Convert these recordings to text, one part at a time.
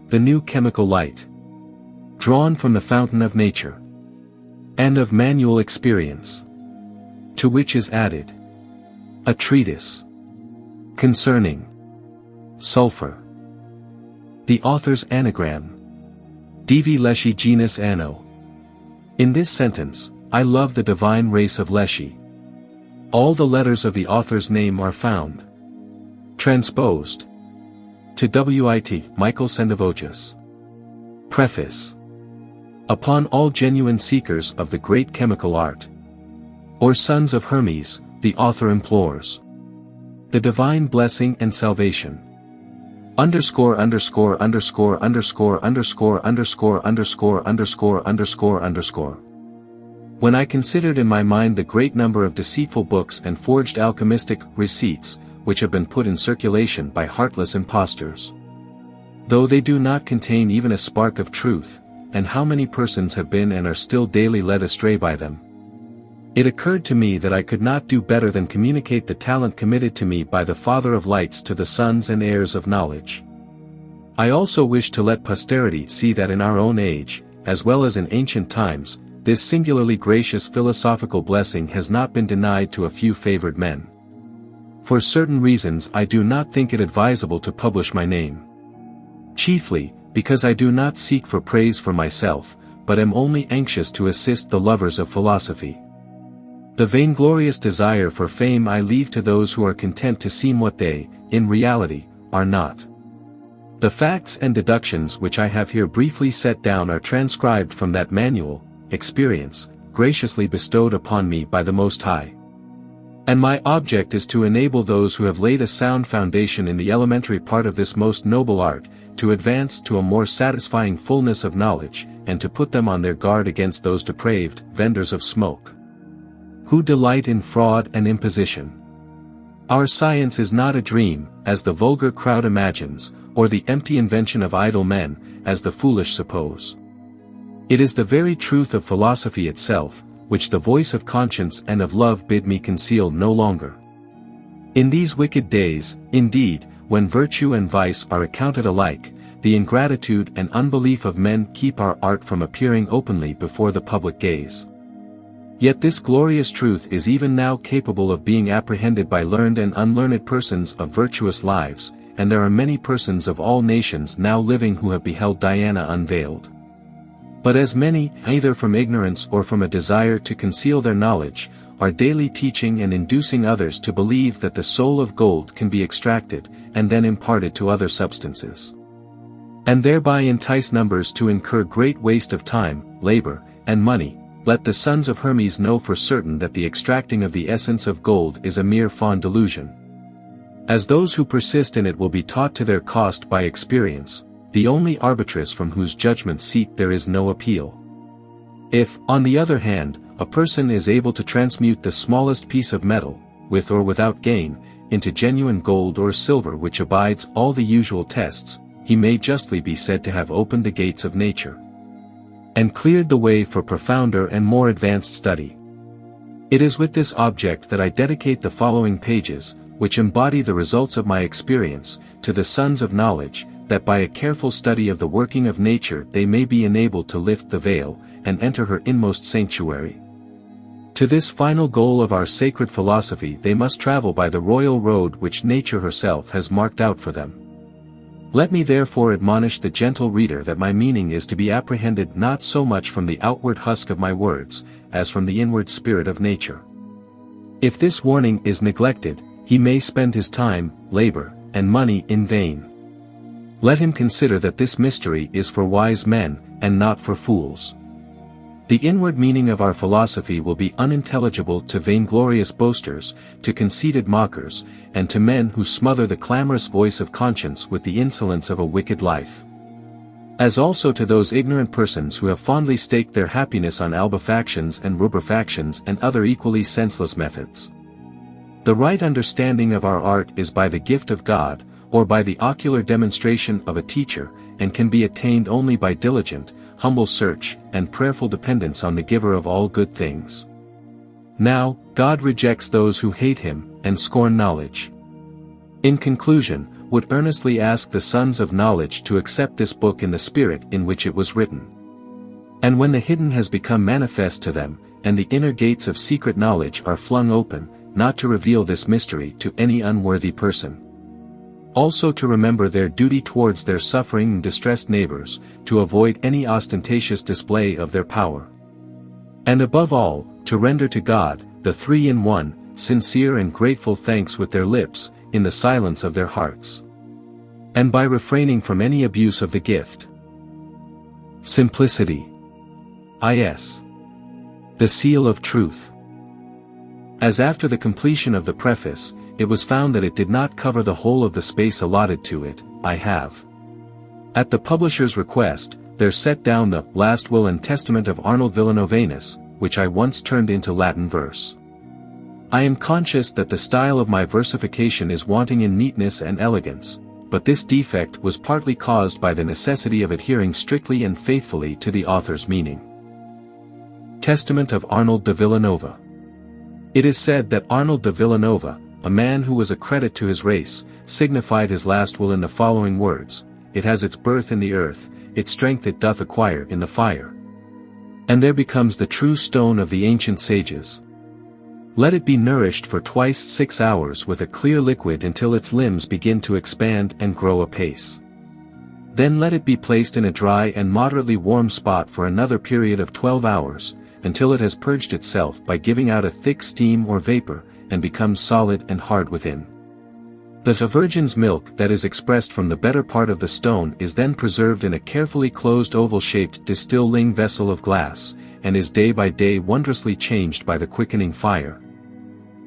the new chemical light, drawn from the fountain of nature, and of Manuall Experience, to which is added a treatise concerning sulfur. The author's anagram, Divi Lesci genus Anno. In this sentence, I love the divine race of Lesci. All the letters of the author's name are found transposed to WIT, Michael Sendivogius. Preface. Upon all genuine seekers of the great chemical art, or sons of Hermes, the author implores the divine blessing and salvation. Underscore underscore underscore underscore underscore underscore underscore underscore underscore underscore. When I considered in my mind the great number of deceitful books and forged alchemistic receipts, which have been put in circulation by heartless impostors, though they do not contain even a spark of truth, and how many persons have been and are still daily led astray by them, it occurred to me that I could not do better than communicate the talent committed to me by the Father of Lights to the sons and heirs of knowledge. I also wish to let posterity see that in our own age, as well as in ancient times, this singularly gracious philosophical blessing has not been denied to a few favored men. For certain reasons I do not think it advisable to publish my name. Chiefly, because I do not seek for praise for myself, but am only anxious to assist the lovers of philosophy. The vainglorious desire for fame I leave to those who are content to seem what they, in reality, are not. The facts and deductions which I have here briefly set down are transcribed from that Manuall Experience, graciously bestowed upon me by the Most High. And my object is to enable those who have laid a sound foundation in the elementary part of this most noble art, to advance to a more satisfying fullness of knowledge, and to put them on their guard against those depraved vendors of smoke, who delight in fraud and imposition. Our science is not a dream, as the vulgar crowd imagines, or the empty invention of idle men, as the foolish suppose. It is the very truth of philosophy itself, which the voice of conscience and of love bid me conceal no longer. In these wicked days, indeed, when virtue and vice are accounted alike, the ingratitude and unbelief of men keep our art from appearing openly before the public gaze. Yet this glorious truth is even now capable of being apprehended by learned and unlearned persons of virtuous lives, and there are many persons of all nations now living who have beheld Diana unveiled. But as many, either from ignorance or from a desire to conceal their knowledge, are daily teaching and inducing others to believe that the soul of gold can be extracted, and then imparted to other substances, and thereby entice numbers to incur great waste of time, labor, and money, let the sons of Hermes know for certain that the extracting of the essence of gold is a mere fond delusion, as those who persist in it will be taught to their cost by experience, the only arbitress from whose judgment seat there is no appeal. If, on the other hand, a person is able to transmute the smallest piece of metal, with or without gain, into genuine gold or silver which abides all the usual tests, he may justly be said to have opened the gates of nature, and cleared the way for profounder and more advanced study. It is with this object that I dedicate the following pages, which embody the results of my experience, to the sons of knowledge, that by a careful study of the working of nature they may be enabled to lift the veil, and enter her inmost sanctuary. To this final goal of our sacred philosophy they must travel by the royal road which nature herself has marked out for them. Let me therefore admonish the gentle reader that my meaning is to be apprehended not so much from the outward husk of my words, as from the inward spirit of nature. If this warning is neglected, he may spend his time, labor, and money in vain. Let him consider that this mystery is for wise men, and not for fools. The inward meaning of our philosophy will be unintelligible to vainglorious boasters, to conceited mockers, and to men who smother the clamorous voice of conscience with the insolence of a wicked life. As also to those ignorant persons who have fondly staked their happiness on albifactions and rubrifactions and other equally senseless methods. The right understanding of our art is by the gift of God, or by the ocular demonstration of a teacher, and can be attained only by diligent, humble search, and prayerful dependence on the giver of all good things. Now, God rejects those who hate him, and scorn knowledge. In conclusion, would earnestly ask the sons of knowledge to accept this book in the spirit in which it was written. And when the hidden has become manifest to them, and the inner gates of secret knowledge are flung open, not to reveal this mystery to any unworthy person. Also to remember their duty towards their suffering and distressed neighbors, to avoid any ostentatious display of their power. And above all, to render to God, the Three-in-One, sincere and grateful thanks with their lips, in the silence of their hearts. And by refraining from any abuse of the gift. Simplicity. Is. The seal of truth. As after the completion of the preface, it was found that it did not cover the whole of the space allotted to it, I have, at the publisher's request, there set down the Last Will and Testament of Arnold Villanovanus, which I once turned into Latin verse. I am conscious that the style of my versification is wanting in neatness and elegance, but this defect was partly caused by the necessity of adhering strictly and faithfully to the author's meaning. Testament of Arnold de Villanova. It is said that Arnold de Villanova, a man who was a credit to his race, signified his last will in the following words: "It has its birth in the earth, its strength it doth acquire in the fire. And there becomes the true stone of the ancient sages. Let it be nourished for twice 6 hours with a clear liquid until its limbs begin to expand and grow apace. Then let it be placed in a dry and moderately warm spot for another period of 12 hours, until it has purged itself by giving out a thick steam or vapor, and becomes solid and hard within. The virgin's milk that is expressed from the better part of the stone is then preserved in a carefully closed oval-shaped distilling vessel of glass, and is day by day wondrously changed by the quickening fire,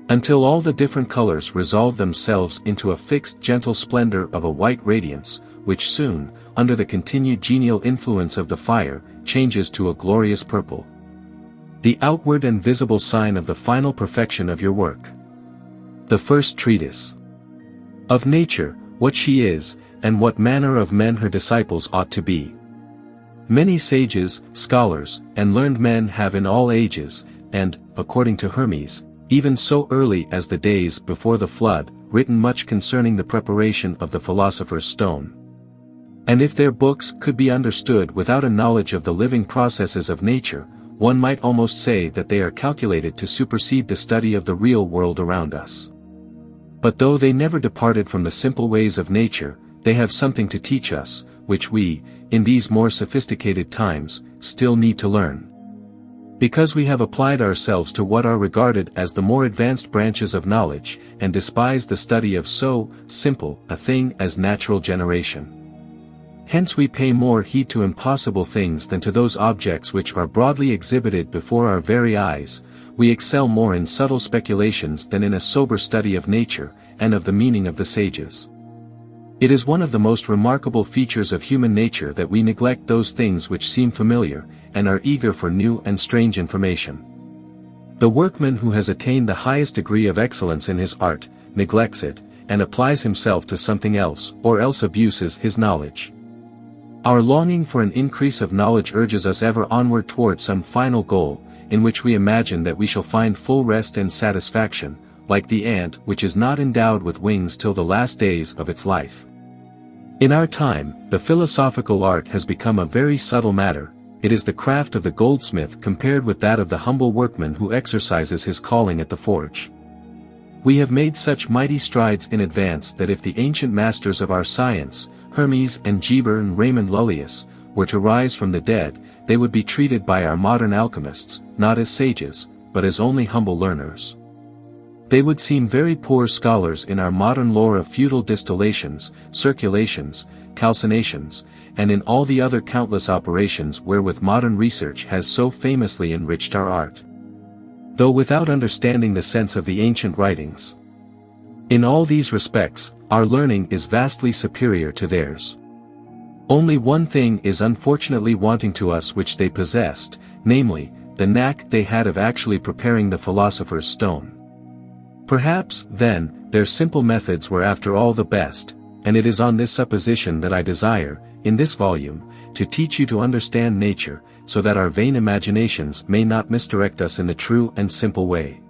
until all the different colors resolve themselves into a fixed gentle splendor of a white radiance, which soon, under the continued genial influence of the fire, changes to a glorious purple. The outward and visible sign of the final perfection of your work. The first treatise of nature, what she is, and what manner of men her disciples ought to be. Many sages, scholars, and learned men have in all ages, and, according to Hermes, even so early as the days before the flood, written much concerning the preparation of the philosopher's stone. And if their books could be understood without a knowledge of the living processes of nature, one might almost say that they are calculated to supersede the study of the real world around us. But though they never departed from the simple ways of nature, they have something to teach us, which we, in these more sophisticated times, still need to learn. Because we have applied ourselves to what are regarded as the more advanced branches of knowledge, and despise the study of so simple a thing as natural generation. Hence we pay more heed to impossible things than to those objects which are broadly exhibited before our very eyes. We excel more in subtle speculations than in a sober study of nature, and of the meaning of the sages. It is one of the most remarkable features of human nature that we neglect those things which seem familiar, and are eager for new and strange information. The workman who has attained the highest degree of excellence in his art, neglects it, and applies himself to something else, or else abuses his knowledge. Our longing for an increase of knowledge urges us ever onward toward some final goal, in which we imagine that we shall find full rest and satisfaction, like the ant which is not endowed with wings till the last days of its life. In our time, the philosophical art has become a very subtle matter. It is the craft of the goldsmith compared with that of the humble workman who exercises his calling at the forge. We have made such mighty strides in advance that if the ancient masters of our science, Hermes and Geber and Raymond Lullius, were to rise from the dead, they would be treated by our modern alchemists, not as sages, but as only humble learners. They would seem very poor scholars in our modern lore of futile distillations, circulations, calcinations, and in all the other countless operations wherewith modern research has so famously enriched our art. Though without understanding the sense of the ancient writings. In all these respects, our learning is vastly superior to theirs. Only one thing is unfortunately wanting to us which they possessed, namely, the knack they had of actually preparing the philosopher's stone. Perhaps, then, their simple methods were after all the best, and it is on this supposition that I desire, in this volume, to teach you to understand nature, so that our vain imaginations may not misdirect us in the true and simple way.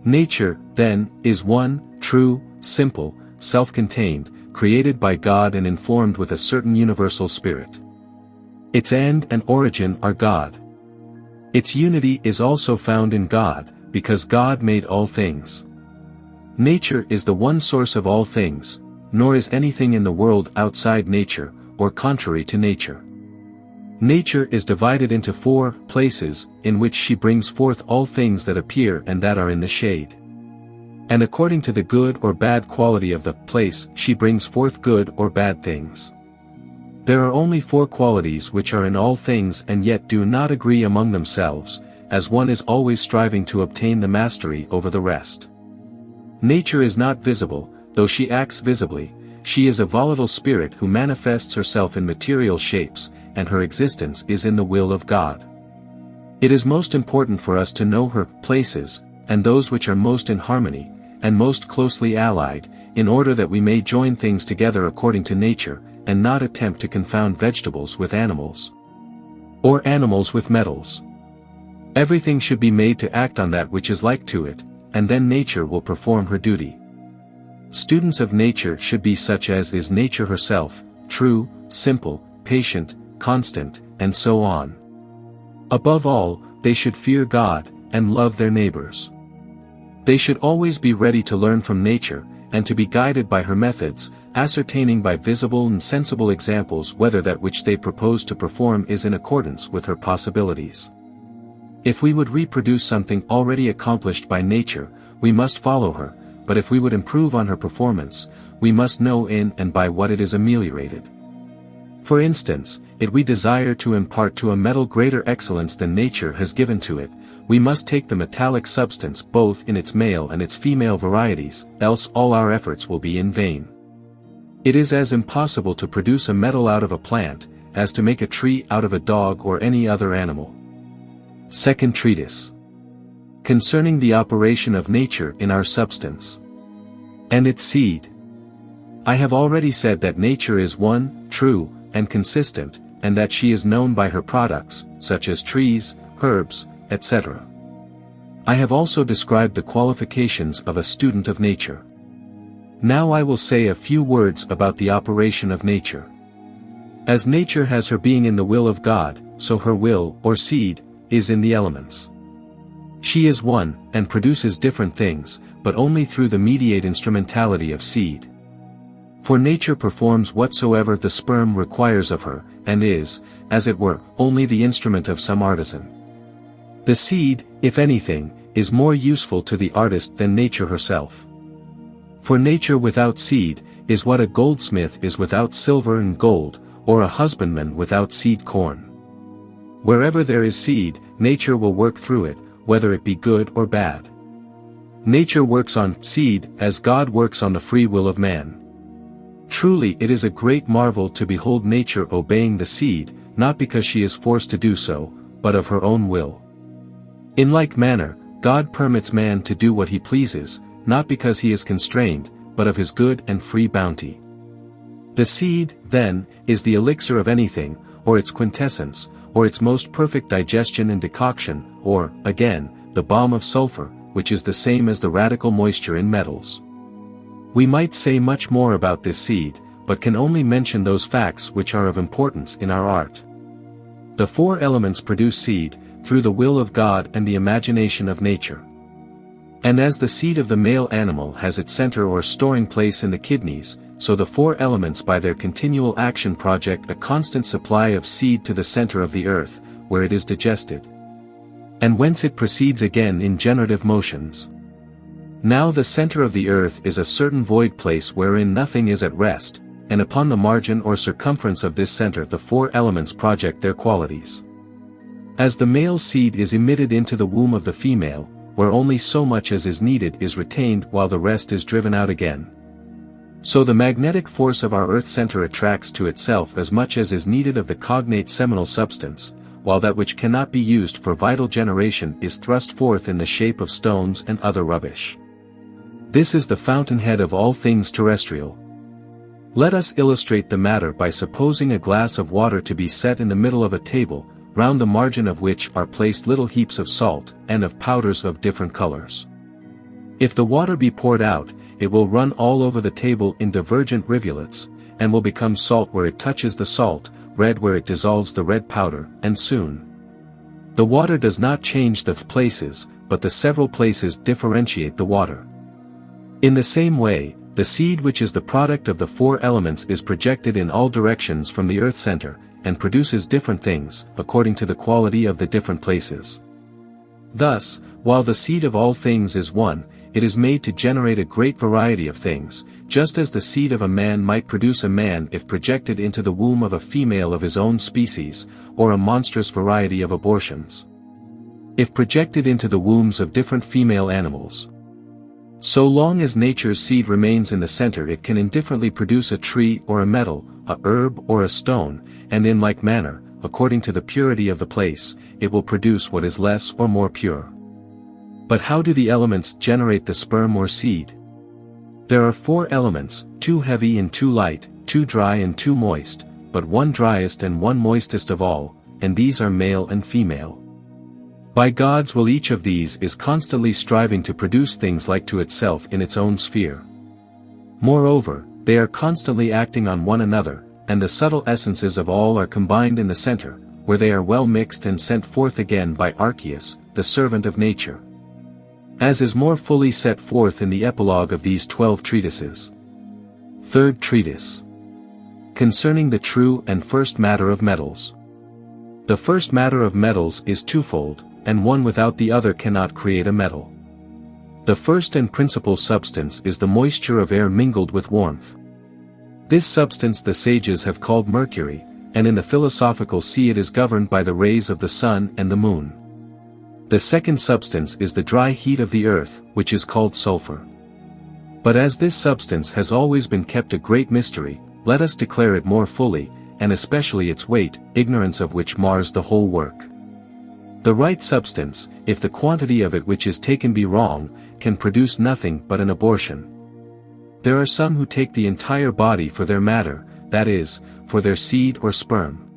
Nature, then, is one, true, simple, self-contained, created by God and informed with a certain universal spirit. Its end and origin are God. Its unity is also found in God, because God made all things. Nature is the one source of all things, nor is anything in the world outside nature, or contrary to nature. Nature is divided into 4 places, in which she brings forth all things that appear and that are in the shade. And according to the good or bad quality of the place she brings forth good or bad things. There are only 4 qualities which are in all things and yet do not agree among themselves, as one is always striving to obtain the mastery over the rest. Nature is not visible, though she acts visibly. She is a volatile spirit who manifests herself in material shapes, and her existence is in the will of God. It is most important for us to know her places, and those which are most in harmony, and most closely allied, in order that we may join things together according to nature, and not attempt to confound vegetables with animals, or animals with metals. Everything should be made to act on that which is like to it, and then nature will perform her duty. Students of nature should be such as is nature herself, true, simple, patient, constant, and so on. Above all, they should fear God, and love their neighbors. They should always be ready to learn from nature, and to be guided by her methods, ascertaining by visible and sensible examples whether that which they propose to perform is in accordance with her possibilities. If we would reproduce something already accomplished by nature, we must follow her, but if we would improve on her performance, we must know in and by what it is ameliorated. For instance, if we desire to impart to a metal greater excellence than nature has given to it, we must take the metallic substance both in its male and its female varieties, else all our efforts will be in vain. It is as impossible to produce a metal out of a plant, as to make a tree out of a dog or any other animal. Second Treatise. Concerning the operation of nature in our substance. And its seed. I have already said that nature is one, true, and consistent, and that she is known by her products, such as trees, herbs, etc. I have also described the qualifications of a student of nature. Now I will say a few words about the operation of nature. As nature has her being in the will of God, so her will, or seed, is in the elements. She is one, and produces different things, but only through the mediate instrumentality of seed. For nature performs whatsoever the sperm requires of her, and is, as it were, only the instrument of some artisan. The seed, if anything, is more useful to the artist than nature herself. For nature without seed, is what a goldsmith is without silver and gold, or a husbandman without seed corn. Wherever there is seed, nature will work through it, whether it be good or bad. Nature works on seed as God works on the free will of man. Truly it is a great marvel to behold nature obeying the seed, not because she is forced to do so, but of her own will. In like manner, God permits man to do what he pleases, not because he is constrained, but of his good and free bounty. The seed, then, is the elixir of anything, or its quintessence, or its most perfect digestion and decoction, or, again, the balm of sulfur, which is the same as the radical moisture in metals. We might say much more about this seed, but can only mention those facts which are of importance in our art. The 4 elements produce seed, through the will of God and the imagination of nature. And as the seed of the male animal has its center or storing place in the kidneys, so the 4 elements by their continual action project a constant supply of seed to the center of the earth, where it is digested. And whence it proceeds again in generative motions. Now the center of the earth is a certain void place wherein nothing is at rest, and upon the margin or circumference of this center the 4 elements project their qualities. As the male seed is emitted into the womb of the female, where only so much as is needed is retained while the rest is driven out again. So the magnetic force of our earth center attracts to itself as much as is needed of the cognate seminal substance, while that which cannot be used for vital generation is thrust forth in the shape of stones and other rubbish. This is the fountainhead of all things terrestrial. Let us illustrate the matter by supposing a glass of water to be set in the middle of a table, round the margin of which are placed little heaps of salt, and of powders of different colors. If the water be poured out, it will run all over the table in divergent rivulets, and will become salt where it touches the salt, red where it dissolves the red powder, and soon. The water does not change the places, but the several places differentiate the water. In the same way, the seed which is the product of the four elements is projected in all directions from the earth center, and produces different things, according to the quality of the different places. Thus, while the seed of all things is one, it is made to generate a great variety of things, just as the seed of a man might produce a man if projected into the womb of a female of his own species, or a monstrous variety of abortions, if projected into the wombs of different female animals. So long as nature's seed remains in the center, it can indifferently produce a tree or a metal, a herb or a stone, and in like manner, according to the purity of the place, it will produce what is less or more pure. But how do the elements generate the sperm or seed? There are four elements, two heavy and two light, two dry and two moist, but one driest and one moistest of all, and these are male and female. By God's will each of these is constantly striving to produce things like to itself in its own sphere. Moreover, they are constantly acting on one another, and the subtle essences of all are combined in the center, where they are well mixed and sent forth again by Arceus, the servant of nature. As is more fully set forth in the epilogue of these 12 treatises. Third Treatise. Concerning the true and first matter of metals. The first matter of metals is twofold, and one without the other cannot create a metal. The first and principal substance is the moisture of air mingled with warmth. This substance the sages have called mercury, and in the philosophical sea it is governed by the rays of the sun and the moon. The second substance is the dry heat of the earth, which is called sulfur. But as this substance has always been kept a great mystery, let us declare it more fully, and especially its weight, ignorance of which mars the whole work. The right substance, if the quantity of it which is taken be wrong, can produce nothing but an abortion. There are some who take the entire body for their matter, that is, for their seed or sperm.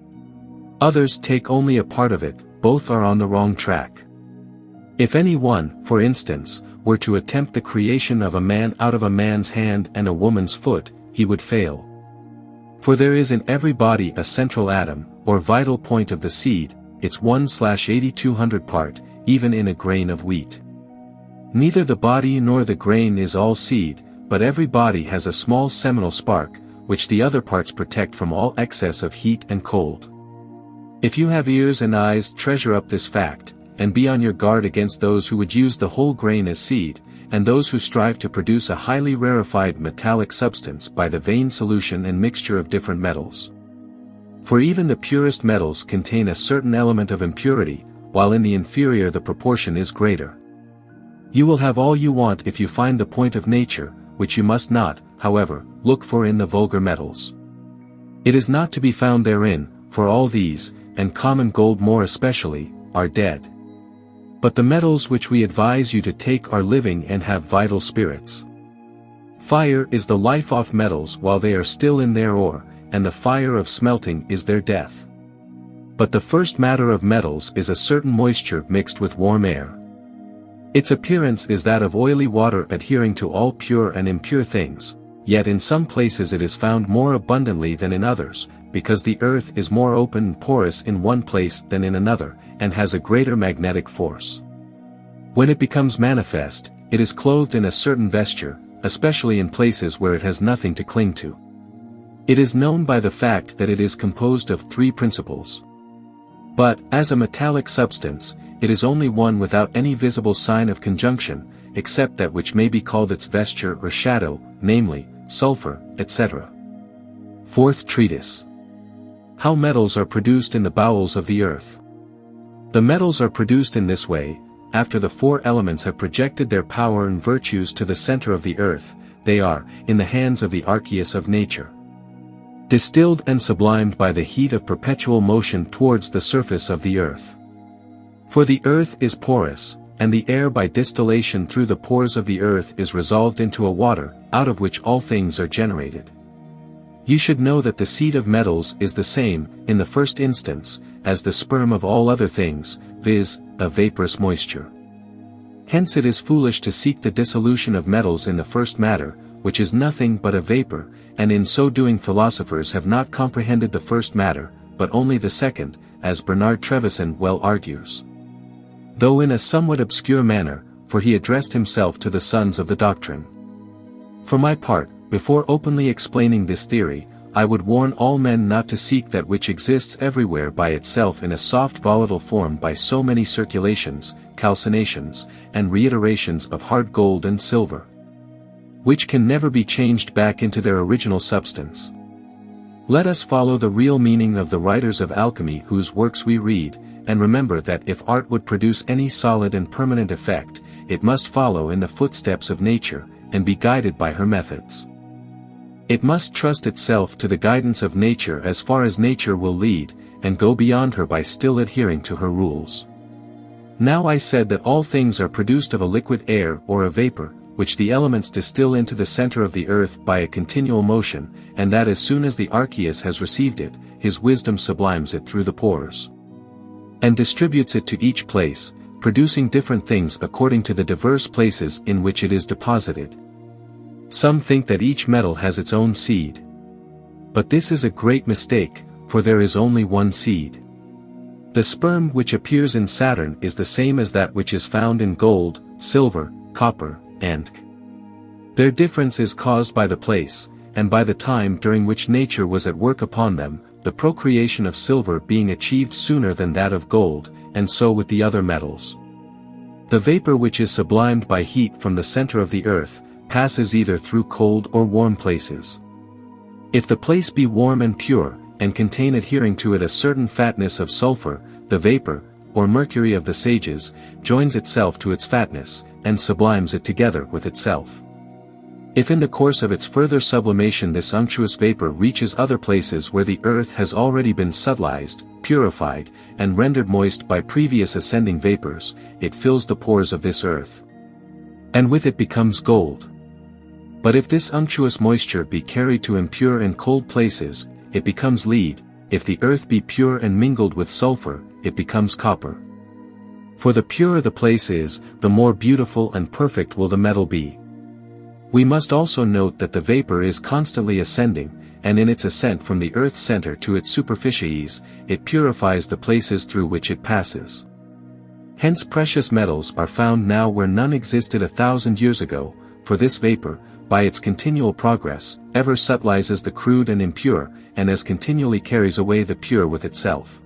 Others take only a part of it, both are on the wrong track. If any one, for instance, were to attempt the creation of a man out of a man's hand and a woman's foot, he would fail. For there is in every body a central atom, or vital point of the seed, its 1/8200 part, even in a grain of wheat. Neither the body nor the grain is all seed, but every body has a small seminal spark, which the other parts protect from all excess of heat and cold. If you have ears and eyes, treasure up this fact, and be on your guard against those who would use the whole grain as seed, and those who strive to produce a highly rarefied metallic substance by the vain solution and mixture of different metals. For even the purest metals contain a certain element of impurity, while in the inferior the proportion is greater. You will have all you want if you find the point of nature, which you must not, however, look for in the vulgar metals. It is not to be found therein, for all these, and common gold more especially, are dead. But the metals which we advise you to take are living and have vital spirits. Fire is the life of metals while they are still in their ore, and the fire of smelting is their death. But the first matter of metals is a certain moisture mixed with warm air. Its appearance is that of oily water adhering to all pure and impure things, yet in some places it is found more abundantly than in others, because the earth is more open and porous in one place than in another, and has a greater magnetic force. When it becomes manifest, it is clothed in a certain vesture, especially in places where it has nothing to cling to. It is known by the fact that it is composed of three principles. But, as a metallic substance, it is only one without any visible sign of conjunction, except that which may be called its vesture or shadow, namely, sulfur, etc. Fourth Treatise. How metals are produced in the bowels of the earth. The metals are produced in this way, after the four elements have projected their power and virtues to the center of the earth, they are, in the hands of the Arceus of nature, distilled and sublimed by the heat of perpetual motion towards the surface of the earth. For the earth is porous, and the air by distillation through the pores of the earth is resolved into a water, out of which all things are generated. You should know that the seed of metals is the same, in the first instance, as the sperm of all other things, viz., a vaporous moisture. Hence it is foolish to seek the dissolution of metals in the first matter, which is nothing but a vapor, and in so doing philosophers have not comprehended the first matter, but only the second, as Bernard Trevisan well argues. Though in a somewhat obscure manner, for he addressed himself to the sons of the doctrine. For my part, before openly explaining this theory, I would warn all men not to seek that which exists everywhere by itself in a soft volatile form by so many circulations, calcinations, and reiterations of hard gold and silver, which can never be changed back into their original substance. Let us follow the real meaning of the writers of alchemy whose works we read, and remember that if art would produce any solid and permanent effect, it must follow in the footsteps of nature, and be guided by her methods. It must trust itself to the guidance of nature as far as nature will lead, and go beyond her by still adhering to her rules. Now I said that all things are produced of a liquid air or a vapor, which the elements distill into the center of the earth by a continual motion, and that as soon as the archeus has received it, his wisdom sublimes it through the pores, and distributes it to each place, producing different things according to the diverse places in which it is deposited. Some think that each metal has its own seed. But this is a great mistake, for there is only one seed. The sperm which appears in Saturn is the same as that which is found in gold, silver, copper, and their difference is caused by the place, and by the time during which nature was at work upon them, the procreation of silver being achieved sooner than that of gold, and so with the other metals. The vapor which is sublimed by heat from the center of the earth, passes either through cold or warm places. If the place be warm and pure, and contain adhering to it a certain fatness of sulfur, the vapor, or mercury of the sages, joins itself to its fatness, and sublimes it together with itself. If in the course of its further sublimation this unctuous vapor reaches other places where the earth has already been subtilized, purified, and rendered moist by previous ascending vapors, it fills the pores of this earth, and with it becomes gold. But if this unctuous moisture be carried to impure and cold places, it becomes lead. If the earth be pure and mingled with sulfur, it becomes copper. For the purer the place is, the more beautiful and perfect will the metal be. We must also note that the vapor is constantly ascending, and in its ascent from the earth's center to its superficies, it purifies the places through which it passes. Hence precious metals are found now where none existed 1,000 years ago, for this vapor, by its continual progress, ever subtilizes the crude and impure, and as continually carries away the pure with itself.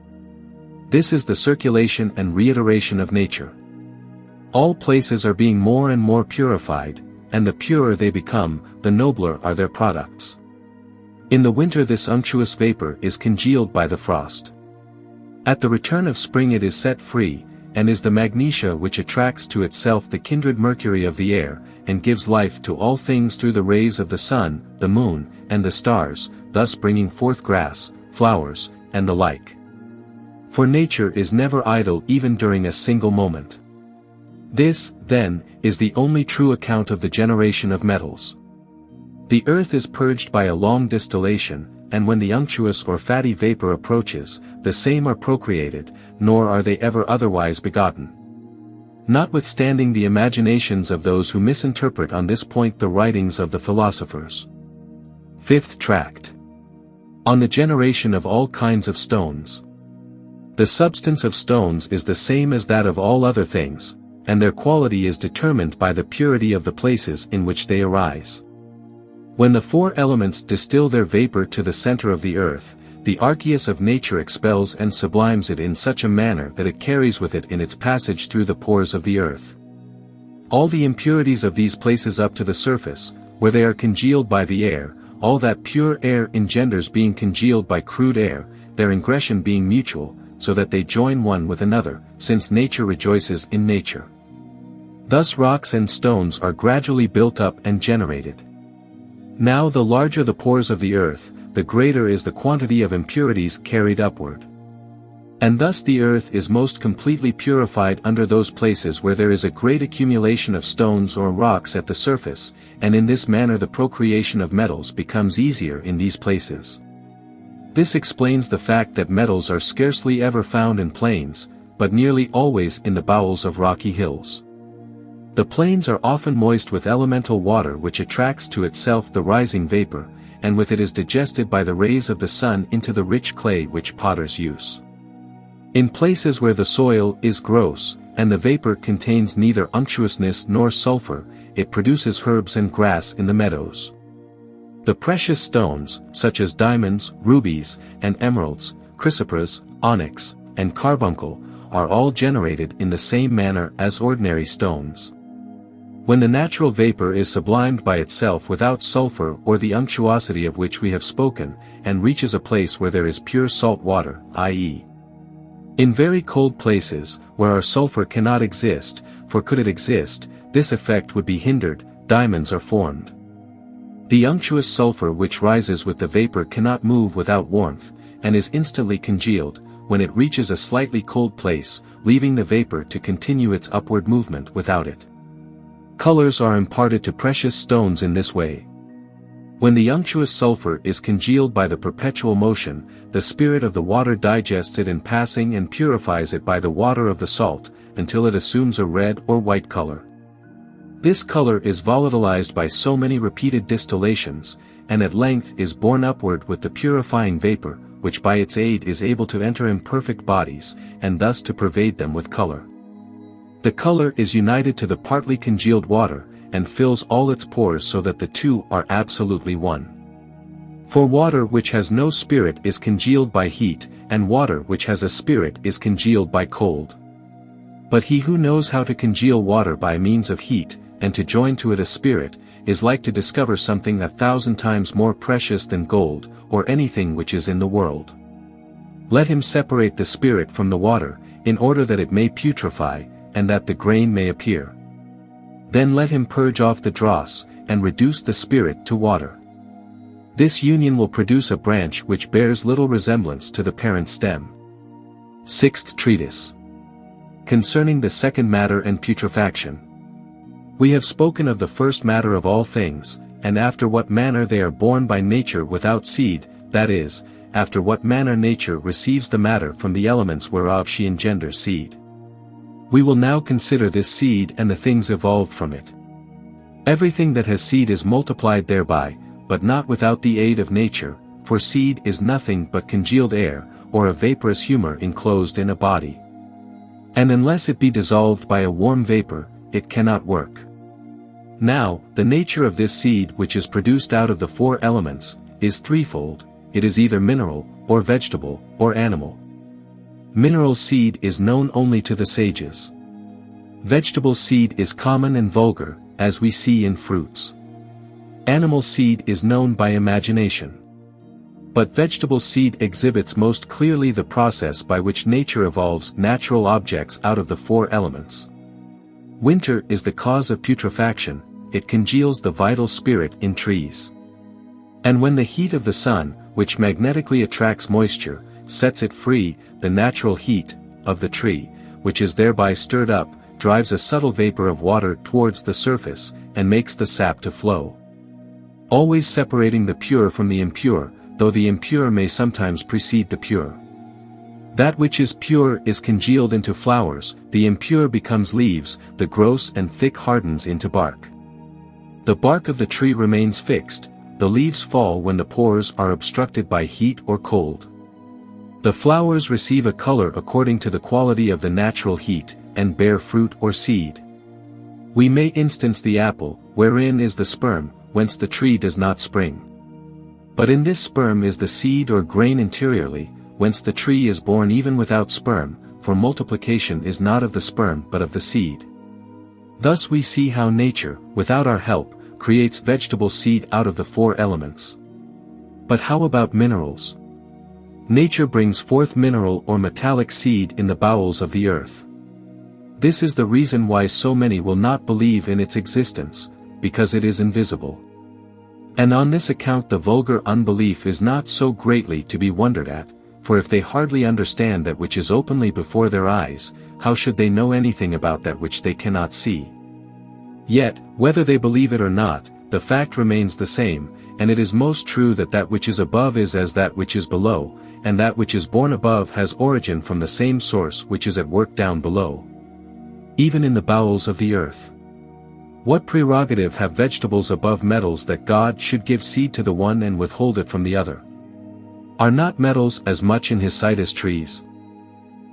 This is the circulation and reiteration of nature. All places are being more and more purified, and the purer they become, the nobler are their products. In the winter this unctuous vapor is congealed by the frost. At the return of spring it is set free, and is the magnesia which attracts to itself the kindred mercury of the air, and gives life to all things through the rays of the sun, the moon, and the stars, thus bringing forth grass, flowers, and the like. For nature is never idle even during a single moment. This, then, is the only true account of the generation of metals. The earth is purged by a long distillation, and when the unctuous or fatty vapor approaches, the same are procreated, nor are they ever otherwise begotten. Notwithstanding the imaginations of those who misinterpret on this point the writings of the philosophers. Fifth Tract. On the generation of all kinds of stones. The substance of stones is the same as that of all other things, and their quality is determined by the purity of the places in which they arise. When the four elements distill their vapor to the center of the earth, the archeus of nature expels and sublimes it in such a manner that it carries with it in its passage through the pores of the earth all the impurities of these places up to the surface, where they are congealed by the air, all that pure air engenders being congealed by crude air, their ingression being mutual, so that they join one with another, since nature rejoices in nature. Thus rocks and stones are gradually built up and generated. Now the larger the pores of the earth, the greater is the quantity of impurities carried upward. And thus the earth is most completely purified under those places where there is a great accumulation of stones or rocks at the surface, and in this manner the procreation of metals becomes easier in these places. This explains the fact that metals are scarcely ever found in plains, but nearly always in the bowels of rocky hills. The plains are often moist with elemental water which attracts to itself the rising vapor, and with it is digested by the rays of the sun into the rich clay which potters use. In places where the soil is gross, and the vapor contains neither unctuousness nor sulfur, it produces herbs and grass in the meadows. The precious stones, such as diamonds, rubies, and emeralds, chrysoprase, onyx, and carbuncle, are all generated in the same manner as ordinary stones. When the natural vapor is sublimed by itself without sulfur or the unctuosity of which we have spoken, and reaches a place where there is pure salt water, i.e., in very cold places, where our sulfur cannot exist, for could it exist, this effect would be hindered, diamonds are formed. The unctuous sulfur which rises with the vapor cannot move without warmth, and is instantly congealed, when it reaches a slightly cold place, leaving the vapor to continue its upward movement without it. Colors are imparted to precious stones in this way. When the unctuous sulfur is congealed by the perpetual motion, the spirit of the water digests it in passing and purifies it by the water of the salt, until it assumes a red or white color. This color is volatilized by so many repeated distillations, and at length is borne upward with the purifying vapor, which by its aid is able to enter imperfect bodies, and thus to pervade them with color. The color is united to the partly congealed water, and fills all its pores so that the two are absolutely one. For water which has no spirit is congealed by heat, and water which has a spirit is congealed by cold. But he who knows how to congeal water by means of heat, and to join to it a spirit, is like to discover something 1,000 times more precious than gold, or anything which is in the world. Let him separate the spirit from the water, in order that it may putrefy, and that the grain may appear. Then let him purge off the dross, and reduce the spirit to water. This union will produce a branch which bears little resemblance to the parent stem. Sixth Treatise. Concerning the second matter and putrefaction. We have spoken of the first matter of all things, and after what manner they are born by nature without seed, that is, after what manner nature receives the matter from the elements whereof she engenders seed. We will now consider this seed and the things evolved from it. Everything that has seed is multiplied thereby, but not without the aid of nature, for seed is nothing but congealed air, or a vaporous humor enclosed in a body. And unless it be dissolved by a warm vapor, it cannot work. Now, the nature of this seed which is produced out of the four elements, is threefold: it is either mineral, or vegetable, or animal. Mineral seed is known only to the sages. Vegetable seed is common and vulgar, as we see in fruits. Animal seed is known by imagination. But vegetable seed exhibits most clearly the process by which nature evolves natural objects out of the four elements. Winter is the cause of putrefaction, it congeals the vital spirit in trees. And when the heat of the sun, which magnetically attracts moisture, sets it free, the natural heat of the tree, which is thereby stirred up, drives a subtle vapor of water towards the surface, and makes the sap to flow. Always separating the pure from the impure, though the impure may sometimes precede the pure. That which is pure is congealed into flowers, the impure becomes leaves, the gross and thick hardens into bark. The bark of the tree remains fixed, the leaves fall when the pores are obstructed by heat or cold. The flowers receive a color according to the quality of the natural heat, and bear fruit or seed. We may instance the apple, wherein is the sperm, whence the tree does not spring. But in this sperm is the seed or grain interiorly, whence the tree is born even without sperm, for multiplication is not of the sperm but of the seed. Thus we see how nature, without our help, creates vegetable seed out of the four elements. But how about minerals? Nature brings forth mineral or metallic seed in the bowels of the earth. This is the reason why so many will not believe in its existence, because it is invisible. And on this account the vulgar unbelief is not so greatly to be wondered at, for if they hardly understand that which is openly before their eyes, how should they know anything about that which they cannot see? Yet, whether they believe it or not, the fact remains the same, and it is most true that that which is above is as that which is below, and that which is born above has origin from the same source which is at work down below. Even in the bowels of the earth. What prerogative have vegetables above metals that God should give seed to the one and withhold it from the other? Are not metals as much in his sight as trees?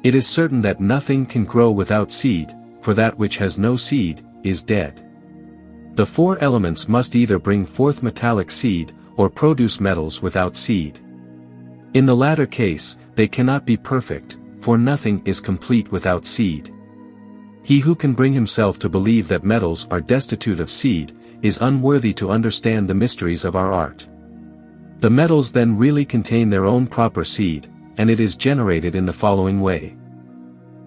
It is certain that nothing can grow without seed, for that which has no seed, is dead. The four elements must either bring forth metallic seed, or produce metals without seed. In the latter case, they cannot be perfect, for nothing is complete without seed. He who can bring himself to believe that metals are destitute of seed, is unworthy to understand the mysteries of our art. The metals then really contain their own proper seed, and it is generated in the following way.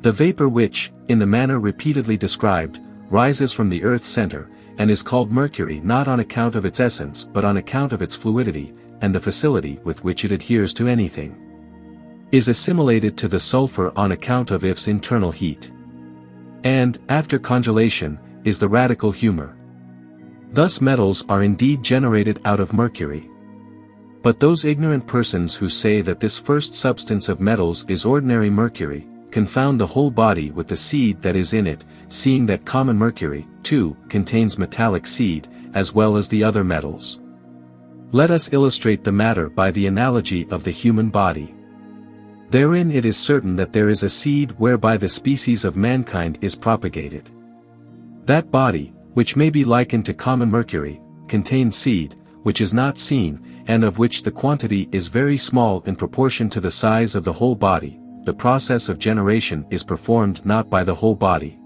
The vapor which, in the manner repeatedly described, rises from the earth's center, and is called mercury not on account of its essence but on account of its fluidity, and the facility with which it adheres to anything, is assimilated to the sulfur on account of its internal heat. And, after congelation, is the radical humor. Thus metals are indeed generated out of mercury. But those ignorant persons who say that this first substance of metals is ordinary mercury, confound the whole body with the seed that is in it, seeing that common mercury, too, contains metallic seed, as well as the other metals. Let us illustrate the matter by the analogy of the human body. Therein it is certain that there is a seed whereby the species of mankind is propagated. That body, which may be likened to common mercury, contains seed, which is not seen, and of which the quantity is very small in proportion to the size of the whole body. The process of generation is performed not by the whole body,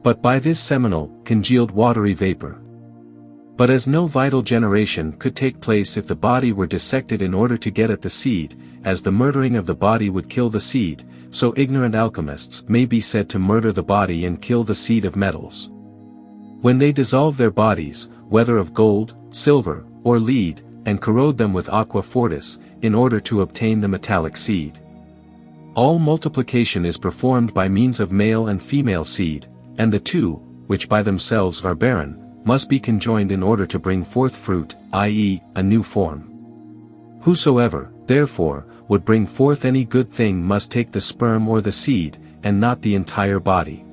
but by this seminal, congealed watery vapor. But as no vital generation could take place if the body were dissected in order to get at the seed, as the murdering of the body would kill the seed, so ignorant alchemists may be said to murder the body and kill the seed of metals. When they dissolve their bodies, whether of gold, silver, or lead, and corrode them with aqua fortis, in order to obtain the metallic seed. All multiplication is performed by means of male and female seed, and the two, which by themselves are barren, must be conjoined in order to bring forth fruit, i.e., a new form. Whosoever, therefore, would bring forth any good thing must take the sperm or the seed, and not the entire body.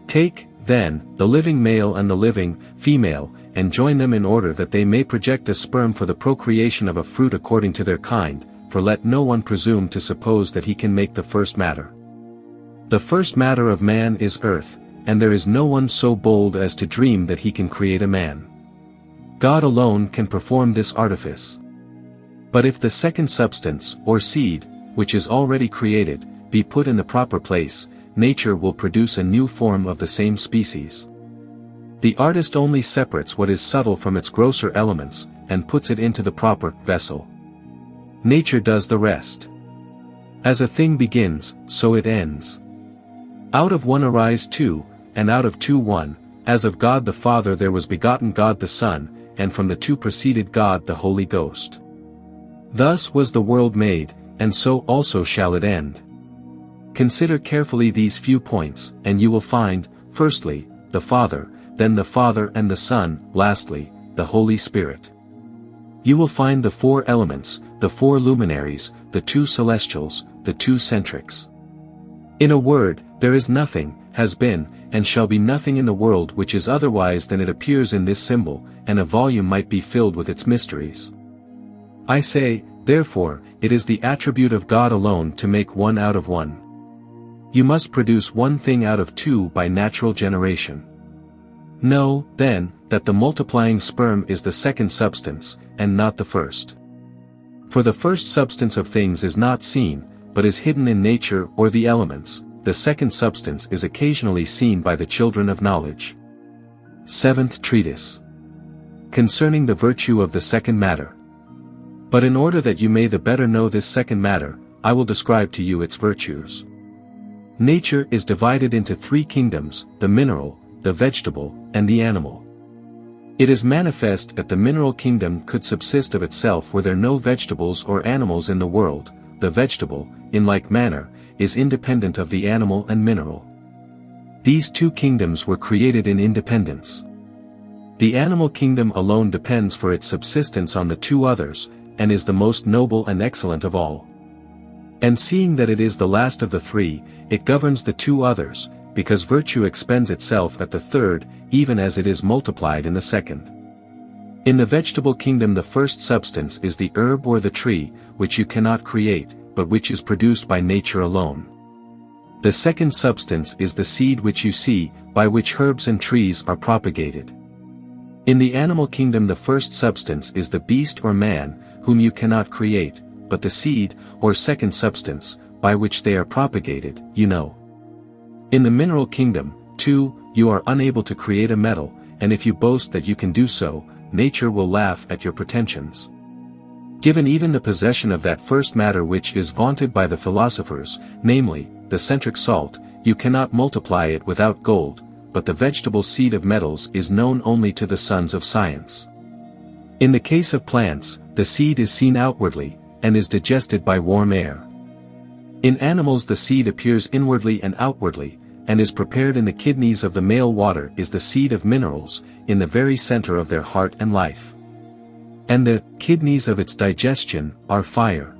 Take, then, the living male and the living female, and join them in order that they may project a sperm for the procreation of a fruit according to their kind, for let no one presume to suppose that he can make the first matter. The first matter of man is earth, and there is no one so bold as to dream that he can create a man. God alone can perform this artifice. But if the second substance, or seed, which is already created, be put in the proper place, nature will produce a new form of the same species. The artist only separates what is subtle from its grosser elements, and puts it into the proper vessel. Nature does the rest. As a thing begins, so it ends. Out of one arise two, and out of two one, as of God the Father there was begotten God the Son, and from the two proceeded God the Holy Ghost. Thus was the world made, and so also shall it end. Consider carefully these few points, and you will find, firstly, the Father, then the Father and the Son, lastly, the Holy Spirit. You will find the four elements, the four luminaries, the two celestials, the two centrics. In a word, there is nothing, has been, and shall be nothing in the world which is otherwise than it appears in this symbol, and a volume might be filled with its mysteries. I say, therefore, it is the attribute of God alone to make one out of one. You must produce one thing out of two by natural generation. Know, then, that the multiplying sperm is the second substance, and not the first. For the first substance of things is not seen, but is hidden in nature or the elements. The second substance is occasionally seen by the children of knowledge. 7th Treatise. Concerning the virtue of the second matter. But in order that you may the better know this second matter, I will describe to you its virtues. Nature is divided into three kingdoms, the mineral, the vegetable, and the animal. It is manifest that the mineral kingdom could subsist of itself were there no vegetables or animals in the world. The vegetable, in like manner, is independent of the animal and mineral. These two kingdoms were created in independence. The animal kingdom alone depends for its subsistence on the two others, and is the most noble and excellent of all. And seeing that it is the last of the three, it governs the two others, because virtue expends itself at the third, even as it is multiplied in the second. In the vegetable kingdom the first substance is the herb or the tree, which you cannot create, but which is produced by nature alone. The second substance is the seed which you see, by which herbs and trees are propagated. In the animal kingdom the first substance is the beast or man, whom you cannot create, but the seed, or second substance, by which they are propagated, you know. In the mineral kingdom, too, you are unable to create a metal, and if you boast that you can do so, nature will laugh at your pretensions. Given even the possession of that first matter which is vaunted by the philosophers, namely, the centric salt, you cannot multiply it without gold, but the vegetable seed of metals is known only to the sons of science. In the case of plants, the seed is seen outwardly, and is digested by warm air. In animals the seed appears inwardly and outwardly, and is prepared in the kidneys of the male. Water is the seed of minerals, in the very center of their heart and life. And the kidneys of its digestion are fire.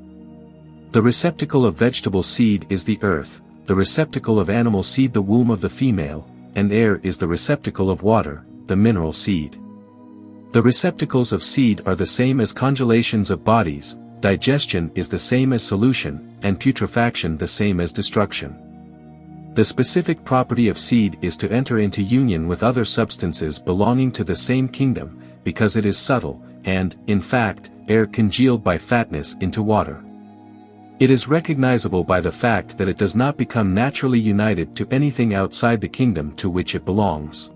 The receptacle of vegetable seed is the earth, the receptacle of animal seed the womb of the female, and air is the receptacle of water, the mineral seed. The receptacles of seed are the same as congelations of bodies, digestion is the same as solution, and putrefaction the same as destruction. The specific property of seed is to enter into union with other substances belonging to the same kingdom, because it is subtle, and, in fact, air congealed by fatness into water. It is recognizable by the fact that it does not become naturally united to anything outside the kingdom to which it belongs.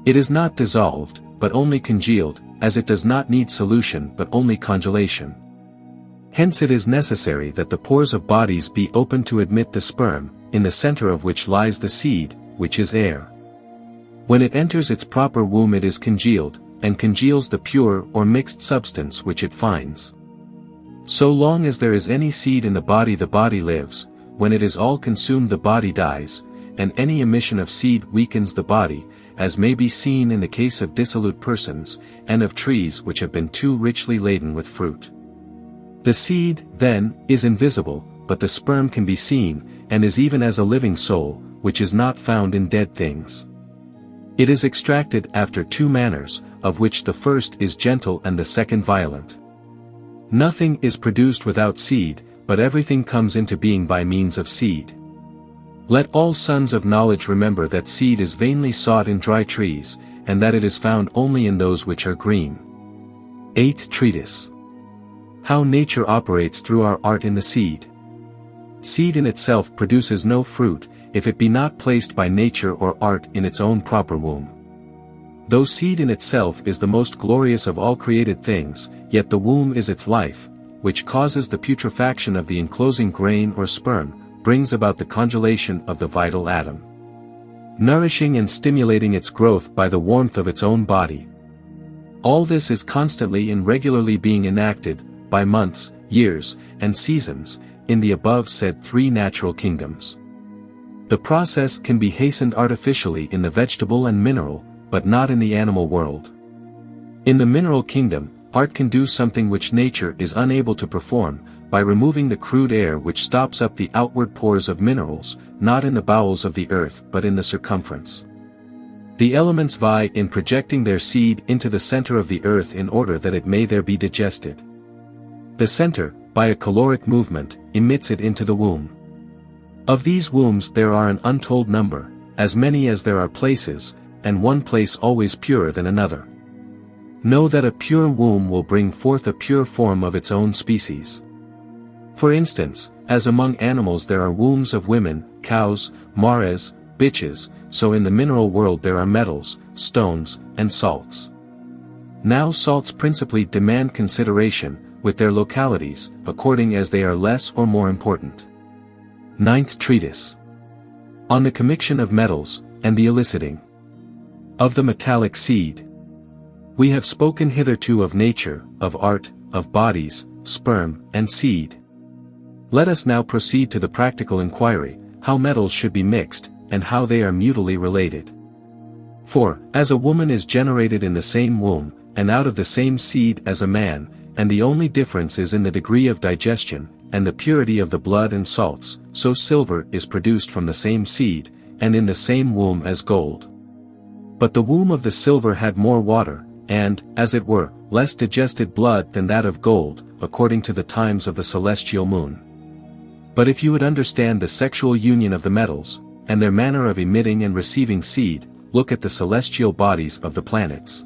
It is not dissolved, but only congealed, as it does not need solution but only congelation. Hence it is necessary that the pores of bodies be open to admit the sperm, in the center of which lies the seed, which is air. When it enters its proper womb it is congealed, and congeals the pure or mixed substance which it finds. So long as there is any seed in the body lives, when it is all consumed the body dies, and any emission of seed weakens the body, as may be seen in the case of dissolute persons, and of trees which have been too richly laden with fruit. The seed, then, is invisible, but the sperm can be seen, and is even as a living soul, which is not found in dead things. It is extracted after two manners, of which the first is gentle and the second violent. Nothing is produced without seed, but everything comes into being by means of seed. Let all sons of knowledge remember that seed is vainly sought in dry trees, and that it is found only in those which are green. 8th Treatise. How Nature Operates Through Our Art in the Seed. Seed in itself produces no fruit, if it be not placed by nature or art in its own proper womb. Though seed in itself is the most glorious of all created things, yet the womb is its life, which causes the putrefaction of the enclosing grain or sperm, brings about the congelation of the vital atom, nourishing and stimulating its growth by the warmth of its own body. All this is constantly and regularly being enacted, by months, years, and seasons, in the above said three natural kingdoms. The process can be hastened artificially in the vegetable and mineral, but not in the animal world. In the mineral kingdom, art can do something which nature is unable to perform, by removing the crude air which stops up the outward pores of minerals, not in the bowels of the earth but in the circumference. The elements vie in projecting their seed into the center of the earth in order that it may there be digested. The center, by a caloric movement, emits it into the womb. Of these wombs there are an untold number, as many as there are places, and one place always purer than another. Know that a pure womb will bring forth a pure form of its own species. For instance, as among animals there are wombs of women, cows, mares, bitches, so in the mineral world there are metals, stones, and salts. Now salts principally demand consideration, with their localities, according as they are less or more important. 9th Treatise. On the Commixtion of Metals, and the Eliciting of the Metallic Seed. We have spoken hitherto of nature, of art, of bodies, sperm, and seed. Let us now proceed to the practical inquiry, how metals should be mixed, and how they are mutually related. For, as a woman is generated in the same womb, and out of the same seed as a man, and the only difference is in the degree of digestion, and the purity of the blood and salts, so silver is produced from the same seed, and in the same womb as gold. But the womb of the silver had more water, and, as it were, less digested blood than that of gold, according to the times of the celestial moon. But if you would understand the sexual union of the metals, and their manner of emitting and receiving seed, look at the celestial bodies of the planets.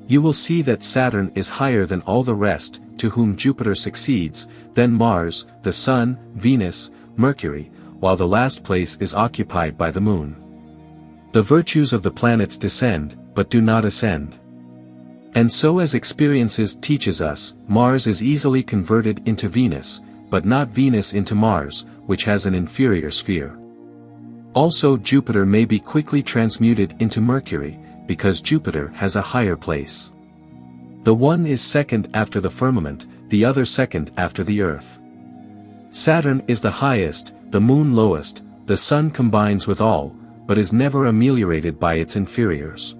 You will see that Saturn is higher than all the rest, to whom Jupiter succeeds, then Mars, the Sun, Venus, Mercury, while the last place is occupied by the Moon. The virtues of the planets descend, but do not ascend. And so as experiences teaches us, Mars is easily converted into Venus, but not Venus into Mars, which has an inferior sphere. Also Jupiter may be quickly transmuted into Mercury, because Jupiter has a higher place. The one is second after the firmament, the other second after the earth. Saturn is the highest, the Moon lowest, the Sun combines with all, but is never ameliorated by its inferiors.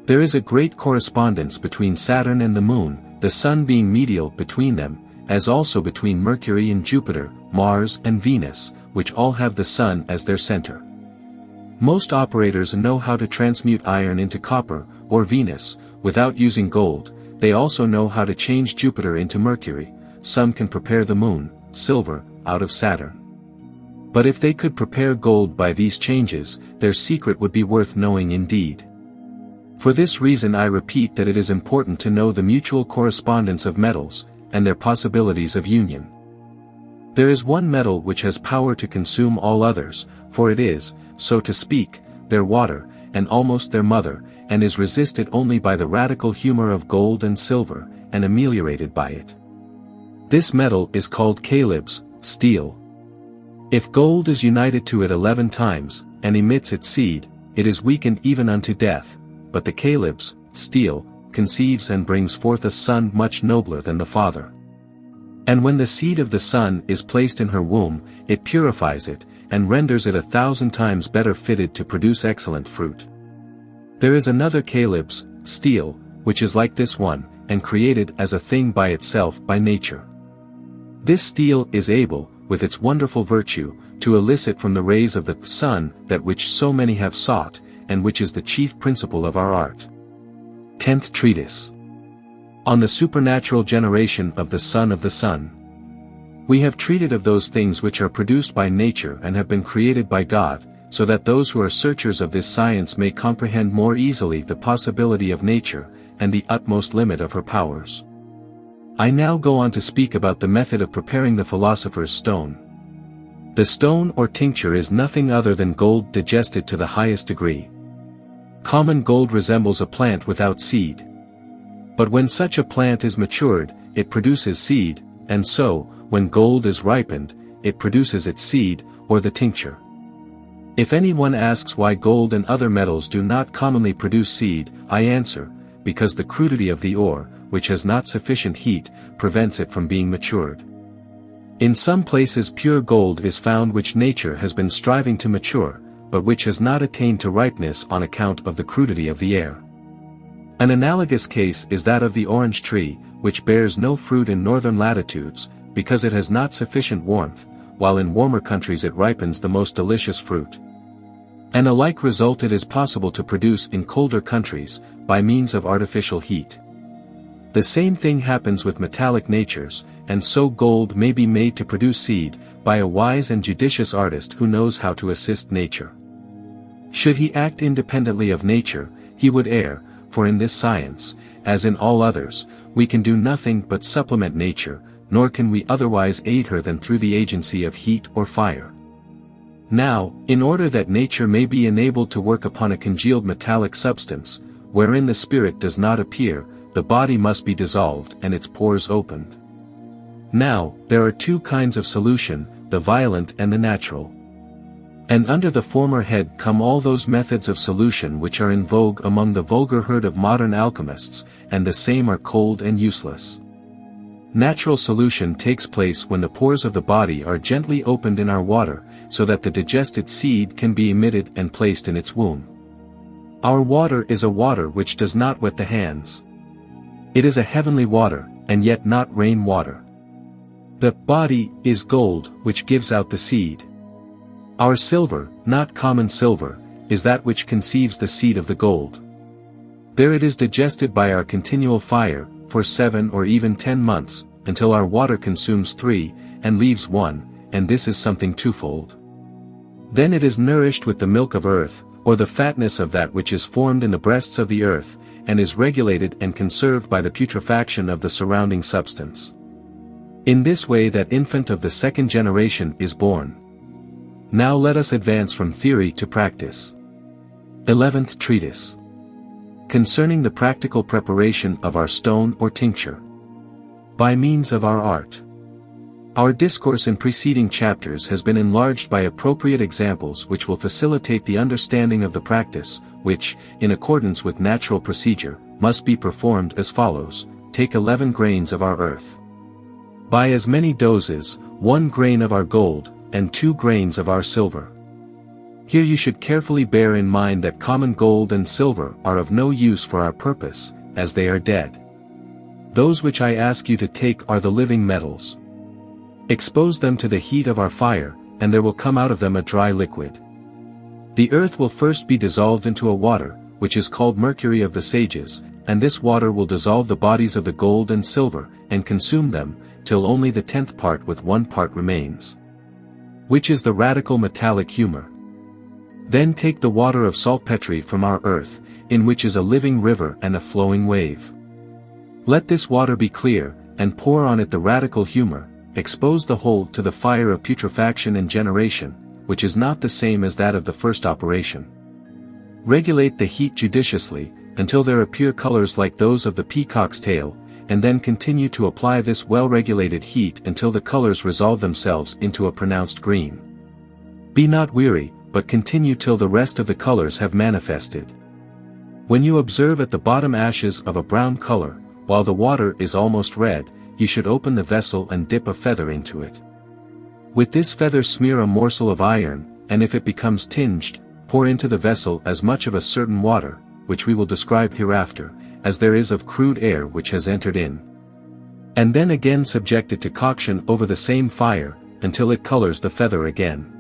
There is a great correspondence between Saturn and the Moon, the Sun being medial between them, as also between Mercury and Jupiter, Mars and Venus, which all have the Sun as their center. Most operators know how to transmute iron into copper, or Venus, without using gold. They also know how to change Jupiter into Mercury. Some can prepare the Moon, silver, out of Saturn. But if they could prepare gold by these changes, their secret would be worth knowing indeed. For this reason I repeat that it is important to know the mutual correspondence of metals, and their possibilities of union. There is one metal which has power to consume all others, for it is, so to speak, their water, and almost their mother, and is resisted only by the radical humor of gold and silver, and ameliorated by it. This metal is called calibs, steel. If gold is united to it 11 times, and emits its seed, it is weakened even unto death, but the calibs, steel, conceives and brings forth a son much nobler than the father. And when the seed of the Sun is placed in her womb, it purifies it, and renders it 1,000 times better fitted to produce excellent fruit. There is another calibs, steel, which is like this one, and created as a thing by itself by nature. This steel is able, with its wonderful virtue, to elicit from the rays of the Sun that which so many have sought, and which is the chief principle of our art. 10th Treatise. On the supernatural generation of the Son of the Sun. We have treated of those things which are produced by nature and have been created by God, so that those who are searchers of this science may comprehend more easily the possibility of nature, and the utmost limit of her powers. I now go on to speak about the method of preparing the philosopher's stone. The stone or tincture is nothing other than gold digested to the highest degree. Common gold resembles a plant without seed. But when such a plant is matured, it produces seed, and so, when gold is ripened, it produces its seed, or the tincture. If anyone asks why gold and other metals do not commonly produce seed, I answer, because the crudity of the ore, which has not sufficient heat, prevents it from being matured. In some places pure gold is found which nature has been striving to mature, but which has not attained to ripeness on account of the crudity of the air. An analogous case is that of the orange tree, which bears no fruit in northern latitudes, because it has not sufficient warmth, while in warmer countries it ripens the most delicious fruit. And a like result it is possible to produce in colder countries, by means of artificial heat. The same thing happens with metallic natures, and so gold may be made to produce seed, by a wise and judicious artist who knows how to assist nature. Should he act independently of nature, he would err, for in this science, as in all others, we can do nothing but supplement nature, nor can we otherwise aid her than through the agency of heat or fire. Now, in order that nature may be enabled to work upon a congealed metallic substance, wherein the spirit does not appear, the body must be dissolved and its pores opened. Now, there are two kinds of solution, the violent and the natural. And under the former head come all those methods of solution which are in vogue among the vulgar herd of modern alchemists, and the same are cold and useless. Natural solution takes place when the pores of the body are gently opened in our water, so that the digested seed can be emitted and placed in its womb. Our water is a water which does not wet the hands. It is a heavenly water, and yet not rain water. The body is gold which gives out the seed. Our silver, not common silver, is that which conceives the seed of the gold. There it is digested by our continual fire, for 7 or even 10 months, until our water consumes 3, and leaves 1, and this is something twofold. Then it is nourished with the milk of earth, or the fatness of that which is formed in the breasts of the earth, and is regulated and conserved by the putrefaction of the surrounding substance. In this way that infant of the second generation is born. Now let us advance from theory to practice. 11th Treatise. Concerning the practical preparation of our stone or tincture. By means of our art. Our discourse in preceding chapters has been enlarged by appropriate examples which will facilitate the understanding of the practice, which, in accordance with natural procedure, must be performed as follows. Take 11 grains of our earth. Buy as many doses, 1 grain of our gold, and 2 grains of our silver. Here you should carefully bear in mind that common gold and silver are of no use for our purpose, as they are dead. Those which I ask you to take are the living metals. Expose them to the heat of our fire, and there will come out of them a dry liquid. The earth will first be dissolved into a water, which is called mercury of the sages, and this water will dissolve the bodies of the gold and silver, and consume them, till only the 10th part with 1 part remains. Which is the radical metallic humor. Then take the water of saltpetre from our earth, in which is a living river and a flowing wave. Let this water be clear, and pour on it the radical humor. Expose the whole to the fire of putrefaction and generation, which is not the same as that of the first operation. Regulate the heat judiciously, until there appear colors like those of the peacock's tail, and then continue to apply this well-regulated heat until the colors resolve themselves into a pronounced green. Be not weary, but continue till the rest of the colors have manifested. When you observe at the bottom ashes of a brown color, while the water is almost red, you should open the vessel and dip a feather into it. With this feather smear a morsel of iron, and if it becomes tinged, pour into the vessel as much of a certain water, which we will describe hereafter, as there is of crude air which has entered in. And then again subject it to coction over the same fire, until it colors the feather again.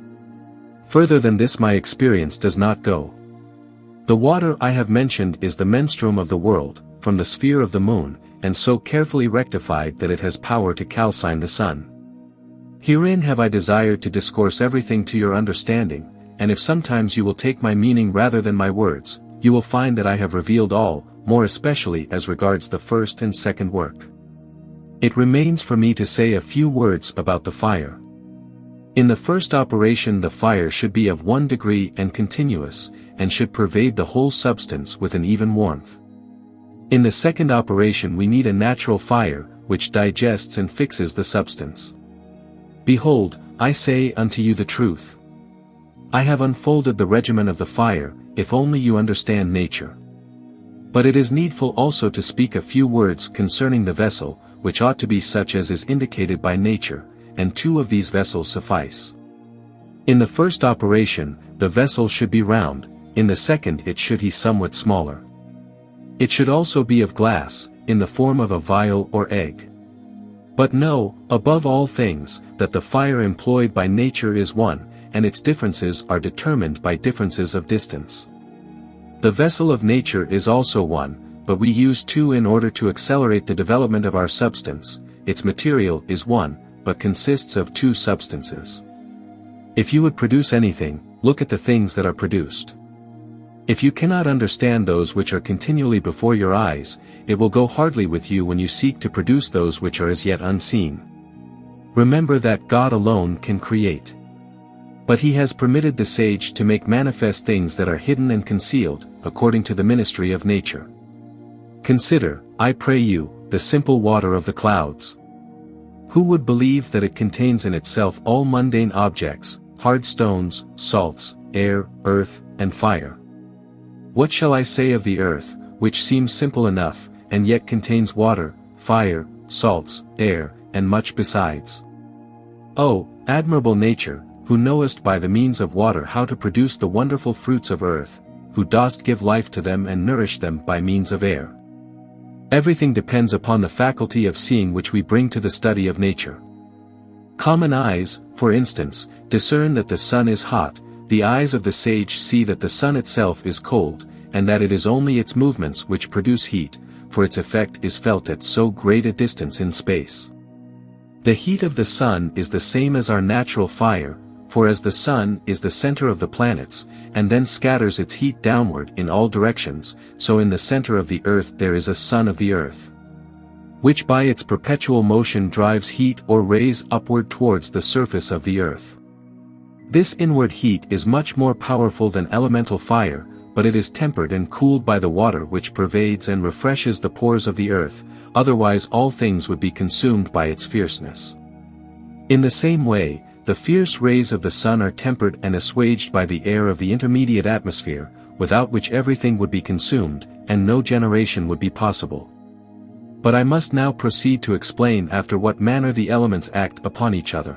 Further than this my experience does not go. The water I have mentioned is the menstruum of the world, from the sphere of the moon, and so carefully rectified that it has power to calcine the sun. Herein have I desired to discourse everything to your understanding, and if sometimes you will take my meaning rather than my words, you will find that I have revealed all, more especially as regards the first and second work. It remains for me to say a few words about the fire. In the first operation the fire should be of 1 degree and continuous, and should pervade the whole substance with an even warmth. In the second operation we need a natural fire, which digests and fixes the substance. Behold, I say unto you the truth. I have unfolded the regimen of the fire, if only you understand nature. But it is needful also to speak a few words concerning the vessel, which ought to be such as is indicated by nature, and 2 of these vessels suffice. In the first operation, the vessel should be round, in the second it should be somewhat smaller. It should also be of glass, in the form of a vial or egg. But know, above all things, that the fire employed by nature is one, and its differences are determined by differences of distance. The vessel of nature is also one, but we use 2 in order to accelerate the development of our substance. Its material is one, but consists of 2 substances. If you would produce anything, look at the things that are produced. If you cannot understand those which are continually before your eyes, it will go hardly with you when you seek to produce those which are as yet unseen. Remember that God alone can create. But he has permitted the sage to make manifest things that are hidden and concealed, according to the ministry of nature. Consider, I pray you, the simple water of the clouds. Who would believe that it contains in itself all mundane objects, hard stones, salts, air, earth, and fire? What shall I say of the earth, which seems simple enough, and yet contains water, fire, salts, air, and much besides? O, admirable nature, who knowest by the means of water how to produce the wonderful fruits of earth, who dost give life to them and nourish them by means of air. Everything depends upon the faculty of seeing which we bring to the study of nature. Common eyes, for instance, discern that the sun is hot, the eyes of the sage see that the sun itself is cold, and that it is only its movements which produce heat, for its effect is felt at so great a distance in space. The heat of the sun is the same as our natural fire, for as the sun is the center of the planets, and then scatters its heat downward in all directions, so in the center of the earth there is a sun of the earth, which by its perpetual motion drives heat or rays upward towards the surface of the earth. This inward heat is much more powerful than elemental fire, but it is tempered and cooled by the water which pervades and refreshes the pores of the earth, otherwise all things would be consumed by its fierceness. In the same way, the fierce rays of the sun are tempered and assuaged by the air of the intermediate atmosphere, without which everything would be consumed, and no generation would be possible. But I must now proceed to explain after what manner the elements act upon each other.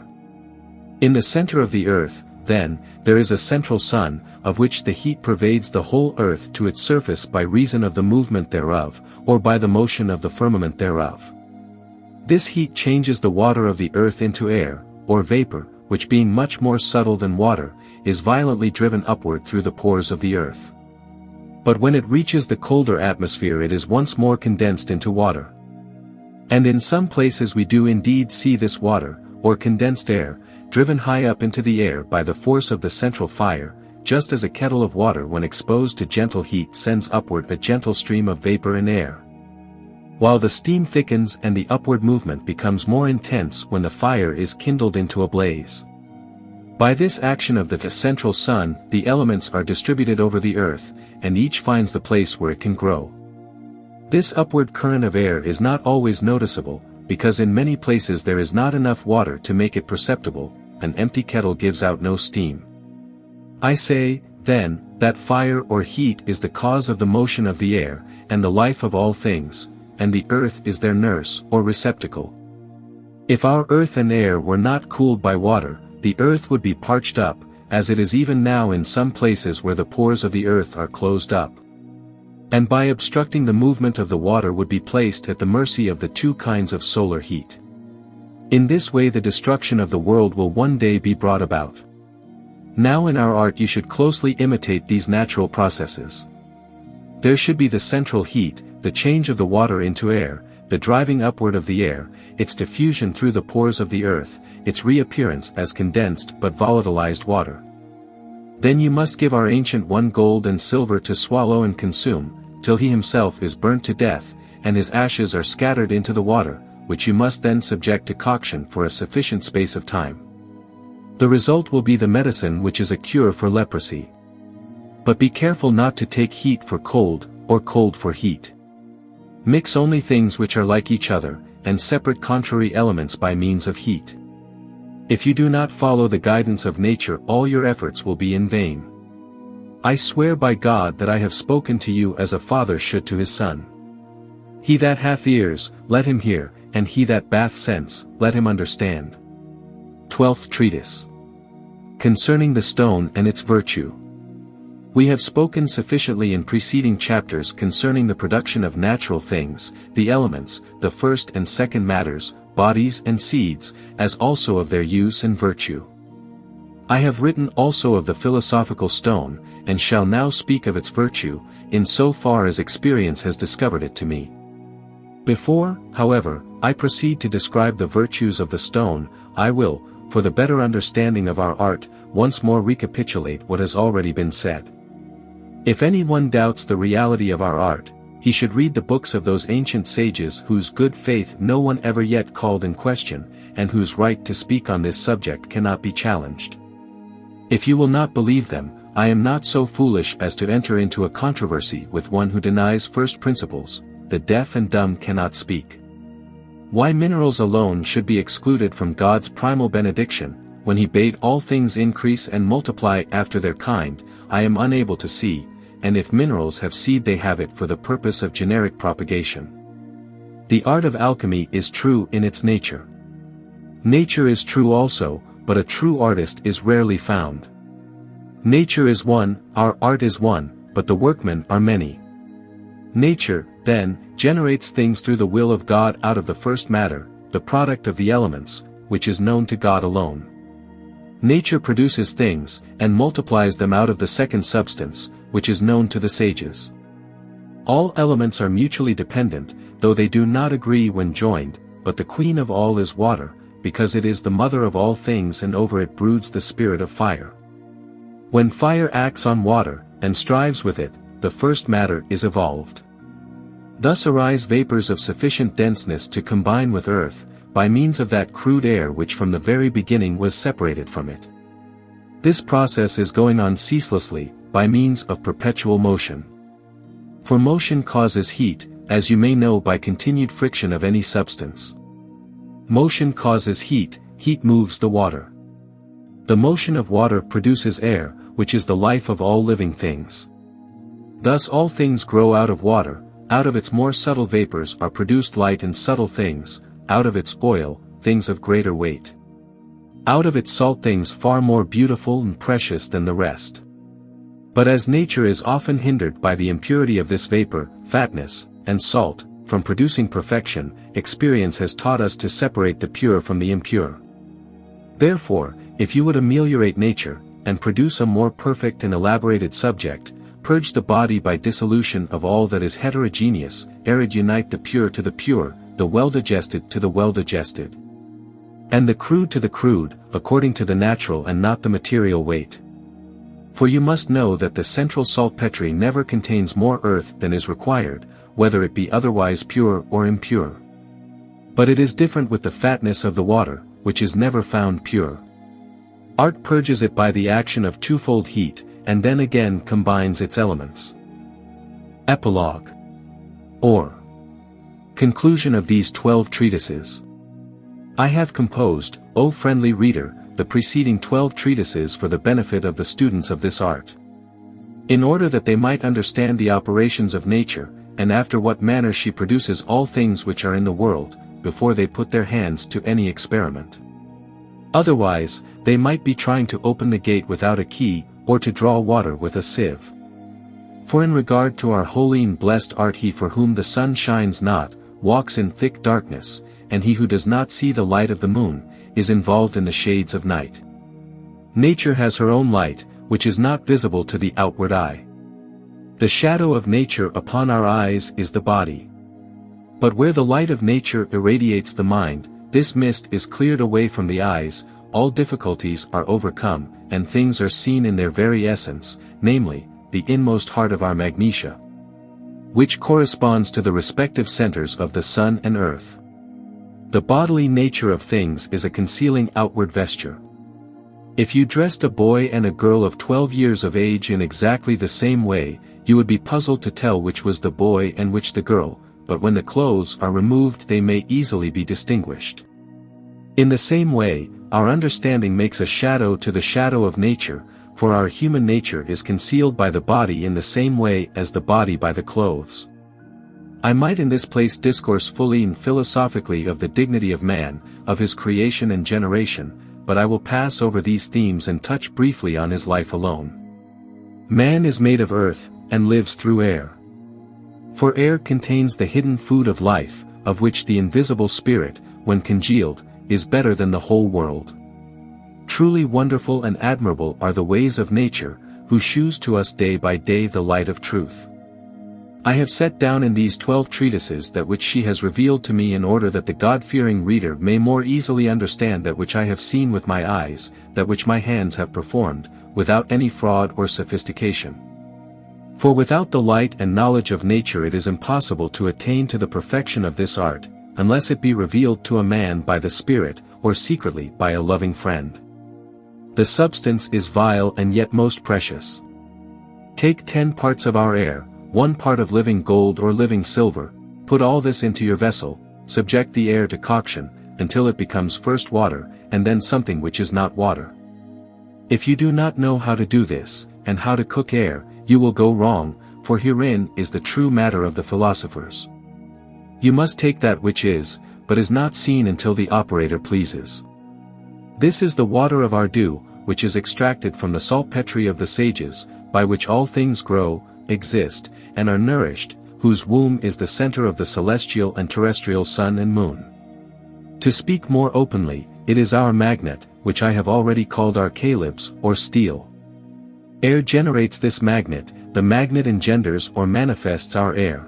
In the center of the earth, then, there is a central sun, of which the heat pervades the whole earth to its surface by reason of the movement thereof, or by the motion of the firmament thereof. This heat changes the water of the earth into air, or vapor, which being much more subtle than water, is violently driven upward through the pores of the earth. But when it reaches the colder atmosphere it is once more condensed into water. And in some places we do indeed see this water, or condensed air, driven high up into the air by the force of the central fire, just as a kettle of water when exposed to gentle heat sends upward a gentle stream of vapor and air, while the steam thickens and the upward movement becomes more intense when the fire is kindled into a blaze. By this action of the central sun, the elements are distributed over the earth, and each finds the place where it can grow. This upward current of air is not always noticeable, because in many places there is not enough water to make it perceptible. An empty kettle gives out no steam. I say, then, that fire or heat is the cause of the motion of the air, and the life of all things, and the earth is their nurse or receptacle. If our earth and air were not cooled by water, the earth would be parched up, as it is even now in some places where the pores of the earth are closed up, and by obstructing the movement of the water would be placed at the mercy of the two kinds of solar heat. In this way the destruction of the world will one day be brought about. Now in our art you should closely imitate these natural processes. There should be the central heat, the change of the water into air, the driving upward of the air, its diffusion through the pores of the earth, its reappearance as condensed but volatilized water. Then you must give our ancient one gold and silver to swallow and consume, till he himself is burnt to death, and his ashes are scattered into the water, which you must then subject to coction for a sufficient space of time. The result will be the medicine which is a cure for leprosy. But be careful not to take heat for cold, or cold for heat. Mix only things which are like each other, and separate contrary elements by means of heat. If you do not follow the guidance of nature all your efforts will be in vain. I swear by God that I have spoken to you as a father should to his son. He that hath ears, let him hear, and he that bath sense, let him understand. 12th Treatise. Concerning the Stone and its Virtue. We have spoken sufficiently in preceding chapters concerning the production of natural things, the elements, the first and second matters, bodies and seeds, as also of their use and virtue. I have written also of the philosophical stone, and shall now speak of its virtue, in so far as experience has discovered it to me. Before, however, I proceed to describe the virtues of the stone, I will, for the better understanding of our art, once more recapitulate what has already been said. If anyone doubts the reality of our art, he should read the books of those ancient sages whose good faith no one ever yet called in question, and whose right to speak on this subject cannot be challenged. If you will not believe them, I am not so foolish as to enter into a controversy with one who denies first principles. The deaf and dumb cannot speak. Why minerals alone should be excluded from God's primal benediction, when he bade all things increase and multiply after their kind, I am unable to see, and if minerals have seed they have it for the purpose of generic propagation. The art of alchemy is true in its nature. Nature is true also, but a true artist is rarely found. Nature is one, our art is one, but the workmen are many. Nature, then, generates things through the will of God out of the first matter, the product of the elements, which is known to God alone. Nature produces things, and multiplies them out of the second substance, which is known to the sages. All elements are mutually dependent, though they do not agree when joined, but the queen of all is water, because it is the mother of all things and over it broods the spirit of fire. When fire acts on water, and strives with it, the first matter is evolved. Thus arise vapors of sufficient denseness to combine with earth, by means of that crude air which from the very beginning was separated from it. This process is going on ceaselessly, by means of perpetual motion. For motion causes heat, as you may know by continued friction of any substance. Motion causes heat, heat moves the water. The motion of water produces air, which is the life of all living things. Thus all things grow out of water, out of its more subtle vapors are produced light and subtle things, out of its oil, things of greater weight. Out of its salt things far more beautiful and precious than the rest. But as nature is often hindered by the impurity of this vapor, fatness, and salt, from producing perfection, experience has taught us to separate the pure from the impure. Therefore, if you would ameliorate nature, and produce a more perfect and elaborated subject, purge the body by dissolution of all that is heterogeneous, arid unite the pure to the pure, the well-digested to the well-digested. And the crude to the crude, according to the natural and not the material weight. For you must know that the central saltpetre never contains more earth than is required, whether it be otherwise pure or impure. But it is different with the fatness of the water, which is never found pure. Art purges it by the action of twofold heat, and then again combines its elements. Epilogue. Or conclusion of these 12 treatises. I have composed, O friendly reader, the preceding 12 treatises for the benefit of the students of this art. In order that they might understand the operations of nature, and after what manner she produces all things which are in the world, before they put their hands to any experiment. Otherwise, they might be trying to open the gate without a key, or to draw water with a sieve. For in regard to our holy and blessed art, he for whom the sun shines not, walks in thick darkness, and he who does not see the light of the moon, is involved in the shades of night. Nature has her own light, which is not visible to the outward eye. The shadow of nature upon our eyes is the body. But where the light of nature irradiates the mind, this mist is cleared away from the eyes, all difficulties are overcome, and things are seen in their very essence, namely, the inmost heart of our magnesia, which corresponds to the respective centers of the sun and earth. The bodily nature of things is a concealing outward vesture. If you dressed a boy and a girl of 12 years of age in exactly the same way, you would be puzzled to tell which was the boy and which the girl, but when the clothes are removed they may easily be distinguished. In the same way, our understanding makes a shadow to the shadow of nature, for our human nature is concealed by the body in the same way as the body by the clothes. I might in this place discourse fully and philosophically of the dignity of man, of his creation and generation, but I will pass over these themes and touch briefly on his life alone. Man is made of earth, and lives through air. For air contains the hidden food of life, of which the invisible spirit, when congealed, is better than the whole world. Truly wonderful and admirable are the ways of nature, who shews to us day by day the light of truth. I have set down in these 12 treatises that which she has revealed to me in order that the God-fearing reader may more easily understand that which I have seen with my eyes, that which my hands have performed, without any fraud or sophistication. For without the light and knowledge of nature it is impossible to attain to the perfection of this art, unless it be revealed to a man by the Spirit, or secretly by a loving friend. The substance is vile and yet most precious. Take 10 parts of our air, 1 part of living gold or living silver, put all this into your vessel, subject the air to coction, until it becomes first water, and then something which is not water. If you do not know how to do this, and how to cook air, you will go wrong, for herein is the true matter of the philosophers. You must take that which is, but is not seen until the operator pleases. This is the water of our dew, which is extracted from the saltpetre of the sages, by which all things grow, exist, and are nourished, whose womb is the center of the celestial and terrestrial sun and moon. To speak more openly, it is our magnet, which I have already called our calebs, or steel. Air generates this magnet, the magnet engenders or manifests our air.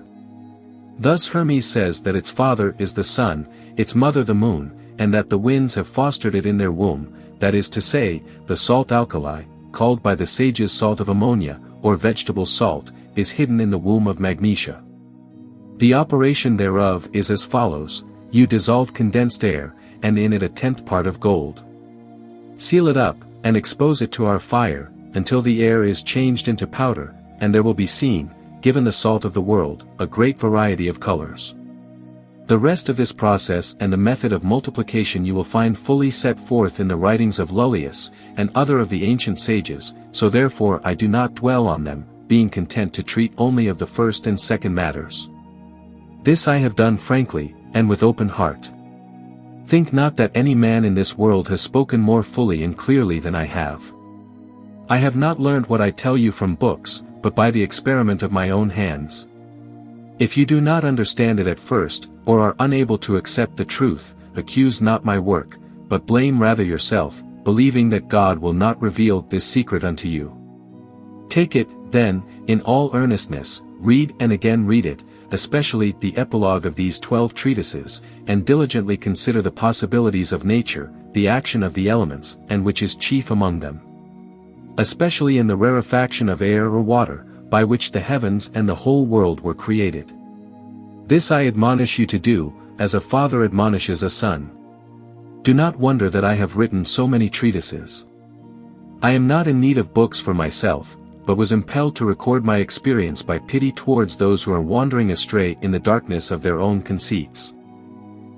Thus Hermes says that its father is the sun, its mother the moon, and that the winds have fostered it in their womb, that is to say, the salt alkali, called by the sages salt of ammonia, or vegetable salt, is hidden in the womb of magnesia. The operation thereof is as follows: you dissolve condensed air, and in it a 10th part of gold. Seal it up, and expose it to our fire, until the air is changed into powder, and there will be seen, given the salt of the world, a great variety of colors. The rest of this process and the method of multiplication you will find fully set forth in the writings of Lullius, and other of the ancient sages, so therefore I do not dwell on them, being content to treat only of the first and second matters. This I have done frankly, and with open heart. Think not that any man in this world has spoken more fully and clearly than I have. I have not learned what I tell you from books, but by the experiment of my own hands. If you do not understand it at first, or are unable to accept the truth, accuse not my work, but blame rather yourself, believing that God will not reveal this secret unto you. Take it, then, in all earnestness, read and again read it, especially the epilogue of these 12 treatises, and diligently consider the possibilities of nature, the action of the elements, and which is chief among them. Especially in the rarefaction of air or water, by which the heavens and the whole world were created. This I admonish you to do, as a father admonishes a son. Do not wonder that I have written so many treatises. I am not in need of books for myself, but was impelled to record my experience by pity towards those who are wandering astray in the darkness of their own conceits.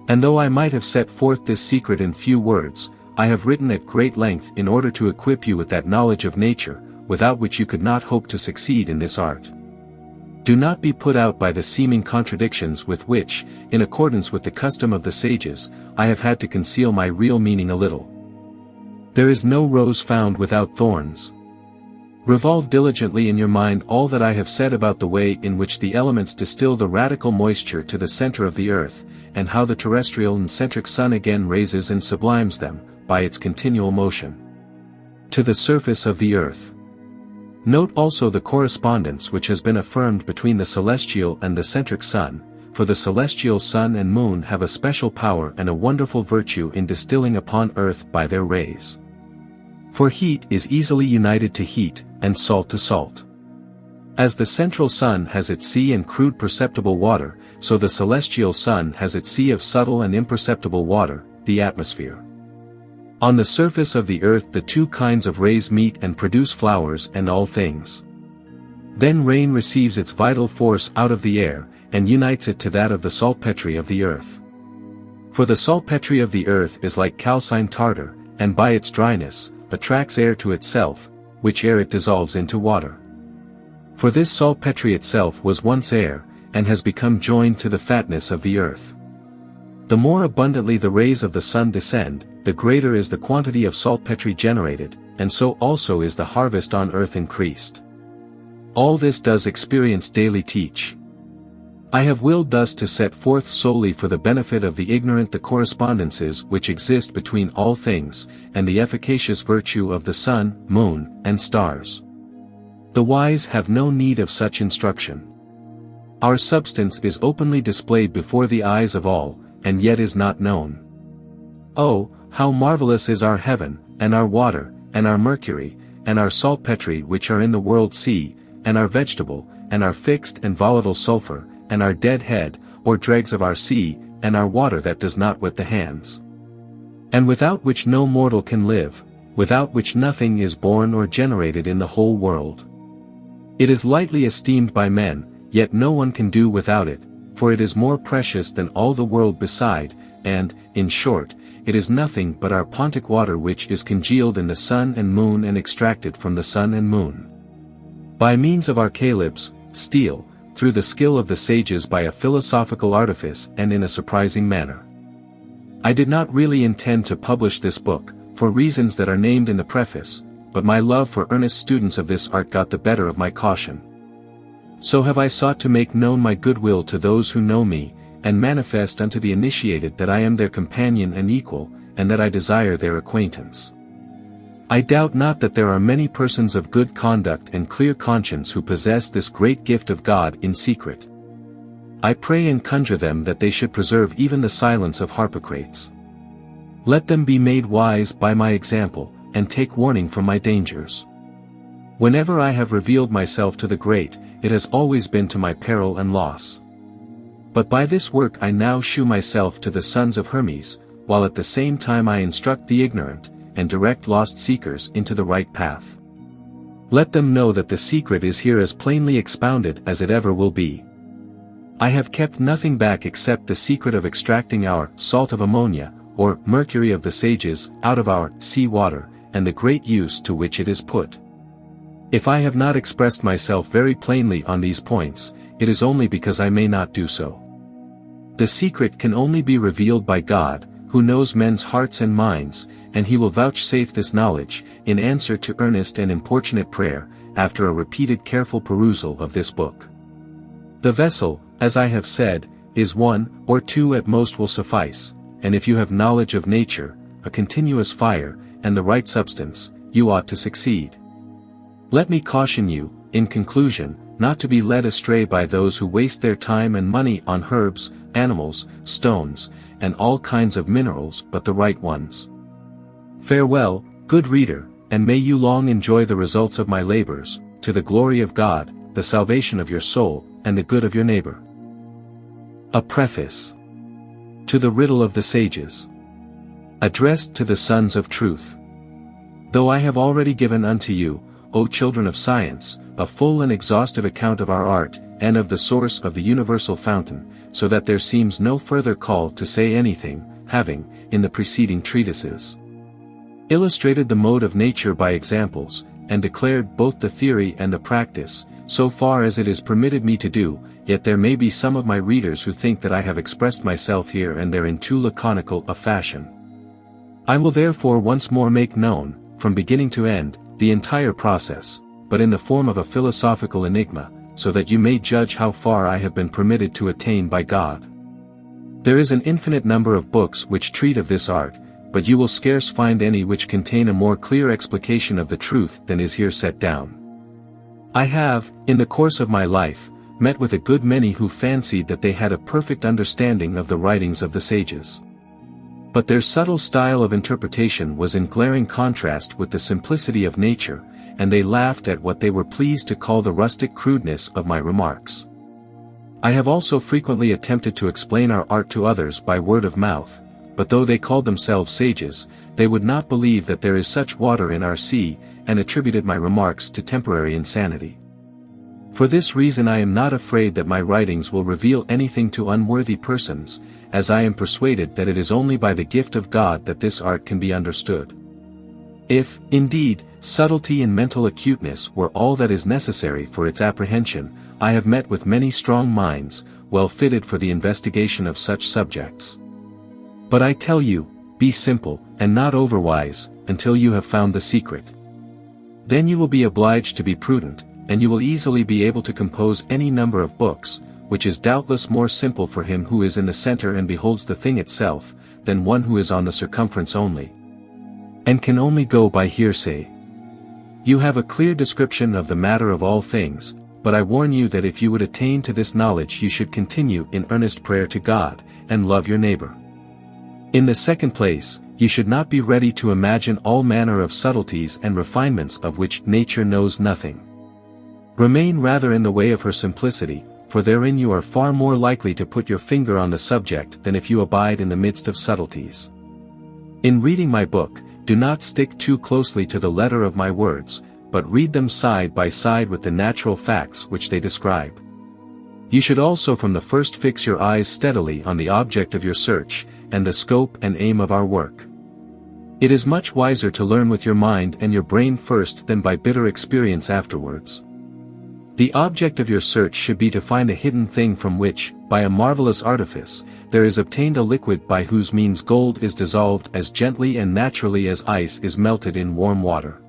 And though I might have set forth this secret in few words, I have written at great length in order to equip you with that knowledge of nature, without which you could not hope to succeed in this art. Do not be put out by the seeming contradictions with which, in accordance with the custom of the sages, I have had to conceal my real meaning a little. There is no rose found without thorns. Revolve diligently in your mind all that I have said about the way in which the elements distill the radical moisture to the center of the earth, and how the terrestrial and centric sun again raises and sublimes them, by its continual motion, to the surface of the earth. Note also the correspondence which has been affirmed between the celestial and the centric sun, for the celestial sun and moon have a special power and a wonderful virtue in distilling upon earth by their rays. For heat is easily united to heat, and salt to salt. As the central sun has its sea and crude perceptible water, so the celestial sun has its sea of subtle and imperceptible water, the atmosphere. On the surface of the earth the two kinds of rays meet and produce flowers and all things. Then rain receives its vital force out of the air, and unites it to that of the saltpetre of the earth. For the saltpetre of the earth is like calcined tartar, and by its dryness, attracts air to itself, which air it dissolves into water. For this saltpetre itself was once air, and has become joined to the fatness of the earth. The more abundantly the rays of the sun descend, the greater is the quantity of saltpetre generated, and so also is the harvest on earth increased. All this does experience daily teach. I have willed thus to set forth solely for the benefit of the ignorant the correspondences which exist between all things, and the efficacious virtue of the sun, moon, and stars. The wise have no need of such instruction. Our substance is openly displayed before the eyes of all, and yet is not known. Oh, how marvelous is our heaven, and our water, and our mercury, and our saltpetre which are in the world sea, and our vegetable, and our fixed and volatile sulfur, and our dead head, or dregs of our sea, and our water that does not wet the hands. And without which no mortal can live, without which nothing is born or generated in the whole world. It is lightly esteemed by men, yet no one can do without it, for it is more precious than all the world beside, and, in short, it is nothing but our pontic water which is congealed in the sun and moon and extracted from the sun and moon. By means of our calebs, steel, through the skill of the sages by a philosophical artifice and in a surprising manner. I did not really intend to publish this book, for reasons that are named in the preface, but my love for earnest students of this art got the better of my caution. So have I sought to make known my goodwill to those who know me, and manifest unto the initiated that I am their companion and equal, and that I desire their acquaintance. I doubt not that there are many persons of good conduct and clear conscience who possess this great gift of God in secret. I pray and conjure them that they should preserve even the silence of Harpocrates. Let them be made wise by my example, and take warning from my dangers. Whenever I have revealed myself to the great, it has always been to my peril and loss. But by this work I now shew myself to the sons of Hermes, while at the same time I instruct the ignorant, and direct lost seekers into the right path. Let them know that the secret is here as plainly expounded as it ever will be. I have kept nothing back except the secret of extracting our salt of ammonia, or mercury of the sages, out of our sea water, and the great use to which it is put. If I have not expressed myself very plainly on these points, it is only because I may not do so. The secret can only be revealed by God, who knows men's hearts and minds, and he will vouchsafe this knowledge, in answer to earnest and importunate prayer, after a repeated careful perusal of this book. The vessel, as I have said, is one, or two at most will suffice, and if you have knowledge of nature, a continuous fire, and the right substance, you ought to succeed. Let me caution you, in conclusion, not to be led astray by those who waste their time and money on herbs, animals, stones, and all kinds of minerals but the right ones. Farewell, good reader, and may you long enjoy the results of my labors, to the glory of God, the salvation of your soul, and the good of your neighbor. A Preface. To the Riddle of the Sages. Addressed to the Sons of Truth. Though I have already given unto you, O children of science, a full and exhaustive account of our art, and of the source of the universal fountain, so that there seems no further call to say anything, having, in the preceding treatises, illustrated the mode of nature by examples, and declared both the theory and the practice, so far as it is permitted me to do, yet there may be some of my readers who think that I have expressed myself here and there in too laconical a fashion. I will therefore once more make known, from beginning to end, the entire process, but in the form of a philosophical enigma, so that you may judge how far I have been permitted to attain by God. There is an infinite number of books which treat of this art, but you will scarce find any which contain a more clear explication of the truth than is here set down. I have, in the course of my life, met with a good many who fancied that they had a perfect understanding of the writings of the sages. But their subtle style of interpretation was in glaring contrast with the simplicity of nature, and they laughed at what they were pleased to call the rustic crudeness of my remarks. I have also frequently attempted to explain our art to others by word of mouth, but though they called themselves sages, they would not believe that there is such water in our sea, and attributed my remarks to temporary insanity. For this reason I am not afraid that my writings will reveal anything to unworthy persons, as I am persuaded that it is only by the gift of God that this art can be understood. If, indeed, subtlety and mental acuteness were all that is necessary for its apprehension, I have met with many strong minds, well fitted for the investigation of such subjects. But I tell you, be simple, and not overwise, until you have found the secret. Then you will be obliged to be prudent, and you will easily be able to compose any number of books, which is doubtless more simple for him who is in the center and beholds the thing itself, than one who is on the circumference only, and can only go by hearsay. You have a clear description of the matter of all things, but I warn you that if you would attain to this knowledge you should continue in earnest prayer to God, and love your neighbor. In the second place, you should not be ready to imagine all manner of subtleties and refinements of which nature knows nothing. Remain rather in the way of her simplicity, for therein you are far more likely to put your finger on the subject than if you abide in the midst of subtleties. In reading my book, do not stick too closely to the letter of my words, but read them side by side with the natural facts which they describe. You should also from the first fix your eyes steadily on the object of your search, and the scope and aim of our work. It is much wiser to learn with your mind and your brain first than by bitter experience afterwards. The object of your search should be to find a hidden thing from which, by a marvelous artifice, there is obtained a liquid by whose means gold is dissolved as gently and naturally as ice is melted in warm water.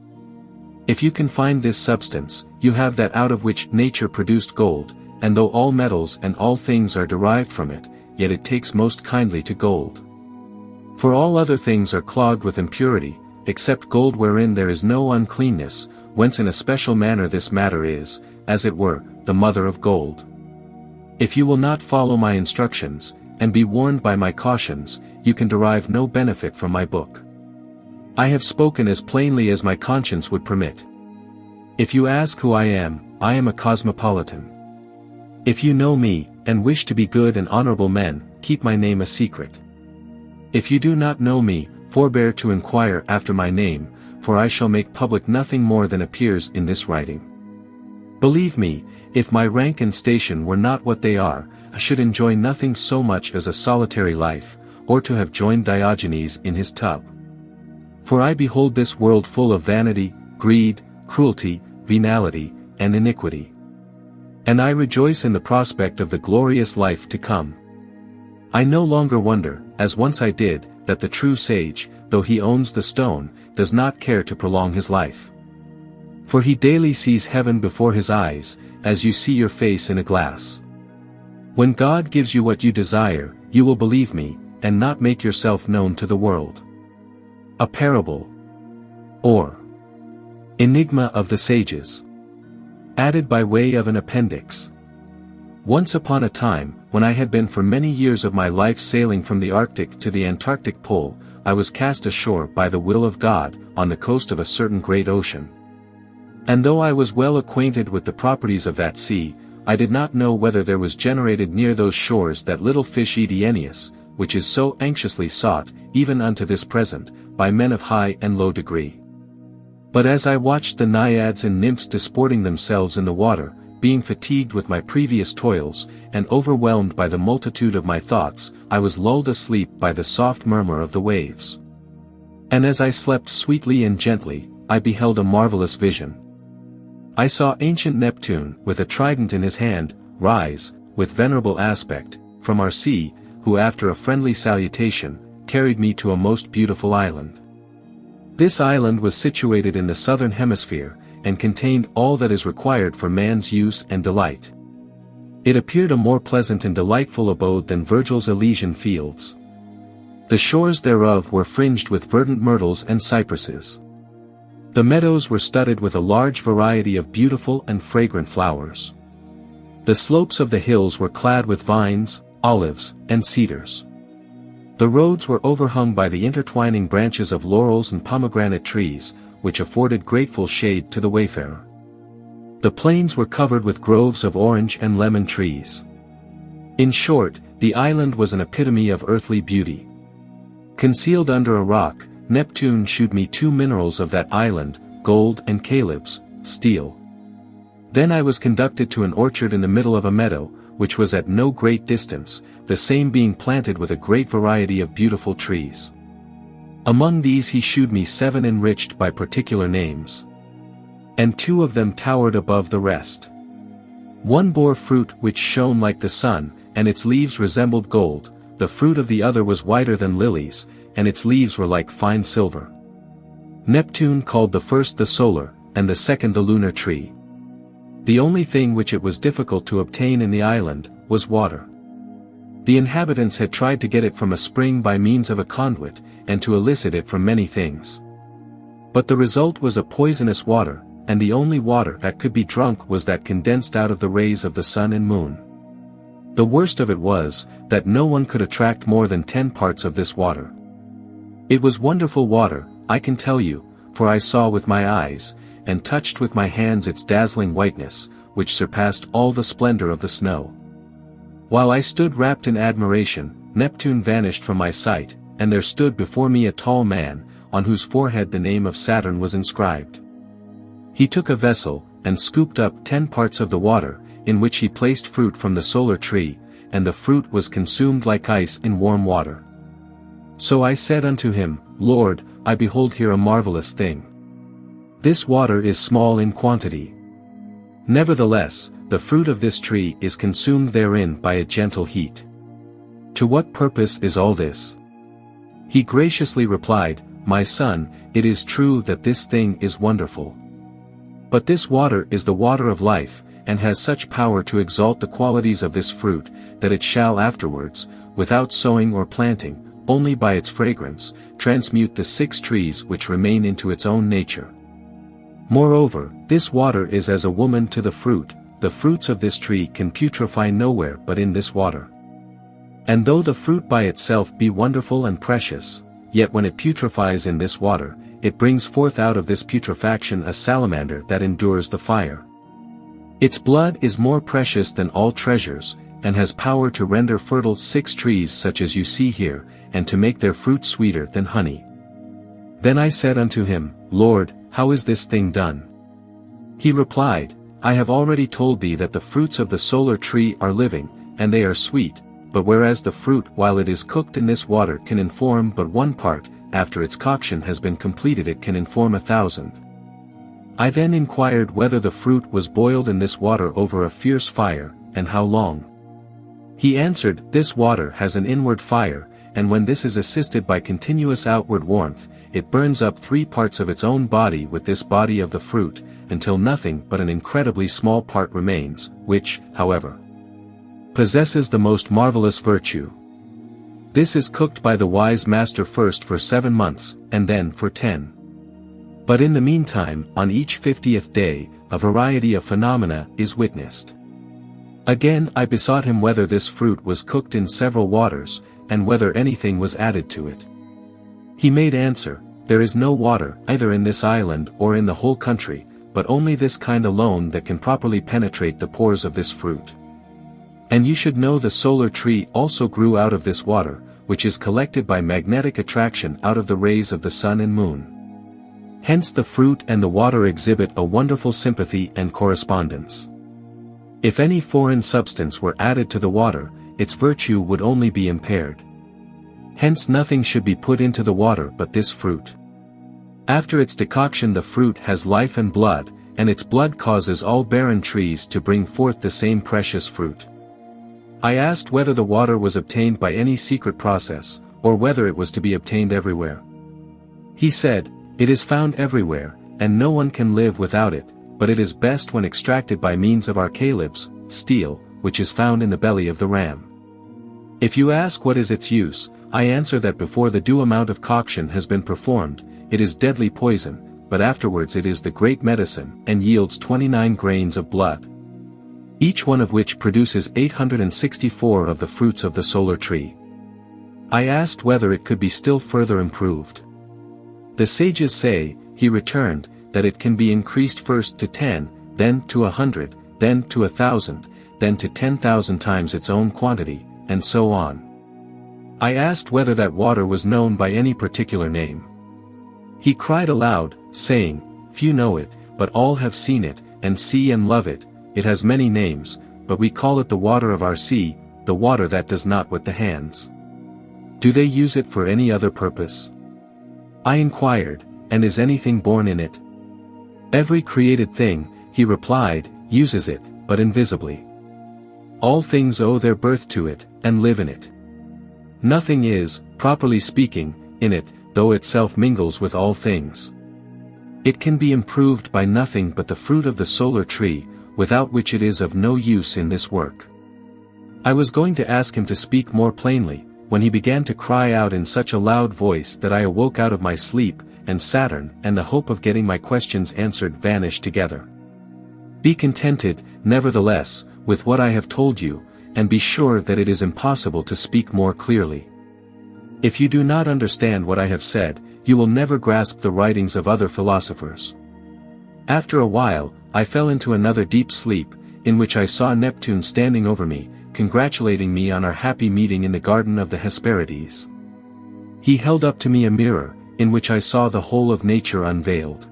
If you can find this substance, you have that out of which nature produced gold, and though all metals and all things are derived from it, yet it takes most kindly to gold. For all other things are clogged with impurity, except gold wherein there is no uncleanness, whence in a special manner this matter is, as it were, the mother of gold. If you will not follow my instructions, and be warned by my cautions, you can derive no benefit from my book. I have spoken as plainly as my conscience would permit. If you ask who I am a cosmopolitan. If you know me, and wish to be good and honorable men, keep my name a secret. If you do not know me, forbear to inquire after my name, for I shall make public nothing more than appears in this writing. Believe me, if my rank and station were not what they are, I should enjoy nothing so much as a solitary life, or to have joined Diogenes in his tub. For I behold this world full of vanity, greed, cruelty, venality, and iniquity. And I rejoice in the prospect of the glorious life to come. I no longer wonder, as once I did, that the true sage, though he owns the stone, does not care to prolong his life. For he daily sees heaven before his eyes, as you see your face in a glass. When God gives you what you desire, you will believe me, and not make yourself known to the world. A parable. Or Enigma of the Sages. Added by way of an appendix. Once upon a time, when I had been for many years of my life sailing from the Arctic to the Antarctic Pole, I was cast ashore by the will of God, on the coast of a certain great ocean. And though I was well acquainted with the properties of that sea, I did not know whether there was generated near those shores that little fish Aeneas, which is so anxiously sought, even unto this present, by men of high and low degree. But as I watched the naiads and nymphs disporting themselves in the water, being fatigued with my previous toils, and overwhelmed by the multitude of my thoughts, I was lulled asleep by the soft murmur of the waves. And as I slept sweetly and gently, I beheld a marvelous vision. I saw ancient Neptune, with a trident in his hand, rise, with venerable aspect, from our sea, who after a friendly salutation, carried me to a most beautiful island. This island was situated in the southern hemisphere, and contained all that is required for man's use and delight. It appeared a more pleasant and delightful abode than Virgil's Elysian fields. The shores thereof were fringed with verdant myrtles and cypresses. The meadows were studded with a large variety of beautiful and fragrant flowers. The slopes of the hills were clad with vines, olives, and cedars. The roads were overhung by the intertwining branches of laurels and pomegranate trees, which afforded grateful shade to the wayfarer. The plains were covered with groves of orange and lemon trees. In short, the island was an epitome of earthly beauty. Concealed under a rock, Neptune shewed me two minerals of that island, gold and calebs, steel. Then I was conducted to an orchard in the middle of a meadow, which was at no great distance, the same being planted with a great variety of beautiful trees. Among these he shewed me 7 enriched by particular names. And 2 of them towered above the rest. One bore fruit which shone like the sun, and its leaves resembled gold, the fruit of the other was whiter than lilies, and its leaves were like fine silver. Neptune called the first the solar, and the second the lunar tree. The only thing which it was difficult to obtain in the island, was water. The inhabitants had tried to get it from a spring by means of a conduit, and to elicit it from many things. But the result was a poisonous water, and the only water that could be drunk was that condensed out of the rays of the sun and moon. The worst of it was, that no one could attract more than 10 parts of this water. It was wonderful water, I can tell you, for I saw with my eyes, and touched with my hands its dazzling whiteness, which surpassed all the splendor of the snow. While I stood wrapped in admiration, Neptune vanished from my sight, and there stood before me a tall man, on whose forehead the name of Saturn was inscribed. He took a vessel, and scooped up 10 parts of the water, in which he placed fruit from the solar tree, and the fruit was consumed like ice in warm water. So I said unto him, Lord, I behold here a marvelous thing. This water is small in quantity. Nevertheless, the fruit of this tree is consumed therein by a gentle heat. To what purpose is all this? He graciously replied, My son, it is true that this thing is wonderful. But this water is the water of life, and has such power to exalt the qualities of this fruit, that it shall afterwards, without sowing or planting, only by its fragrance, transmute the 6 trees which remain into its own nature. Moreover, this water is as a woman to the fruits of this tree can putrefy nowhere but in this water. And though the fruit by itself be wonderful and precious, yet when it putrefies in this water, it brings forth out of this putrefaction a salamander that endures the fire. Its blood is more precious than all treasures, and has power to render fertile 6 trees such as you see here, and to make their fruit sweeter than honey. Then I said unto him, Lord, how is this thing done? He replied, I have already told thee that the fruits of the solar tree are living, and they are sweet, but whereas the fruit while it is cooked in this water can inform but 1 part, after its coction has been completed it can inform 1,000. I then inquired whether the fruit was boiled in this water over a fierce fire, and how long. He answered, This water has an inward fire, and when this is assisted by continuous outward warmth, it burns up 3 parts of its own body with this body of the fruit, until nothing but an incredibly small part remains, which, however, possesses the most marvelous virtue. This is cooked by the wise master first for 7 months, and then for 10. But in the meantime, on each 50th day, a variety of phenomena is witnessed. Again I besought him whether this fruit was cooked in several waters, and whether anything was added to it. He made answer, There is no water either in this island or in the whole country, but only this kind alone that can properly penetrate the pores of this fruit. And you should know the solar tree also grew out of this water, which is collected by magnetic attraction out of the rays of the sun and moon. Hence the fruit and the water exhibit a wonderful sympathy and correspondence. If any foreign substance were added to the water, its virtue would only be impaired. Hence nothing should be put into the water but this fruit. After its decoction the fruit has life and blood, and its blood causes all barren trees to bring forth the same precious fruit. I asked whether the water was obtained by any secret process, or whether it was to be obtained everywhere. He said, It is found everywhere, and no one can live without it, but it is best when extracted by means of arcalibs, steel, which is found in the belly of the ram. If you ask what is its use, I answer that before the due amount of coction has been performed, it is deadly poison, but afterwards it is the great medicine, and yields 29 grains of blood, each one of which produces 864 of the fruits of the solar tree. I asked whether it could be still further improved. The sages say, he returned, that it can be increased first to 10, then to 100, then to 1,000, then to 10,000 times its own quantity, and so on. I asked whether that water was known by any particular name. He cried aloud, saying, Few know it, but all have seen it, and see and love it. It has many names, but we call it the water of our sea, the water that does not with the hands. Do they use it for any other purpose? I inquired, and is anything born in it? Every created thing, he replied, uses it, but invisibly. All things owe their birth to it, and live in it. Nothing is, properly speaking, in it, though itself mingles with all things. It can be improved by nothing but the fruit of the solar tree, without which it is of no use in this work. I was going to ask him to speak more plainly, when he began to cry out in such a loud voice that I awoke out of my sleep, and Saturn and the hope of getting my questions answered vanished together. Be contented, nevertheless, with what I have told you, and be sure that it is impossible to speak more clearly. If you do not understand what I have said, you will never grasp the writings of other philosophers. After a while, I fell into another deep sleep, in which I saw Neptune standing over me, congratulating me on our happy meeting in the garden of the Hesperides. He held up to me a mirror, in which I saw the whole of nature unveiled.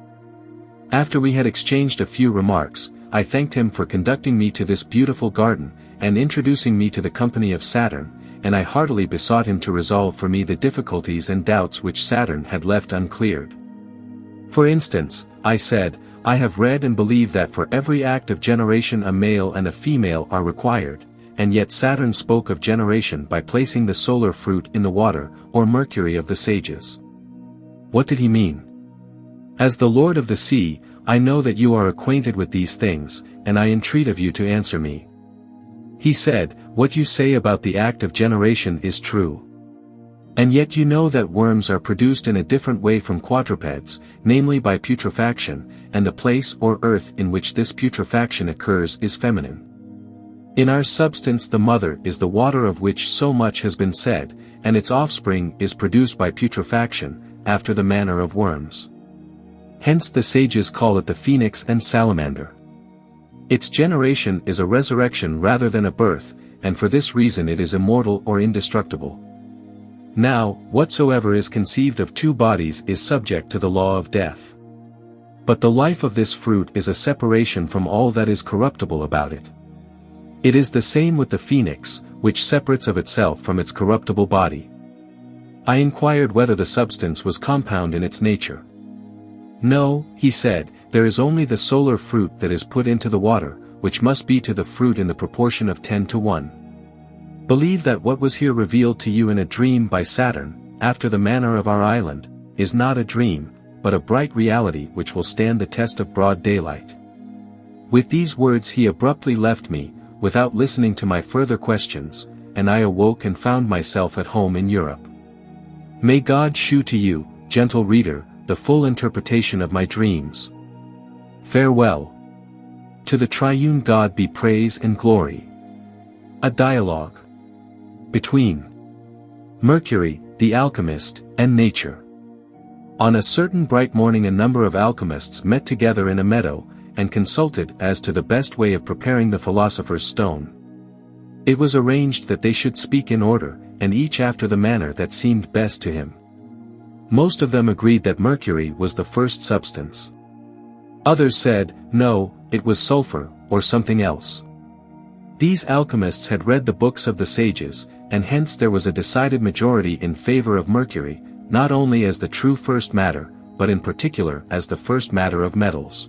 After we had exchanged a few remarks, I thanked him for conducting me to this beautiful garden, and introducing me to the company of Saturn, and I heartily besought him to resolve for me the difficulties and doubts which Saturn had left uncleared. For instance, I said, I have read and believe that for every act of generation a male and a female are required, and yet Saturn spoke of generation by placing the solar fruit in the water, or mercury of the sages. What did he mean? As the Lord of the Sea, I know that you are acquainted with these things, and I entreat of you to answer me. He said, What you say about the act of generation is true. And yet you know that worms are produced in a different way from quadrupeds, namely by putrefaction, and the place or earth in which this putrefaction occurs is feminine. In our substance the mother is the water of which so much has been said, and its offspring is produced by putrefaction, after the manner of worms. Hence the sages call it the phoenix and salamander. Its generation is a resurrection rather than a birth, and for this reason it is immortal or indestructible. Now, whatsoever is conceived of two bodies is subject to the law of death. But the life of this fruit is a separation from all that is corruptible about it. It is the same with the phoenix, which separates of itself from its corruptible body. I inquired whether the substance was compound in its nature. No, he said, there is only the solar fruit that is put into the water, which must be to the fruit in the proportion of 10 to 1. Believe that what was here revealed to you in a dream by Saturn, after the manner of our island, is not a dream, but a bright reality which will stand the test of broad daylight. With these words he abruptly left me, without listening to my further questions, and I awoke and found myself at home in Europe. May God shew to you, gentle reader, the full interpretation of my dreams. Farewell. To the triune God be praise and glory. A dialogue between Mercury, the alchemist, and nature. On a certain bright morning a number of alchemists met together in a meadow, and consulted as to the best way of preparing the philosopher's stone. It was arranged that they should speak in order, and each after the manner that seemed best to him. Most of them agreed that mercury was the first substance. Others said, no, it was sulfur, or something else. These alchemists had read the books of the sages, and hence there was a decided majority in favor of mercury, not only as the true first matter, but in particular as the first matter of metals.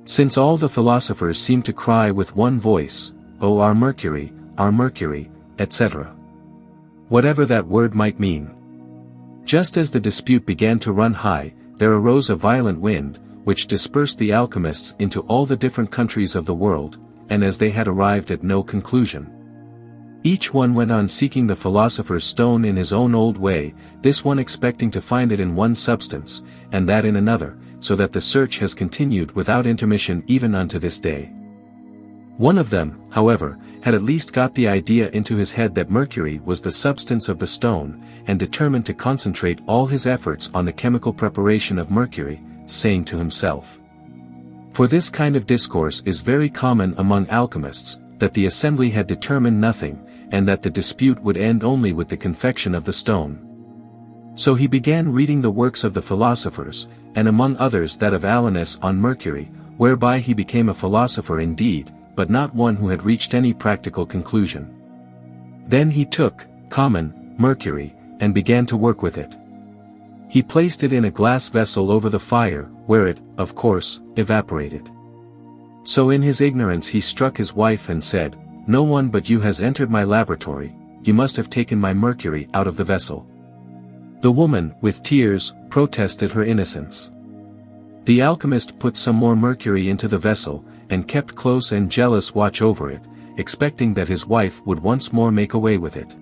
Since all the philosophers seemed to cry with one voice, "O our mercury," etc. Whatever that word might mean. Just as the dispute began to run high, there arose a violent wind, which dispersed the alchemists into all the different countries of the world, and as they had arrived at no conclusion, each one went on seeking the philosopher's stone in his own old way, this one expecting to find it in one substance, and that in another, so that the search has continued without intermission even unto this day. One of them, however, had at least got the idea into his head that mercury was the substance of the stone, and determined to concentrate all his efforts on the chemical preparation of mercury, saying to himself, for this kind of discourse is very common among alchemists, that the assembly had determined nothing, and that the dispute would end only with the confection of the stone. So he began reading the works of the philosophers, and among others that of Alanus on mercury, whereby he became a philosopher indeed, but not one who had reached any practical conclusion. Then he took, common, mercury, and began to work with it. He placed it in a glass vessel over the fire, where it, of course, evaporated. So in his ignorance he struck his wife and said, "No one but you has entered my laboratory, you must have taken my mercury out of the vessel." The woman, with tears, protested her innocence. The alchemist put some more mercury into the vessel, and kept close and jealous watch over it, expecting that his wife would once more make away with it.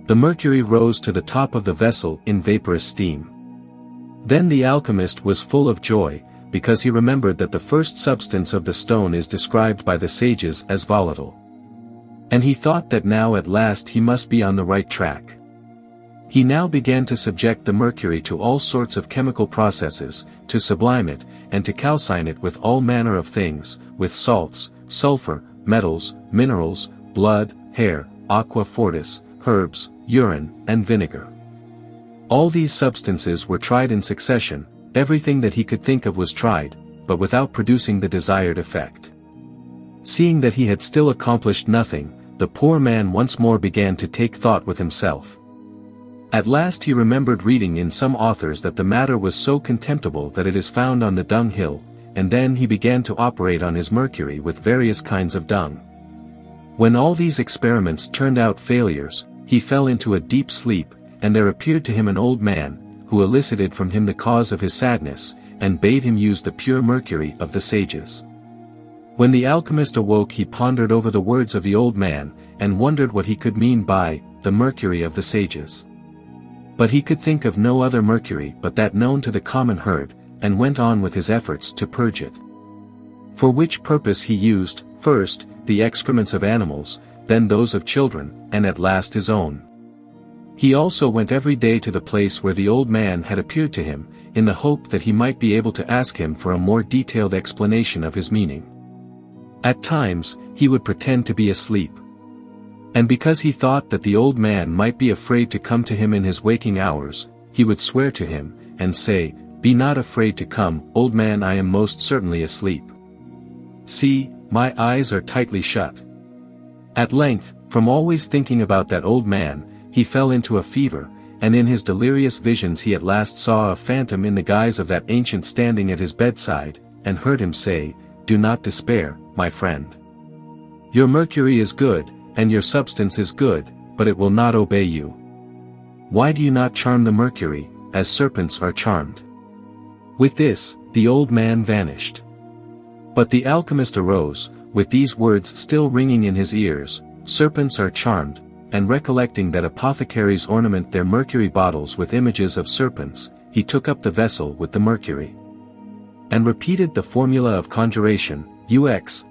The mercury rose to the top of the vessel in vaporous steam. Then the alchemist was full of joy, because he remembered that the first substance of the stone is described by the sages as volatile. And he thought that now at last he must be on the right track. He now began to subject the mercury to all sorts of chemical processes, to sublime it, and to calcine it with all manner of things, with salts, sulfur, metals, minerals, blood, hair, aqua fortis, herbs, urine, and vinegar. All these substances were tried in succession, everything that he could think of was tried, but without producing the desired effect. Seeing that he had still accomplished nothing, the poor man once more began to take thought with himself. At last he remembered reading in some authors that the matter was so contemptible that it is found on the dunghill, and then he began to operate on his mercury with various kinds of dung. When all these experiments turned out failures, he fell into a deep sleep, and there appeared to him an old man, who elicited from him the cause of his sadness, and bade him use the pure mercury of the sages. When the alchemist awoke he pondered over the words of the old man, and wondered what he could mean by the mercury of the sages. But he could think of no other mercury but that known to the common herd, and went on with his efforts to purge it. For which purpose he used, first, the excrements of animals, then those of children, and at last his own. He also went every day to the place where the old man had appeared to him, in the hope that he might be able to ask him for a more detailed explanation of his meaning. At times, he would pretend to be asleep. And because he thought that the old man might be afraid to come to him in his waking hours, he would swear to him, and say, "Be not afraid to come, old man, I am most certainly asleep. See, my eyes are tightly shut." At length, from always thinking about that old man, he fell into a fever, and in his delirious visions he at last saw a phantom in the guise of that ancient standing at his bedside, and heard him say, "Do not despair, my friend. Your mercury is good, and your substance is good, but it will not obey you. Why do you not charm the mercury, as serpents are charmed?" With this, the old man vanished. But the alchemist arose, with these words still ringing in his ears, "Serpents are charmed," and recollecting that apothecaries ornament their mercury bottles with images of serpents, he took up the vessel with the mercury, and repeated the formula of conjuration, ux,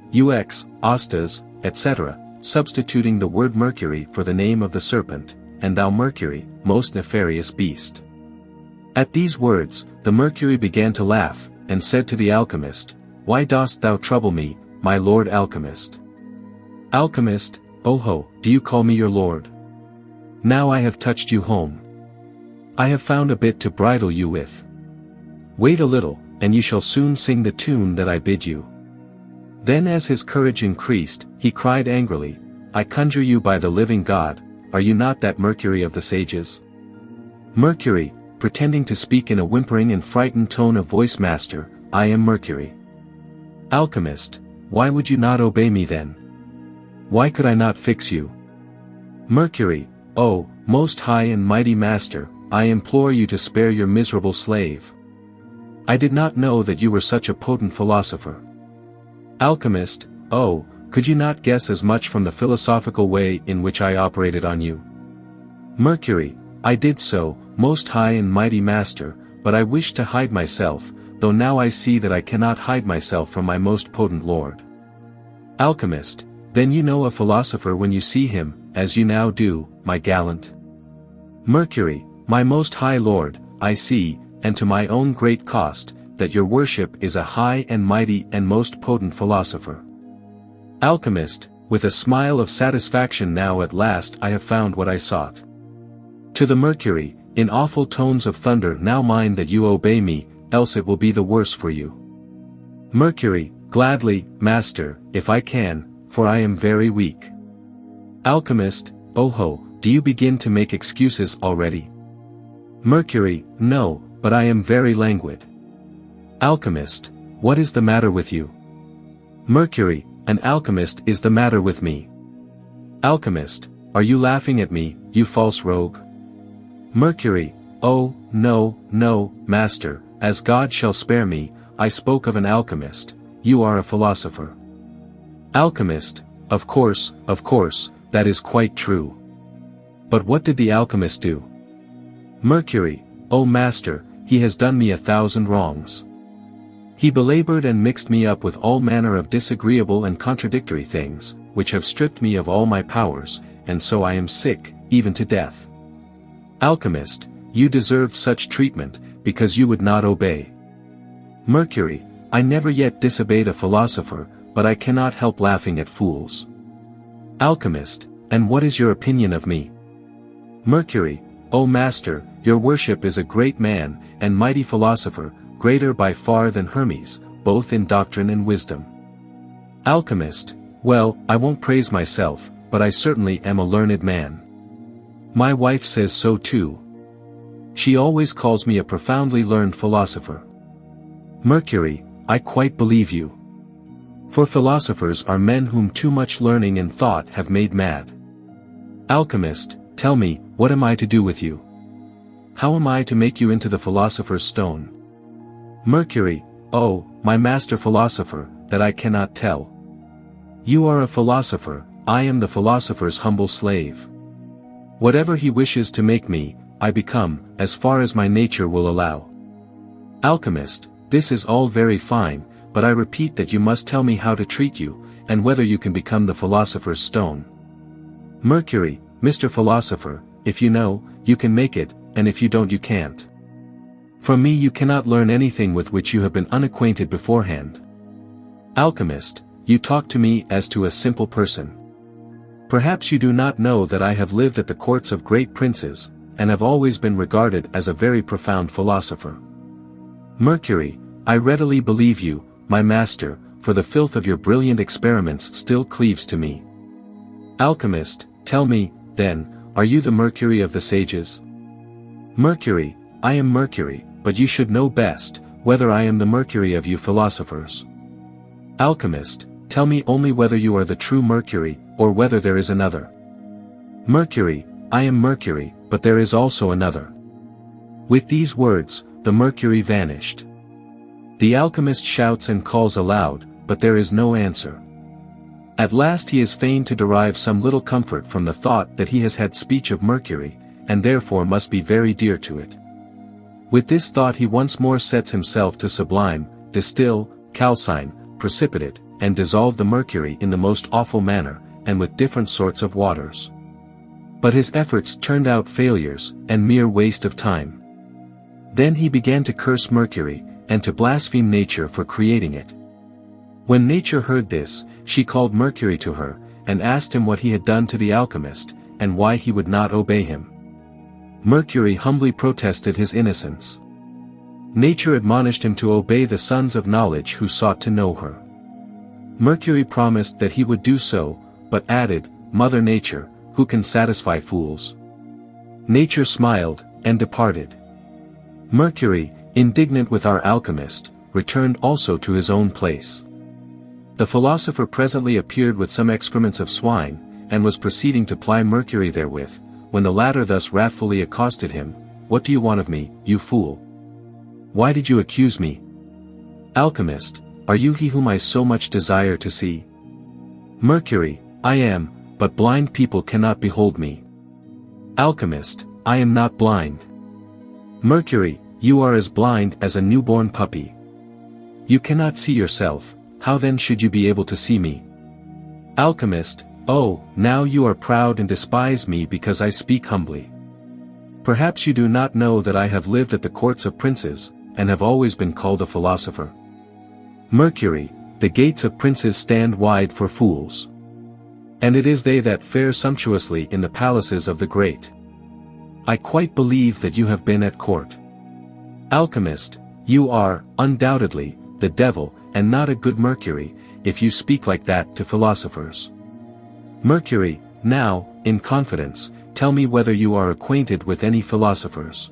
ostas, etc., substituting the word mercury for the name of the serpent, "And thou mercury, most nefarious beast." At these words, the mercury began to laugh, and said to the alchemist, "Why dost thou trouble me, my lord alchemist? Alchemist, oho, do you call me your lord? Now I have touched you home. I have found a bit to bridle you with. Wait a little, and you shall soon sing the tune that I bid you." Then as his courage increased, he cried angrily, "I conjure you by the living God, are you not that Mercury of the sages?" Mercury, pretending to speak in a whimpering and frightened tone of voice, "Master, I am Mercury." Alchemist, why would you not obey me then? Why could I not fix you? Mercury, oh, most high and mighty master, I implore you to spare your miserable slave. I did not know that you were such a potent philosopher. Alchemist, oh, could you not guess as much from the philosophical way in which I operated on you? Mercury, I did so, most high and mighty master, but I wished to hide myself, though now I see that I cannot hide myself from my most potent lord. Alchemist, then you know a philosopher when you see him, as you now do, my gallant. Mercury, my most high lord, I see, and to my own great cost, that your worship is a high and mighty and most potent philosopher. Alchemist, with a smile of satisfaction, now at last I have found what I sought. To the Mercury, in awful tones of thunder, now mind that you obey me, else it will be the worse for you. Mercury, gladly, master, if I can, for I am very weak. Alchemist, oho, do you begin to make excuses already? Mercury, no, but I am very languid. Alchemist, what is the matter with you? Mercury, an alchemist is the matter with me. Alchemist, are you laughing at me, you false rogue? Mercury, oh, no, no, master, as God shall spare me, I spoke of an alchemist, you are a philosopher. Alchemist, of course, that is quite true. But what did the alchemist do? Mercury, oh master, he has done me 1,000 wrongs. He belabored and mixed me up with all manner of disagreeable and contradictory things, which have stripped me of all my powers, and so I am sick, even to death. Alchemist, you deserved such treatment, because you would not obey. Mercury, I never yet disobeyed a philosopher, but I cannot help laughing at fools. Alchemist, and what is your opinion of me? Mercury, O master, your worship is a great man, and mighty philosopher, greater by far than Hermes, both in doctrine and wisdom. Alchemist, well, I won't praise myself, but I certainly am a learned man. My wife says so too. She always calls me a profoundly learned philosopher. Mercury, I quite believe you. For philosophers are men whom too much learning and thought have made mad. Alchemist, tell me, what am I to do with you? How am I to make you into the philosopher's stone? Mercury, oh, my master philosopher, that I cannot tell. You are a philosopher, I am the philosopher's humble slave. Whatever he wishes to make me, I become, as far as my nature will allow. Alchemist, this is all very fine, but I repeat that you must tell me how to treat you, and whether you can become the philosopher's stone. Mercury, Mr. Philosopher, if you know, you can make it, and if you don't you can't. From me you cannot learn anything with which you have been unacquainted beforehand. Alchemist, you talk to me as to a simple person. Perhaps you do not know that I have lived at the courts of great princes, and have always been regarded as a very profound philosopher. Mercury, I readily believe you, my master, for the filth of your brilliant experiments still cleaves to me. Alchemist, tell me, then, are you the Mercury of the sages? Mercury, I am Mercury, but you should know best, whether I am the Mercury of you philosophers. Alchemist, tell me only whether you are the true Mercury, or whether there is another. Mercury, I am Mercury, but there is also another. With these words, the Mercury vanished. The alchemist shouts and calls aloud, but there is no answer. At last he is fain to derive some little comfort from the thought that he has had speech of Mercury, and therefore must be very dear to it. With this thought he once more sets himself to sublime, distill, calcine, precipitate, and dissolve the mercury in the most awful manner, and with different sorts of waters. But his efforts turned out failures, and mere waste of time. Then he began to curse Mercury, and to blaspheme nature for creating it. When nature heard this, she called Mercury to her, and asked him what he had done to the alchemist, and why he would not obey him. Mercury humbly protested his innocence. Nature admonished him to obey the sons of knowledge who sought to know her. Mercury promised that he would do so, but added, Mother Nature, who can satisfy fools? Nature smiled, and departed. Mercury, indignant with our alchemist, returned also to his own place. The philosopher presently appeared with some excrements of swine, and was proceeding to ply Mercury therewith, when the latter thus wrathfully accosted him, What do you want of me, you fool? Why did you accuse me? Alchemist, are you he whom I so much desire to see? Mercury, I am, but blind people cannot behold me. Alchemist, I am not blind. Mercury, you are as blind as a newborn puppy. You cannot see yourself, how then should you be able to see me? Alchemist, oh, now you are proud and despise me because I speak humbly. Perhaps you do not know that I have lived at the courts of princes, and have always been called a philosopher. Mercury, the gates of princes stand wide for fools. And it is they that fare sumptuously in the palaces of the great. I quite believe that you have been at court. Alchemist, you are, undoubtedly, the devil, and not a good Mercury, if you speak like that to philosophers. Mercury, now, in confidence, tell me whether you are acquainted with any philosophers.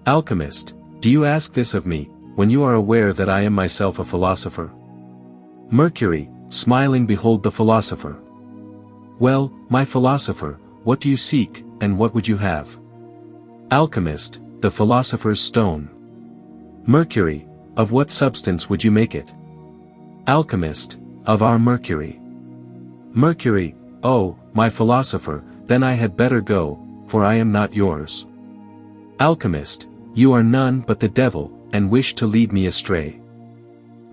Alchemist, do you ask this of me, when you are aware that I am myself a philosopher? Mercury, smiling behold the philosopher. Well, my philosopher, what do you seek, and what would you have? Alchemist, the philosopher's stone. Mercury, of what substance would you make it? Alchemist, of our mercury. Mercury, oh, my philosopher, then I had better go, for I am not yours. Alchemist, you are none but the devil, and wish to lead me astray.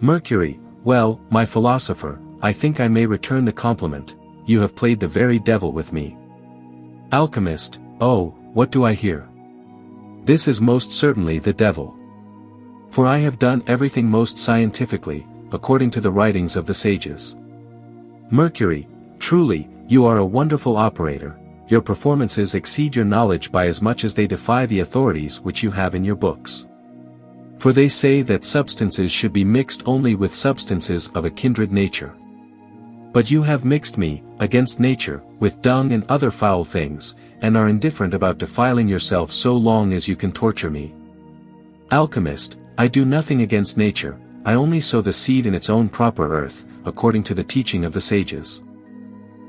Mercury, well, my philosopher, I think I may return the compliment, you have played the very devil with me. Alchemist, oh, what do I hear? This is most certainly the devil. For I have done everything most scientifically, according to the writings of the sages. Mercury, truly, you are a wonderful operator, your performances exceed your knowledge by as much as they defy the authorities which you have in your books. For they say that substances should be mixed only with substances of a kindred nature. But you have mixed me, against nature, with dung and other foul things, and are indifferent about defiling yourself so long as you can torture me. Alchemist, I do nothing against nature, I only sow the seed in its own proper earth, according to the teaching of the sages.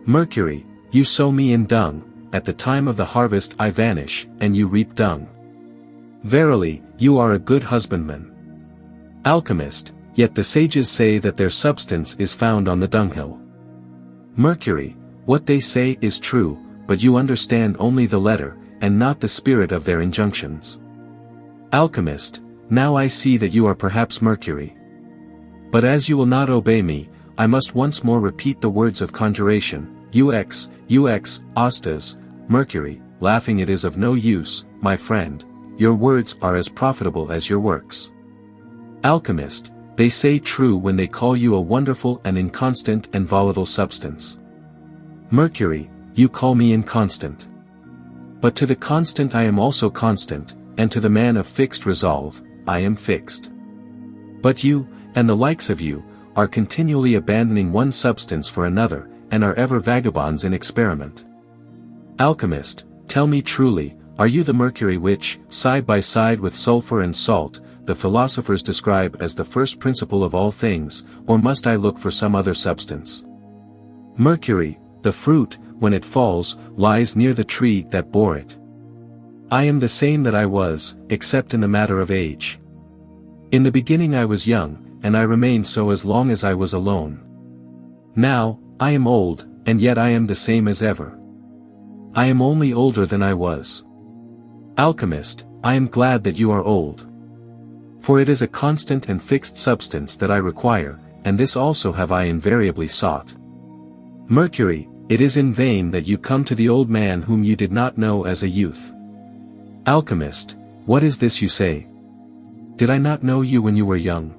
Mercury, you sow me in dung, at the time of the harvest I vanish, and you reap dung. Verily, you are a good husbandman. Alchemist, yet the sages say that their substance is found on the dunghill. Mercury, what they say is true, but you understand only the letter, and not the spirit of their injunctions. Alchemist, now I see that you are perhaps Mercury. But as you will not obey me, I must once more repeat the words of conjuration, ux, ostas, Mercury, laughing. It is of no use, my friend, your words are as profitable as your works. Alchemist, they say true when they call you a wonderful and inconstant and volatile substance. Mercury, you call me inconstant. But to the constant I am also constant, and to the man of fixed resolve, I am fixed. But you, and the likes of you, are continually abandoning one substance for another, and are ever vagabonds in experiment. Alchemist, tell me truly, are you the mercury which, side by side with sulfur and salt, the philosophers describe as the first principle of all things, or must I look for some other substance? Mercury, the fruit, when it falls, lies near the tree that bore it. I am the same that I was, except in the matter of age. In the beginning I was young, and I remained so as long as I was alone. Now, I am old, and yet I am the same as ever. I am only older than I was. Alchemist, I am glad that you are old. For it is a constant and fixed substance that I require, and this also have I invariably sought. Mercury, it is in vain that you come to the old man whom you did not know as a youth. Alchemist, what is this you say? Did I not know you when you were young?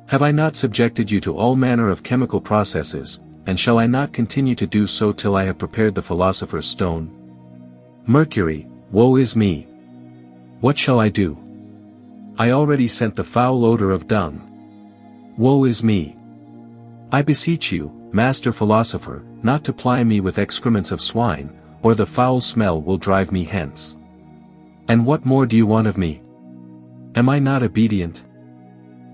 Have I not subjected you to all manner of chemical processes, and shall I not continue to do so till I have prepared the philosopher's stone? Mercury, woe is me! What shall I do? I already scent the foul odor of dung. Woe is me! I beseech you, master philosopher, not to ply me with excrements of swine, or the foul smell will drive me hence. And what more do you want of me? Am I not obedient?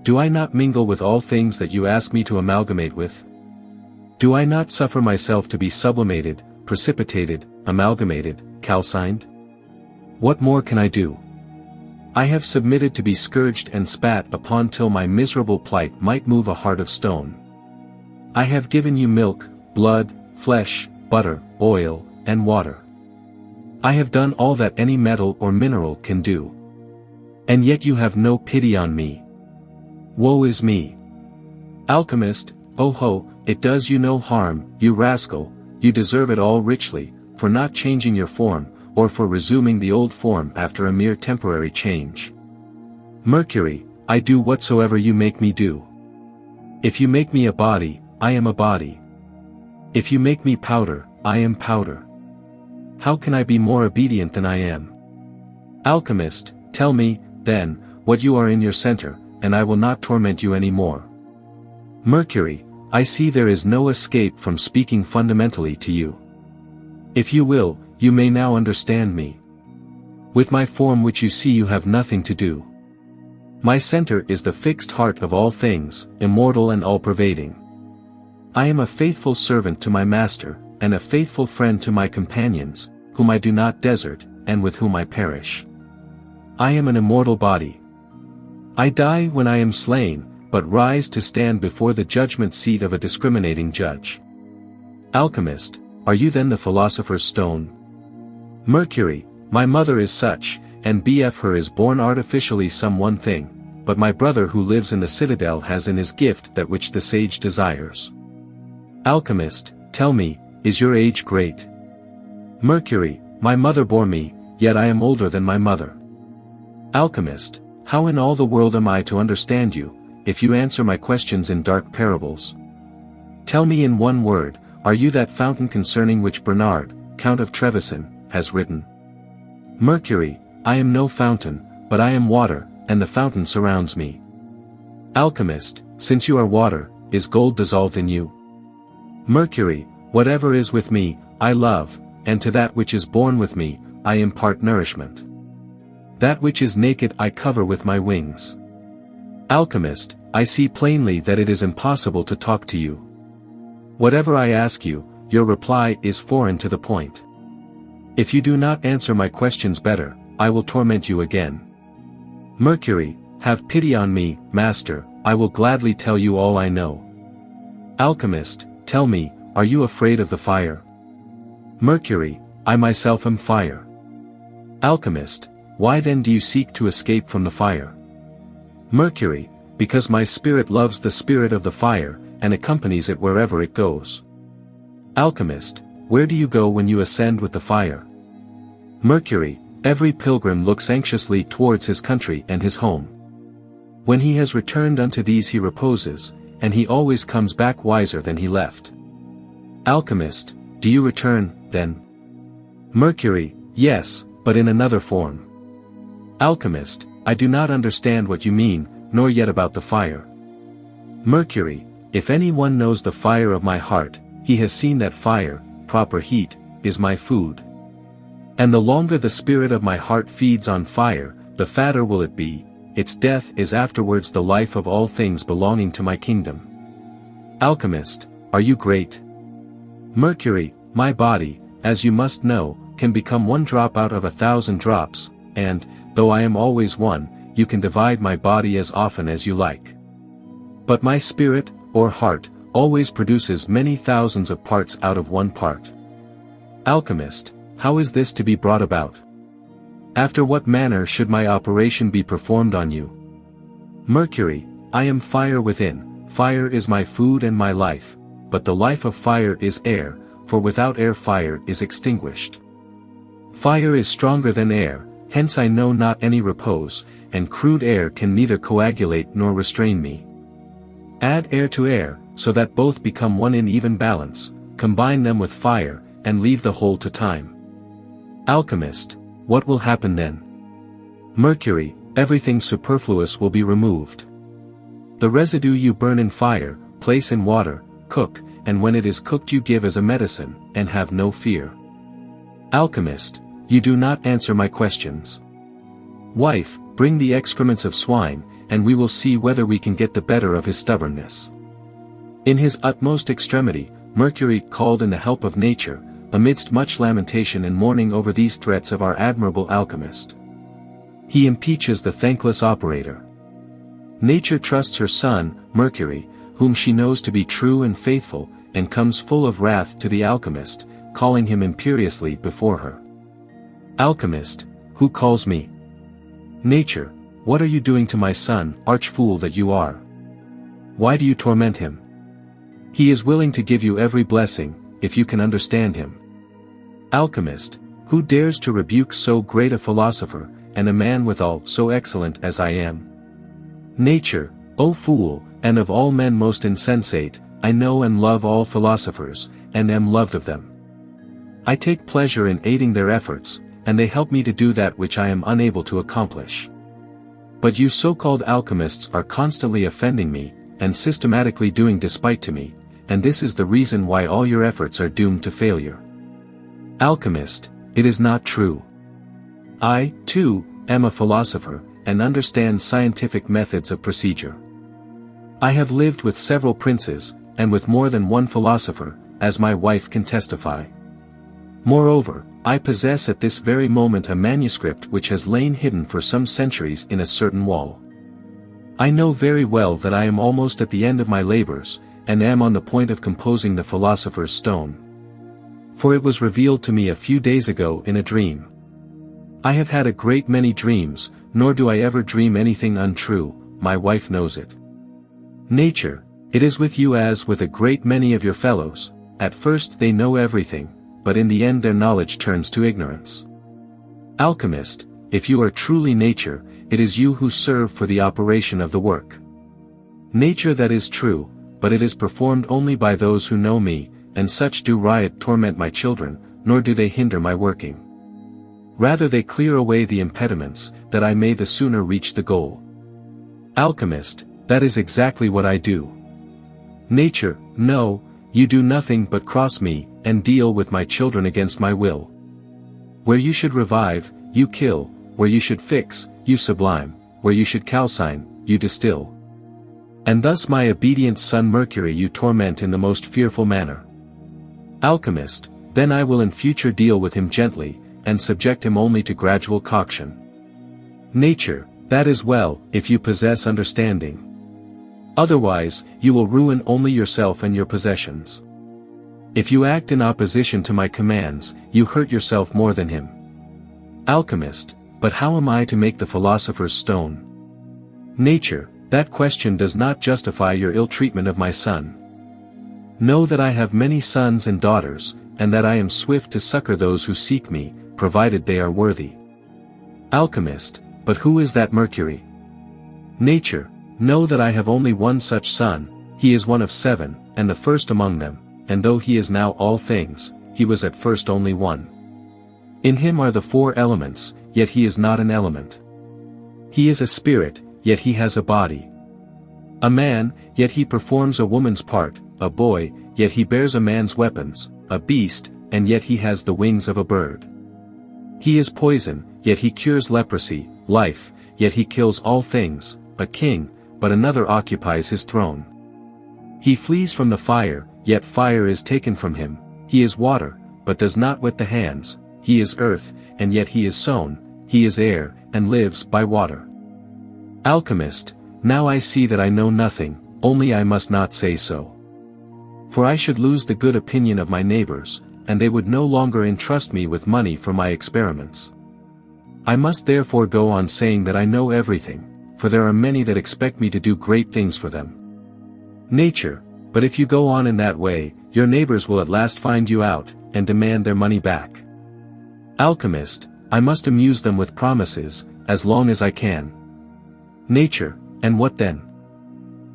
Do I not mingle with all things that you ask me to amalgamate with? Do I not suffer myself to be sublimated, precipitated, amalgamated, calcined? What more can I do? I have submitted to be scourged and spat upon till my miserable plight might move a heart of stone. I have given you milk, blood, flesh, butter, oil, and water. I have done all that any metal or mineral can do. And yet you have no pity on me. Woe is me! Alchemist, oh ho, it does you no harm, you rascal, you deserve it all richly, for not changing your form, or for resuming the old form after a mere temporary change. Mercury, I do whatsoever you make me do. If you make me a body, I am a body. If you make me powder, I am powder. How can I be more obedient than I am? Alchemist, tell me, then, what you are in your center, and I will not torment you any more. Mercury, I see there is no escape from speaking fundamentally to you. If you will, you may now understand me. With my form which you see you have nothing to do. My center is the fixed heart of all things, immortal and all-pervading. I am a faithful servant to my master, and a faithful friend to my companions, whom I do not desert, and with whom I perish. I am an immortal body. I die when I am slain, but rise to stand before the judgment seat of a discriminating judge. Alchemist, are you then the philosopher's stone? Mercury, my mother is such, and bf her is born artificially some one thing, but my brother who lives in the citadel has in his gift that which the sage desires. Alchemist, tell me, is your age great? Mercury, my mother bore me, yet I am older than my mother. Alchemist, how in all the world am I to understand you, if you answer my questions in dark parables? Tell me in one word, are you that fountain concerning which Bernard, Count of Trevisan, has written? Mercury, I am no fountain, but I am water, and the fountain surrounds me. Alchemist, since you are water, is gold dissolved in you? Mercury, whatever is with me, I love, and to that which is born with me, I impart nourishment. That which is naked I cover with my wings. Alchemist, I see plainly that it is impossible to talk to you. Whatever I ask you, your reply is foreign to the point. If you do not answer my questions better, I will torment you again. Mercury, have pity on me, master, I will gladly tell you all I know. Alchemist, tell me, are you afraid of the fire? Mercury, I myself am fire. Alchemist, why then do you seek to escape from the fire? Mercury, because my spirit loves the spirit of the fire, and accompanies it wherever it goes. Alchemist, where do you go when you ascend with the fire? Mercury, every pilgrim looks anxiously towards his country and his home. When he has returned unto these he reposes, and he always comes back wiser than he left. Alchemist, do you return, then? Mercury, yes, but in another form. Alchemist, I do not understand what you mean, nor yet about the fire. Mercury, if anyone knows the fire of my heart, he has seen that fire, proper heat, is my food. And the longer the spirit of my heart feeds on fire, the fatter will it be, its death is afterwards the life of all things belonging to my kingdom. Alchemist, are you great? Mercury, my body, as you must know, can become one drop out of 1,000 drops, and, though I am always one, you can divide my body as often as you like. But my spirit, or heart, always produces many thousands of parts out of one part. Alchemist, how is this to be brought about? After what manner should my operation be performed on you? Mercury, I am fire within, fire is my food and my life, but the life of fire is air, for without air fire is extinguished. Fire is stronger than air, hence I know not any repose, and crude air can neither coagulate nor restrain me. Add air to air, so that both become one in even balance, combine them with fire, and leave the whole to time. Alchemist, what will happen then? Mercury, everything superfluous will be removed. The residue you burn in fire, place in water, cook, and when it is cooked you give as a medicine, and have no fear. Alchemist, you do not answer my questions. Wife, bring the excrements of swine, and we will see whether we can get the better of his stubbornness. In his utmost extremity, Mercury called in the help of nature, amidst much lamentation and mourning over these threats of our admirable alchemist. He impeaches the thankless operator. Nature trusts her son, Mercury, whom she knows to be true and faithful, and comes full of wrath to the alchemist, calling him imperiously before her. Alchemist, who calls me? Nature, what are you doing to my son, arch-fool that you are? Why do you torment him? He is willing to give you every blessing, if you can understand him. Alchemist, who dares to rebuke so great a philosopher, and a man withal so excellent as I am? Nature, O fool, and of all men most insensate, I know and love all philosophers, and am loved of them. I take pleasure in aiding their efforts, and they help me to do that which I am unable to accomplish. But you so-called alchemists are constantly offending me, and systematically doing despite to me, and this is the reason why all your efforts are doomed to failure. Alchemist, it is not true. I, too, am a philosopher, and understand scientific methods of procedure. I have lived with several princes, and with more than one philosopher, as my wife can testify. Moreover, I possess at this very moment a manuscript which has lain hidden for some centuries in a certain wall. I know very well that I am almost at the end of my labors, and am on the point of composing the Philosopher's Stone. For it was revealed to me a few days ago in a dream. I have had a great many dreams, nor do I ever dream anything untrue, my wife knows it. Nature, it is with you as with a great many of your fellows, at first they know everything, but in the end their knowledge turns to ignorance. Alchemist, if you are truly nature, it is you who serve for the operation of the work. Nature that is true, but it is performed only by those who know me, and such do riot torment my children, nor do they hinder my working. Rather they clear away the impediments, that I may the sooner reach the goal. Alchemist, that is exactly what I do. Nature, no, you do nothing but cross me, and deal with my children against my will. Where you should revive, you kill, where you should fix, you sublime, where you should calcine, you distill. And thus my obedient son Mercury you torment in the most fearful manner. Alchemist, then I will in future deal with him gently, and subject him only to gradual coction. Nature, that is well, if you possess understanding. Otherwise, you will ruin only yourself and your possessions. If you act in opposition to my commands, you hurt yourself more than him. Alchemist, but how am I to make the philosopher's stone? Nature, that question does not justify your ill treatment of my son. Know that I have many sons and daughters, and that I am swift to succor those who seek me, provided they are worthy. Alchemist, but who is that Mercury? Nature, know that I have only one such son, he is one of 7, and the first among them, and though he is now all things, he was at first only one. In him are the 4 elements, yet he is not an element. He is a spirit, yet he has a body. A man, yet he performs a woman's part, a boy, yet he bears a man's weapons, a beast, and yet he has the wings of a bird. He is poison, yet he cures leprosy, life, yet he kills all things, a king, but another occupies his throne. He flees from the fire, yet fire is taken from him, he is water, but does not wet the hands, he is earth, and yet he is sown, he is air, and lives by water. Alchemist, now I see that I know nothing, only I must not say so. For I should lose the good opinion of my neighbors, and they would no longer entrust me with money for my experiments. I must therefore go on saying that I know everything, for there are many that expect me to do great things for them. Nature, but if you go on in that way, your neighbors will at last find you out, and demand their money back. Alchemist, I must amuse them with promises, as long as I can. Nature, and what then?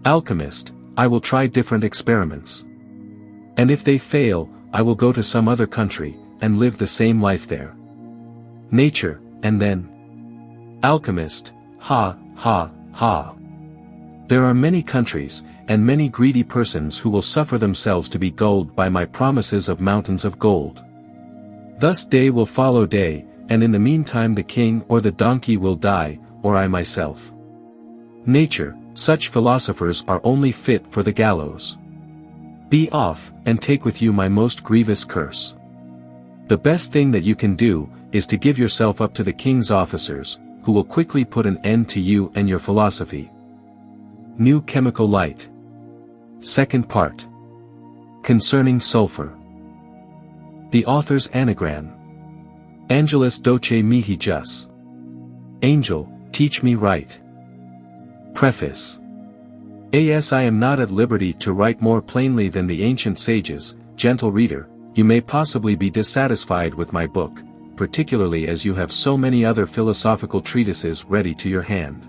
Alchemist, I will try different experiments. And if they fail, I will go to some other country, and live the same life there. Nature, and then? Alchemist, ha, ha, ha. There are many countries, and many greedy persons who will suffer themselves to be gulled by my promises of mountains of gold. Thus day will follow day, and in the meantime the king or the donkey will die, or I myself. Nature, such philosophers are only fit for the gallows. Be off, and take with you my most grievous curse. The best thing that you can do, is to give yourself up to the king's officers, who will quickly put an end to you and your philosophy. New Chemical Light. Second Part. Concerning Sulfur. The author's anagram. Angelus doce mihi jus. Angel, teach me right. Preface. As I am not at liberty to write more plainly than the ancient sages, gentle reader, you may possibly be dissatisfied with my book, particularly as you have so many other philosophical treatises ready to your hand.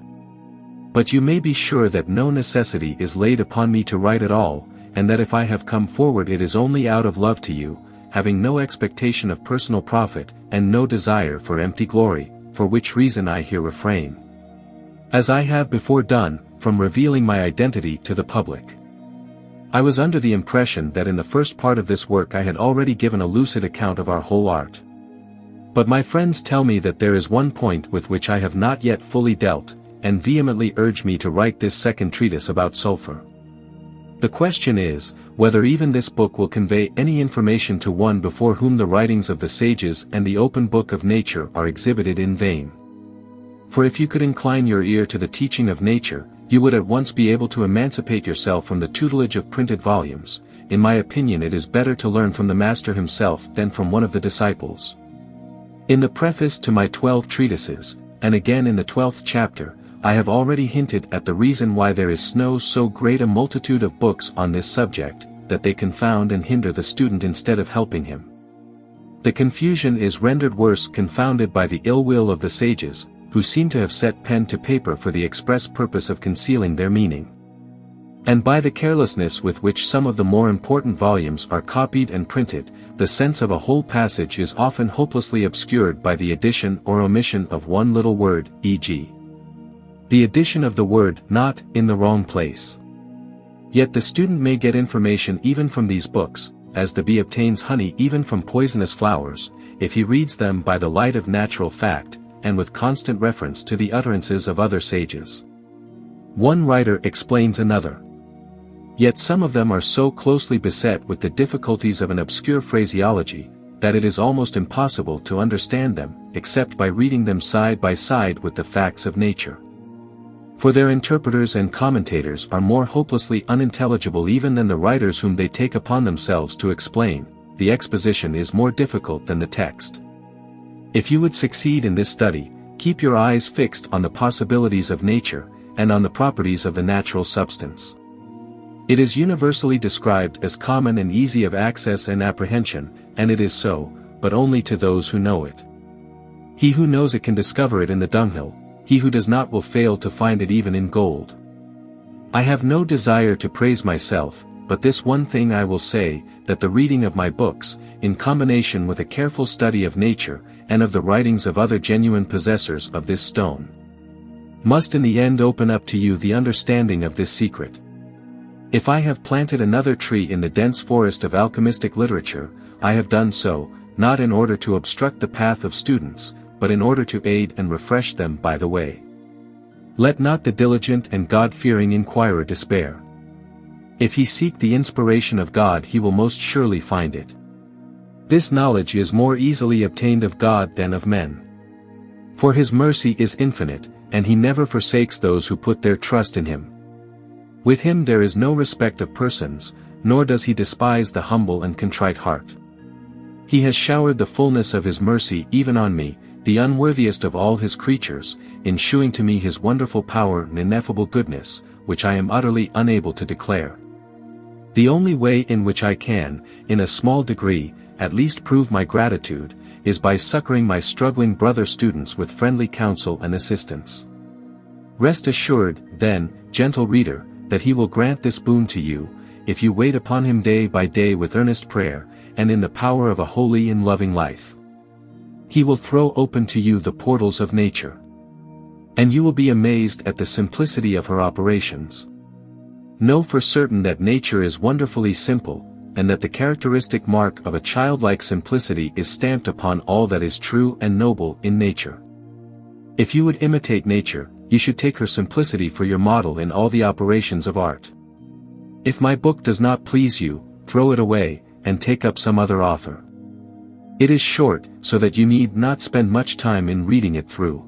But you may be sure that no necessity is laid upon me to write at all, and that if I have come forward it is only out of love to you, having no expectation of personal profit, and no desire for empty glory, for which reason I here refrain. As I have before done, from revealing my identity to the public. I was under the impression that in the first part of this work I had already given a lucid account of our whole art. But my friends tell me that there is one point with which I have not yet fully dealt, and vehemently urge me to write this second treatise about sulfur. The question is, whether even this book will convey any information to one before whom the writings of the sages and the open book of nature are exhibited in vain. For if you could incline your ear to the teaching of nature, you would at once be able to emancipate yourself from the tutelage of printed volumes. In my opinion it is better to learn from the master himself than from one of the disciples. In the preface to my 12 treatises, and again in the 12th chapter, I have already hinted at the reason why there is so great a multitude of books on this subject, that they confound and hinder the student instead of helping him. The confusion is rendered worse confounded by the ill will of the sages, who seem to have set pen to paper for the express purpose of concealing their meaning. And by the carelessness with which some of the more important volumes are copied and printed, the sense of a whole passage is often hopelessly obscured by the addition or omission of one little word, e.g. the addition of the word not in the wrong place. Yet the student may get information even from these books, as the bee obtains honey even from poisonous flowers, if he reads them by the light of natural fact, and with constant reference to the utterances of other sages. One writer explains another. Yet some of them are so closely beset with the difficulties of an obscure phraseology, that it is almost impossible to understand them, except by reading them side by side with the facts of nature. For their interpreters and commentators are more hopelessly unintelligible even than the writers whom they take upon themselves to explain. The exposition is more difficult than the text. If you would succeed in this study, keep your eyes fixed on the possibilities of nature, and on the properties of the natural substance. It is universally described as common and easy of access and apprehension, and it is so, but only to those who know it. He who knows it can discover it in the dunghill, he who does not will fail to find it even in gold. I have no desire to praise myself, but this one thing I will say, that the reading of my books, in combination with a careful study of nature, and of the writings of other genuine possessors of this stone, must in the end open up to you the understanding of this secret. If I have planted another tree in the dense forest of alchemistic literature, I have done so, not in order to obstruct the path of students, but in order to aid and refresh them by the way. Let not the diligent and God-fearing inquirer despair. If he seek the inspiration of God, he will most surely find it. This knowledge is more easily obtained of God than of men. For his mercy is infinite, and he never forsakes those who put their trust in him. With him there is no respect of persons, nor does he despise the humble and contrite heart. He has showered the fullness of his mercy even on me, the unworthiest of all his creatures, in shewing to me his wonderful power and ineffable goodness, which I am utterly unable to declare. The only way in which I can, in a small degree, at least prove my gratitude, is by succoring my struggling brother students with friendly counsel and assistance. Rest assured, then, gentle reader, that he will grant this boon to you, if you wait upon him day by day with earnest prayer, and in the power of a holy and loving life. He will throw open to you the portals of nature. And you will be amazed at the simplicity of her operations. Know for certain that nature is wonderfully simple, and that the characteristic mark of a childlike simplicity is stamped upon all that is true and noble in nature. If you would imitate nature, you should take her simplicity for your model in all the operations of art. If my book does not please you, throw it away, and take up some other author. It is short, so that you need not spend much time in reading it through.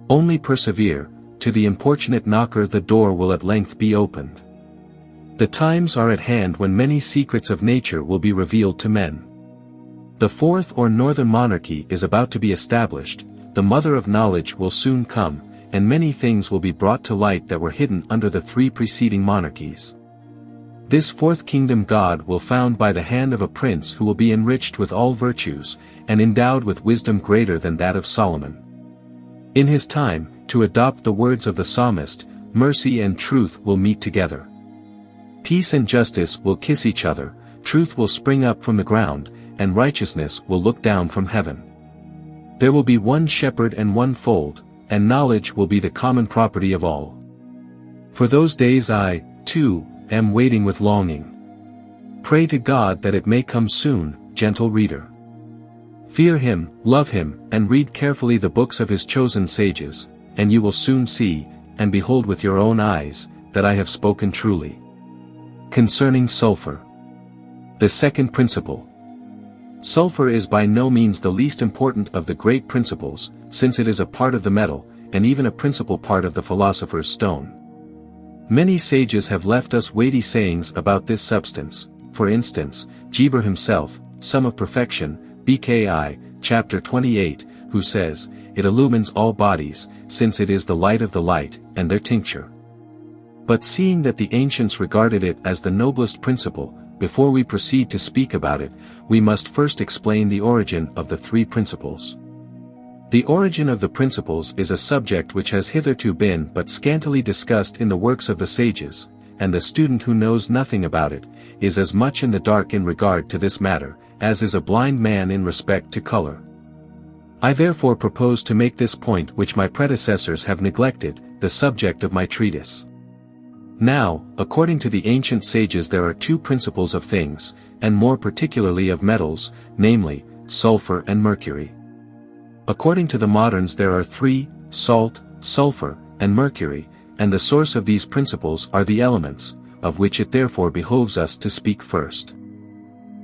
Only persevere, to the importunate knocker the door will at length be opened. The times are at hand when many secrets of nature will be revealed to men. The fourth or northern monarchy is about to be established, the mother of knowledge will soon come, and many things will be brought to light that were hidden under the three preceding monarchies. This fourth kingdom God will found by the hand of a prince who will be enriched with all virtues, and endowed with wisdom greater than that of Solomon. In his time, to adopt the words of the psalmist, mercy and truth will meet together. Peace and justice will kiss each other, truth will spring up from the ground, and righteousness will look down from heaven. There will be one shepherd and one fold, and knowledge will be the common property of all. For those days I, too, am waiting with longing. Pray to God that it may come soon, gentle reader. Fear him, love him, and read carefully the books of his chosen sages, and you will soon see, and behold with your own eyes, that I have spoken truly. Concerning sulfur. The second principle. Sulfur is by no means the least important of the great principles, since it is a part of the metal, and even a principal part of the philosopher's stone. Many sages have left us weighty sayings about this substance, for instance, Geber himself, Sum of Perfection, BKI, chapter 28, who says, it illumines all bodies, since it is the light of the light, and their tincture. But seeing that the ancients regarded it as the noblest principle, before we proceed to speak about it, we must first explain the origin of the three principles. The origin of the principles is a subject which has hitherto been but scantily discussed in the works of the sages, and the student who knows nothing about it, is as much in the dark in regard to this matter, as is a blind man in respect to color. I therefore propose to make this point which my predecessors have neglected, the subject of my treatise. Now, according to the ancient sages there are two principles of things, and more particularly of metals, namely, sulfur and mercury. According to the moderns there are three, salt, sulfur, and mercury, and the source of these principles are the elements, of which it therefore behoves us to speak first.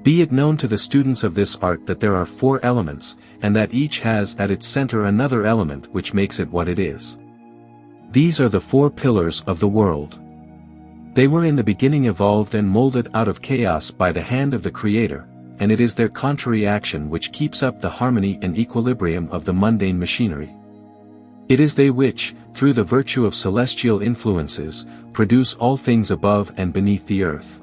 Be it known to the students of this art that there are four elements, and that each has at its center another element which makes it what it is. These are the four pillars of the world. They were in the beginning evolved and molded out of chaos by the hand of the Creator, and it is their contrary action which keeps up the harmony and equilibrium of the mundane machinery. It is they which, through the virtue of celestial influences, produce all things above and beneath the earth.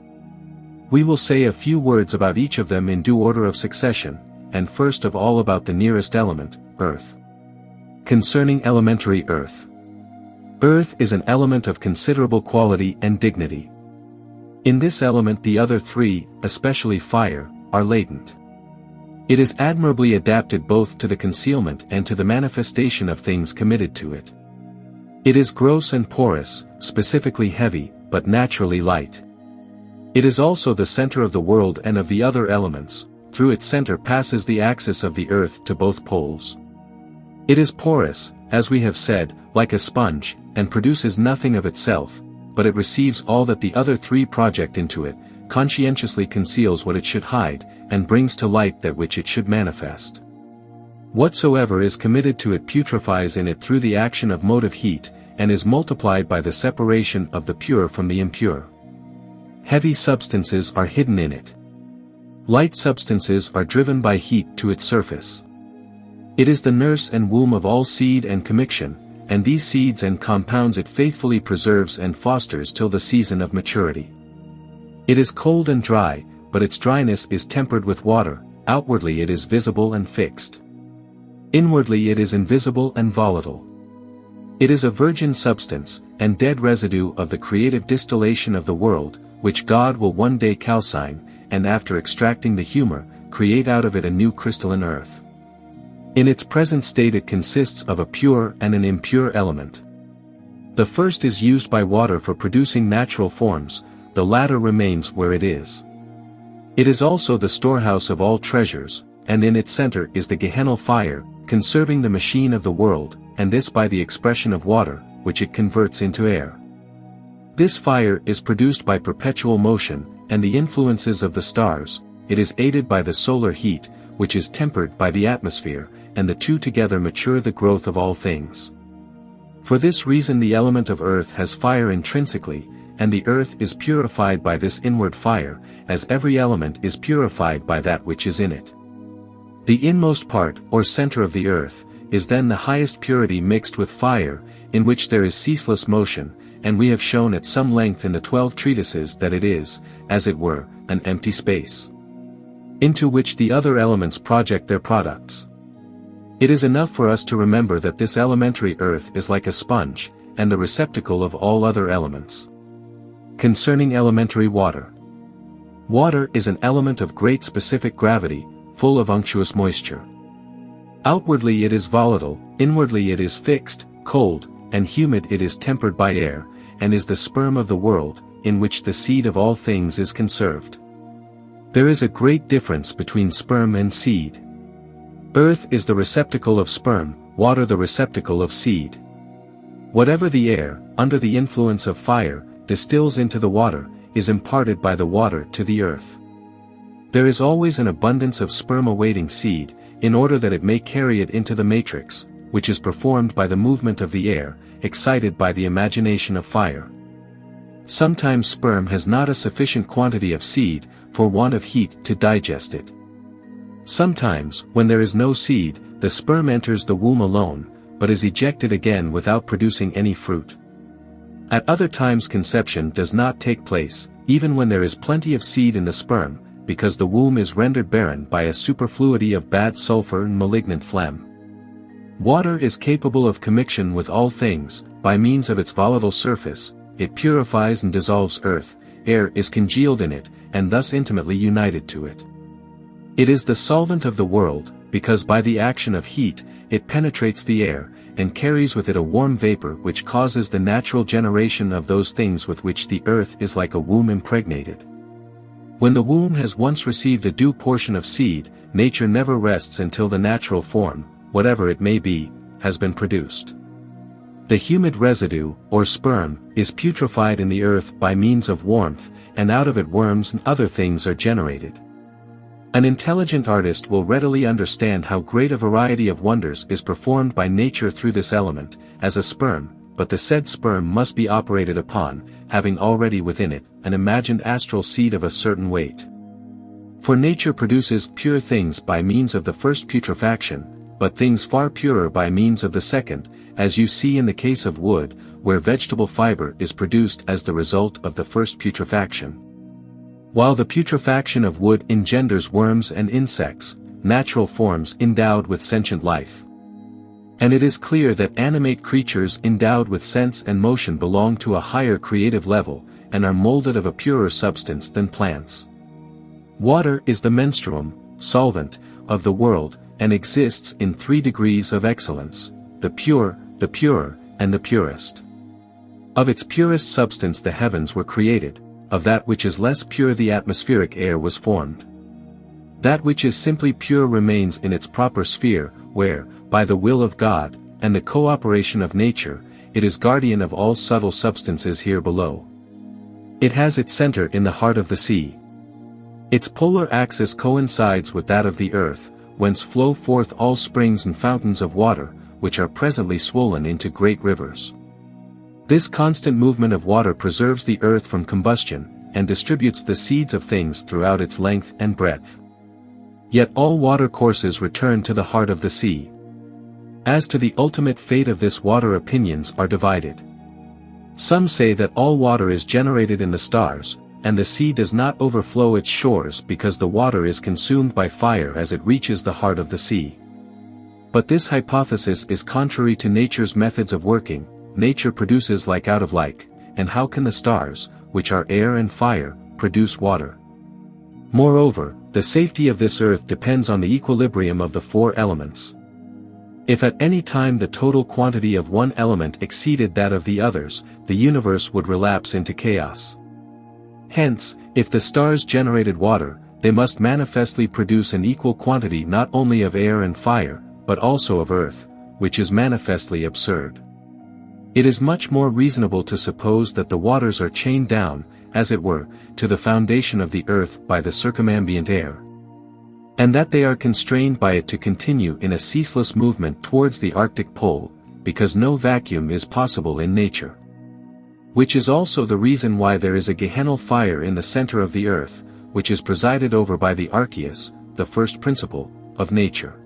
We will say a few words about each of them in due order of succession, and first of all about the nearest element, earth. Concerning elementary earth. Earth is an element of considerable quality and dignity. In this element the other three, especially fire, are latent. It is admirably adapted both to the concealment and to the manifestation of things committed to it. It is gross and porous, specifically heavy, but naturally light. It is also the center of the world and of the other elements. Through its center passes the axis of the earth to both poles. It is porous, as we have said, like a sponge, and produces nothing of itself, but it receives all that the other three project into it, conscientiously conceals what it should hide, and brings to light that which it should manifest. Whatsoever is committed to it putrefies in it through the action of motive heat, and is multiplied by the separation of the pure from the impure. Heavy substances are hidden in it. Light substances are driven by heat to its surface. It is the nurse and womb of all seed and commixtion, and these seeds and compounds it faithfully preserves and fosters till the season of maturity. It is cold and dry, but its dryness is tempered with water. Outwardly it is visible and fixed. Inwardly it is invisible and volatile. It is a virgin substance, and dead residue of the creative distillation of the world, which God will one day calcine, and after extracting the humor, create out of it a new crystalline earth. In its present state it consists of a pure and an impure element. The first is used by water for producing natural forms, the latter remains where it is. It is also the storehouse of all treasures, and in its center is the Gehenna fire, conserving the machine of the world, and this by the expression of water, which it converts into air. This fire is produced by perpetual motion, and the influences of the stars. It is aided by the solar heat, which is tempered by the atmosphere, and the two together mature the growth of all things. For this reason the element of earth has fire intrinsically, and the earth is purified by this inward fire, as every element is purified by that which is in it. The inmost part, or center of the earth, is then the highest purity mixed with fire, in which there is ceaseless motion, and we have shown at some length in the 12 treatises that it is, as it were, an empty space, into which the other elements project their products. It is enough for us to remember that this elementary earth is like a sponge, and the receptacle of all other elements. Concerning elementary water. Water is an element of great specific gravity, full of unctuous moisture. Outwardly it is volatile, inwardly it is fixed, cold, and humid. It is tempered by air, and is the sperm of the world, in which the seed of all things is conserved. There is a great difference between sperm and seed. Earth is the receptacle of sperm, water the receptacle of seed. Whatever the air, under the influence of fire, distills into the water, is imparted by the water to the earth. There is always an abundance of sperm awaiting seed, in order that it may carry it into the matrix, which is performed by the movement of the air, excited by the imagination of fire. Sometimes sperm has not a sufficient quantity of seed, for want of heat to digest it. Sometimes, when there is no seed, the sperm enters the womb alone, but is ejected again without producing any fruit. At other times conception does not take place, even when there is plenty of seed in the sperm, because the womb is rendered barren by a superfluity of bad sulfur and malignant phlegm. Water is capable of commixtion with all things. By means of its volatile surface, it purifies and dissolves earth. Air is congealed in it, and thus intimately united to it. It is the solvent of the world, because by the action of heat, it penetrates the air, and carries with it a warm vapor which causes the natural generation of those things with which the earth is like a womb impregnated. When the womb has once received a due portion of seed, nature never rests until the natural form, whatever it may be, has been produced. The humid residue, or sperm, is putrefied in the earth by means of warmth, and out of it worms and other things are generated. An intelligent artist will readily understand how great a variety of wonders is performed by nature through this element, as a sperm, but the said sperm must be operated upon, having already within it, an imagined astral seed of a certain weight. For nature produces pure things by means of the first putrefaction, but things far purer by means of the second, as you see in the case of wood, where vegetable fiber is produced as the result of the first putrefaction. While the putrefaction of wood engenders worms and insects, natural forms endowed with sentient life. And it is clear that animate creatures endowed with sense and motion belong to a higher creative level, and are molded of a purer substance than plants. Water is the menstruum, solvent, of the world, and exists in 3 degrees of excellence, the pure, the purer, and the purest. Of its purest substance the heavens were created, of that which is less pure the atmospheric air was formed. That which is simply pure remains in its proper sphere, where, by the will of God, and the cooperation of nature, it is guardian of all subtle substances here below. It has its center in the heart of the sea. Its polar axis coincides with that of the earth, whence flow forth all springs and fountains of water, which are presently swollen into great rivers. This constant movement of water preserves the earth from combustion, and distributes the seeds of things throughout its length and breadth. Yet all water courses return to the heart of the sea. As to the ultimate fate of this water opinions are divided. Some say that all water is generated in the stars, and the sea does not overflow its shores because the water is consumed by fire as it reaches the heart of the sea. But this hypothesis is contrary to nature's methods of working. Nature produces like out of like, and how can the stars, which are air and fire, produce water? Moreover, the safety of this earth depends on the equilibrium of the 4 elements. If at any time the total quantity of one element exceeded that of the others, the universe would relapse into chaos. Hence, if the stars generated water, they must manifestly produce an equal quantity not only of air and fire, but also of earth, which is manifestly absurd. It is much more reasonable to suppose that the waters are chained down, as it were, to the foundation of the earth by the circumambient air, and that they are constrained by it to continue in a ceaseless movement towards the Arctic pole, because no vacuum is possible in nature. Which is also the reason why there is a Gehenna fire in the center of the earth, which is presided over by the archeus, the first principle, of nature.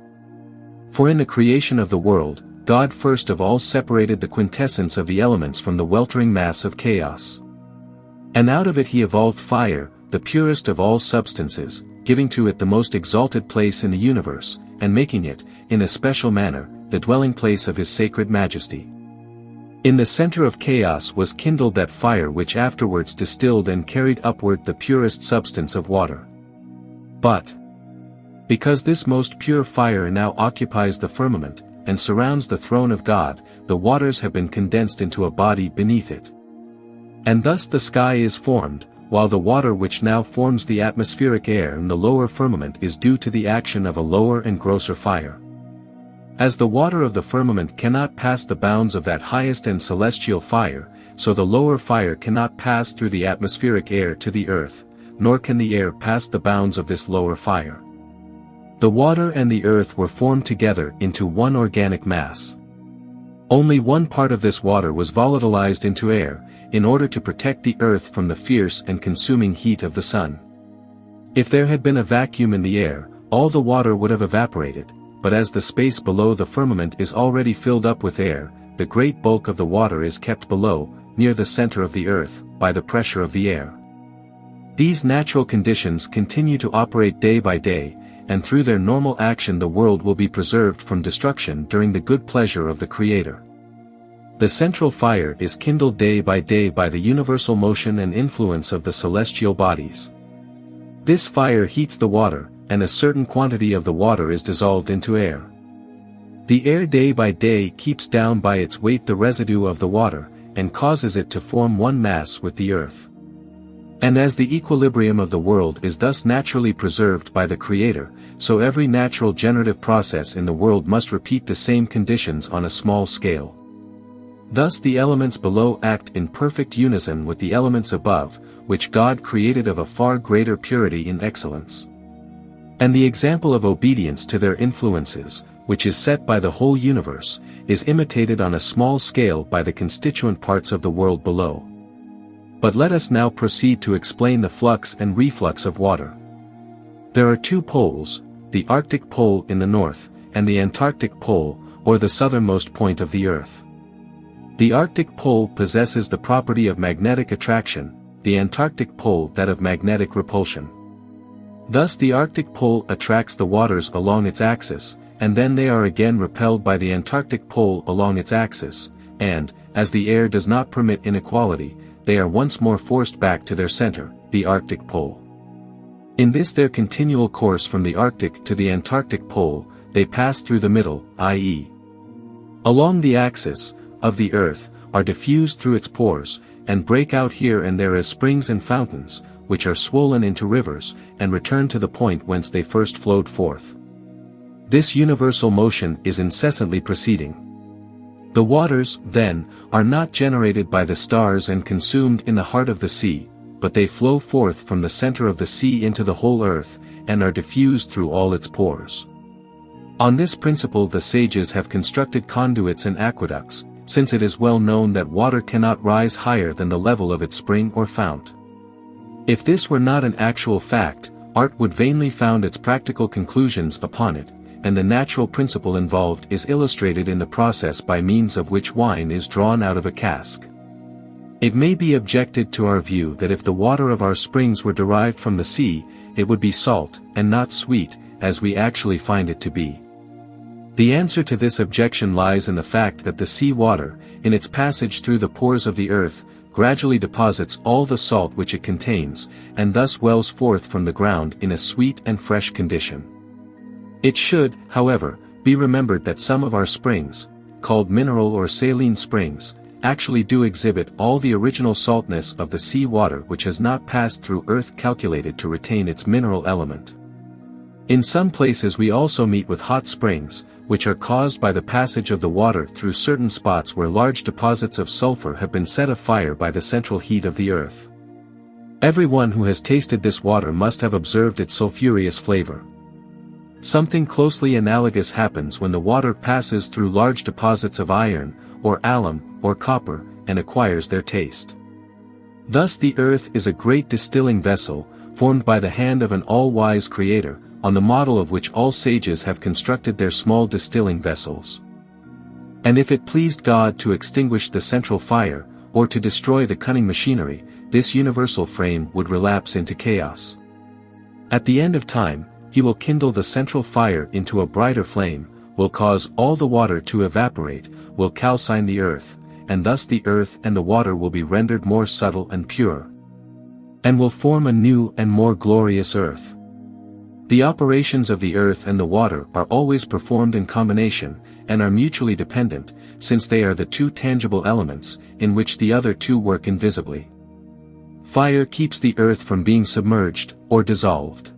For in the creation of the world, God first of all separated the quintessence of the elements from the weltering mass of chaos. And out of it he evolved fire, the purest of all substances, giving to it the most exalted place in the universe, and making it, in a special manner, the dwelling place of his sacred majesty. In the center of chaos was kindled that fire which afterwards distilled and carried upward the purest substance of water. But, because this most pure fire now occupies the firmament, and surrounds the throne of God, the waters have been condensed into a body beneath it. And thus the sky is formed, while the water which now forms the atmospheric air in the lower firmament is due to the action of a lower and grosser fire. As the water of the firmament cannot pass the bounds of that highest and celestial fire, so the lower fire cannot pass through the atmospheric air to the earth, nor can the air pass the bounds of this lower fire. The water and the earth were formed together into one organic mass. Only one part of this water was volatilized into air, in order to protect the earth from the fierce and consuming heat of the sun. If there had been a vacuum in the air, all the water would have evaporated, but as the space below the firmament is already filled up with air, the great bulk of the water is kept below, near the center of the earth, by the pressure of the air. These natural conditions continue to operate day by day, and through their normal action the world will be preserved from destruction during the good pleasure of the Creator. The central fire is kindled day by the universal motion and influence of the celestial bodies. This fire heats the water, and a certain quantity of the water is dissolved into air. The air day by day keeps down by its weight the residue of the water, and causes it to form one mass with the earth. And as the equilibrium of the world is thus naturally preserved by the Creator, so every natural generative process in the world must repeat the same conditions on a small scale. Thus the elements below act in perfect unison with the elements above, which God created of a far greater purity and excellence. And the example of obedience to their influences, which is set by the whole universe, is imitated on a small scale by the constituent parts of the world below. But let us now proceed to explain the flux and reflux of water. There are two poles, the Arctic Pole in the north, and the Antarctic Pole, or the southernmost point of the Earth. The Arctic Pole possesses the property of magnetic attraction, the Antarctic Pole that of magnetic repulsion. Thus the Arctic Pole attracts the waters along its axis, and then they are again repelled by the Antarctic Pole along its axis, and, as the air does not permit inequality, they are once more forced back to their center, the Arctic Pole. In this their continual course from the Arctic to the Antarctic Pole, they pass through the middle, i.e. along the axis, of the Earth, are diffused through its pores, and break out here and there as springs and fountains, which are swollen into rivers, and return to the point whence they first flowed forth. This universal motion is incessantly proceeding. The waters, then, are not generated by the stars and consumed in the heart of the sea, but they flow forth from the center of the sea into the whole earth, and are diffused through all its pores. On this principle the sages have constructed conduits and aqueducts, since it is well known that water cannot rise higher than the level of its spring or fount. If this were not an actual fact, art would vainly found its practical conclusions upon it, and the natural principle involved is illustrated in the process by means of which wine is drawn out of a cask. It may be objected to our view that if the water of our springs were derived from the sea, it would be salt, and not sweet, as we actually find it to be. The answer to this objection lies in the fact that the sea water, in its passage through the pores of the earth, gradually deposits all the salt which it contains, and thus wells forth from the ground in a sweet and fresh condition. It should, however, be remembered that some of our springs, called mineral or saline springs, actually do exhibit all the original saltness of the sea water which has not passed through earth calculated to retain its mineral element. In some places we also meet with hot springs, which are caused by the passage of the water through certain spots where large deposits of sulfur have been set afire by the central heat of the earth. Everyone who has tasted this water must have observed its sulphurous flavor. Something closely analogous happens when the water passes through large deposits of iron, or alum, or copper, and acquires their taste. Thus the earth is a great distilling vessel, formed by the hand of an all-wise Creator, on the model of which all sages have constructed their small distilling vessels. And if it pleased God to extinguish the central fire, or to destroy the cunning machinery, this universal frame would relapse into chaos. At the end of time, he will kindle the central fire into a brighter flame, will cause all the water to evaporate, will calcine the earth, and thus the earth and the water will be rendered more subtle and pure, and will form a new and more glorious earth. The operations of the earth and the water are always performed in combination, and are mutually dependent, since they are the two tangible elements, in which the other two work invisibly. Fire keeps the earth from being submerged, or dissolved.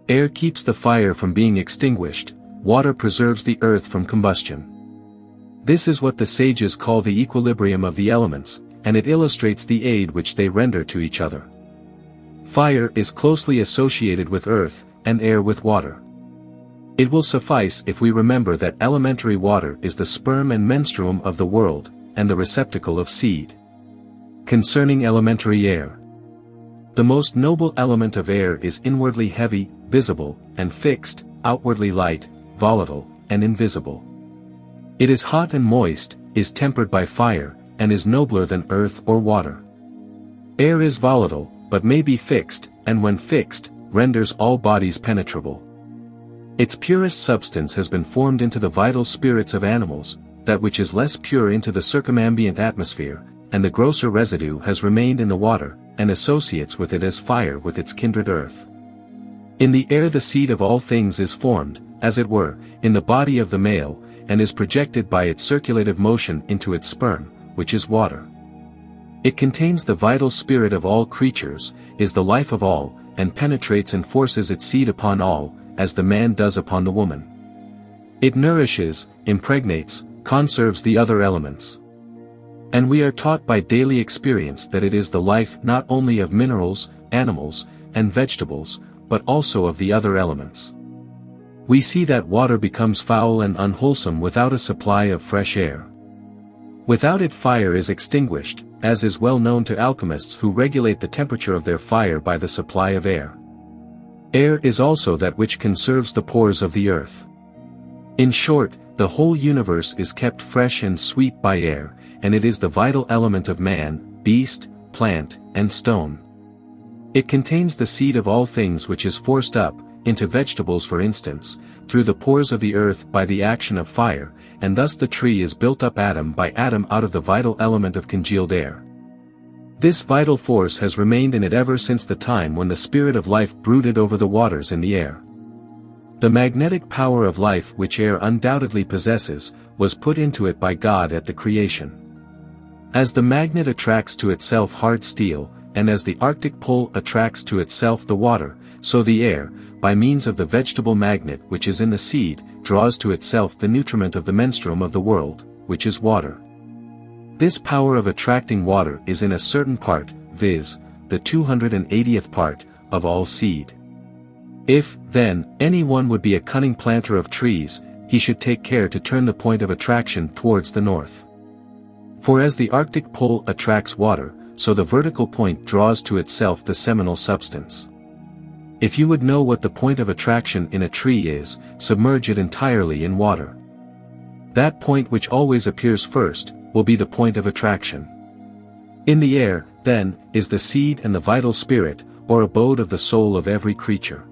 Air keeps the fire from being extinguished, water preserves the earth from combustion. This is what the sages call the equilibrium of the elements, and it illustrates the aid which they render to each other. Fire is closely associated with earth, and air with water. It will suffice if we remember that elementary water is the sperm and menstruum of the world, and the receptacle of seed. Concerning elementary air. The most noble element of air is inwardly heavy, visible, and fixed, outwardly light, volatile, and invisible. It is hot and moist, is tempered by fire, and is nobler than earth or water. Air is volatile, but may be fixed, and when fixed, renders all bodies penetrable. Its purest substance has been formed into the vital spirits of animals, that which is less pure into the circumambient atmosphere, and the grosser residue has remained in the water, and associates with it as fire with its kindred earth. In the air the seed of all things is formed, as it were, in the body of the male, and is projected by its circulative motion into its sperm, which is water. It contains the vital spirit of all creatures, is the life of all, and penetrates and forces its seed upon all, as the man does upon the woman. It nourishes, impregnates, conserves the other elements. And we are taught by daily experience that it is the life not only of minerals, animals, and vegetables, but also of the other elements. We see that water becomes foul and unwholesome without a supply of fresh air. Without it fire is extinguished, as is well known to alchemists who regulate the temperature of their fire by the supply of air. Air is also that which conserves the pores of the earth. In short, the whole universe is kept fresh and sweet by air, and it is the vital element of man, beast, plant, and stone. It contains the seed of all things which is forced up, into vegetables for instance, through the pores of the earth by the action of fire, and thus the tree is built up atom by atom out of the vital element of congealed air. This vital force has remained in it ever since the time when the spirit of life brooded over the waters in the air. The magnetic power of life which air undoubtedly possesses, was put into it by God at the creation. As the magnet attracts to itself hard steel, and as the Arctic pole attracts to itself the water, so the air, by means of the vegetable magnet which is in the seed, draws to itself the nutriment of the menstruum of the world, which is water. This power of attracting water is in a certain part, viz., the 280th part, of all seed. If, then, any one would be a cunning planter of trees, he should take care to turn the point of attraction towards the north. For as the Arctic pole attracts water, so the vertical point draws to itself the seminal substance. If you would know what the point of attraction in a tree is, submerge it entirely in water. That point which always appears first, will be the point of attraction. In the air, then, is the seed and the vital spirit, or abode of the soul of every creature.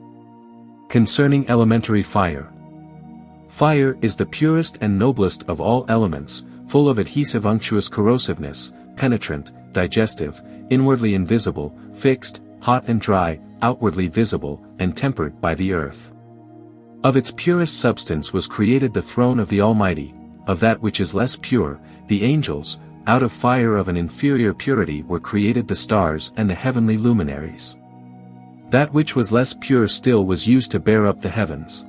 Concerning elementary fire. Fire is the purest and noblest of all elements, full of adhesive unctuous corrosiveness, penetrant, digestive, inwardly invisible, fixed, hot and dry, outwardly visible, and tempered by the earth. Of its purest substance was created the throne of the Almighty, of that which is less pure, the angels, out of fire of an inferior purity were created the stars and the heavenly luminaries. That which was less pure still was used to bear up the heavens.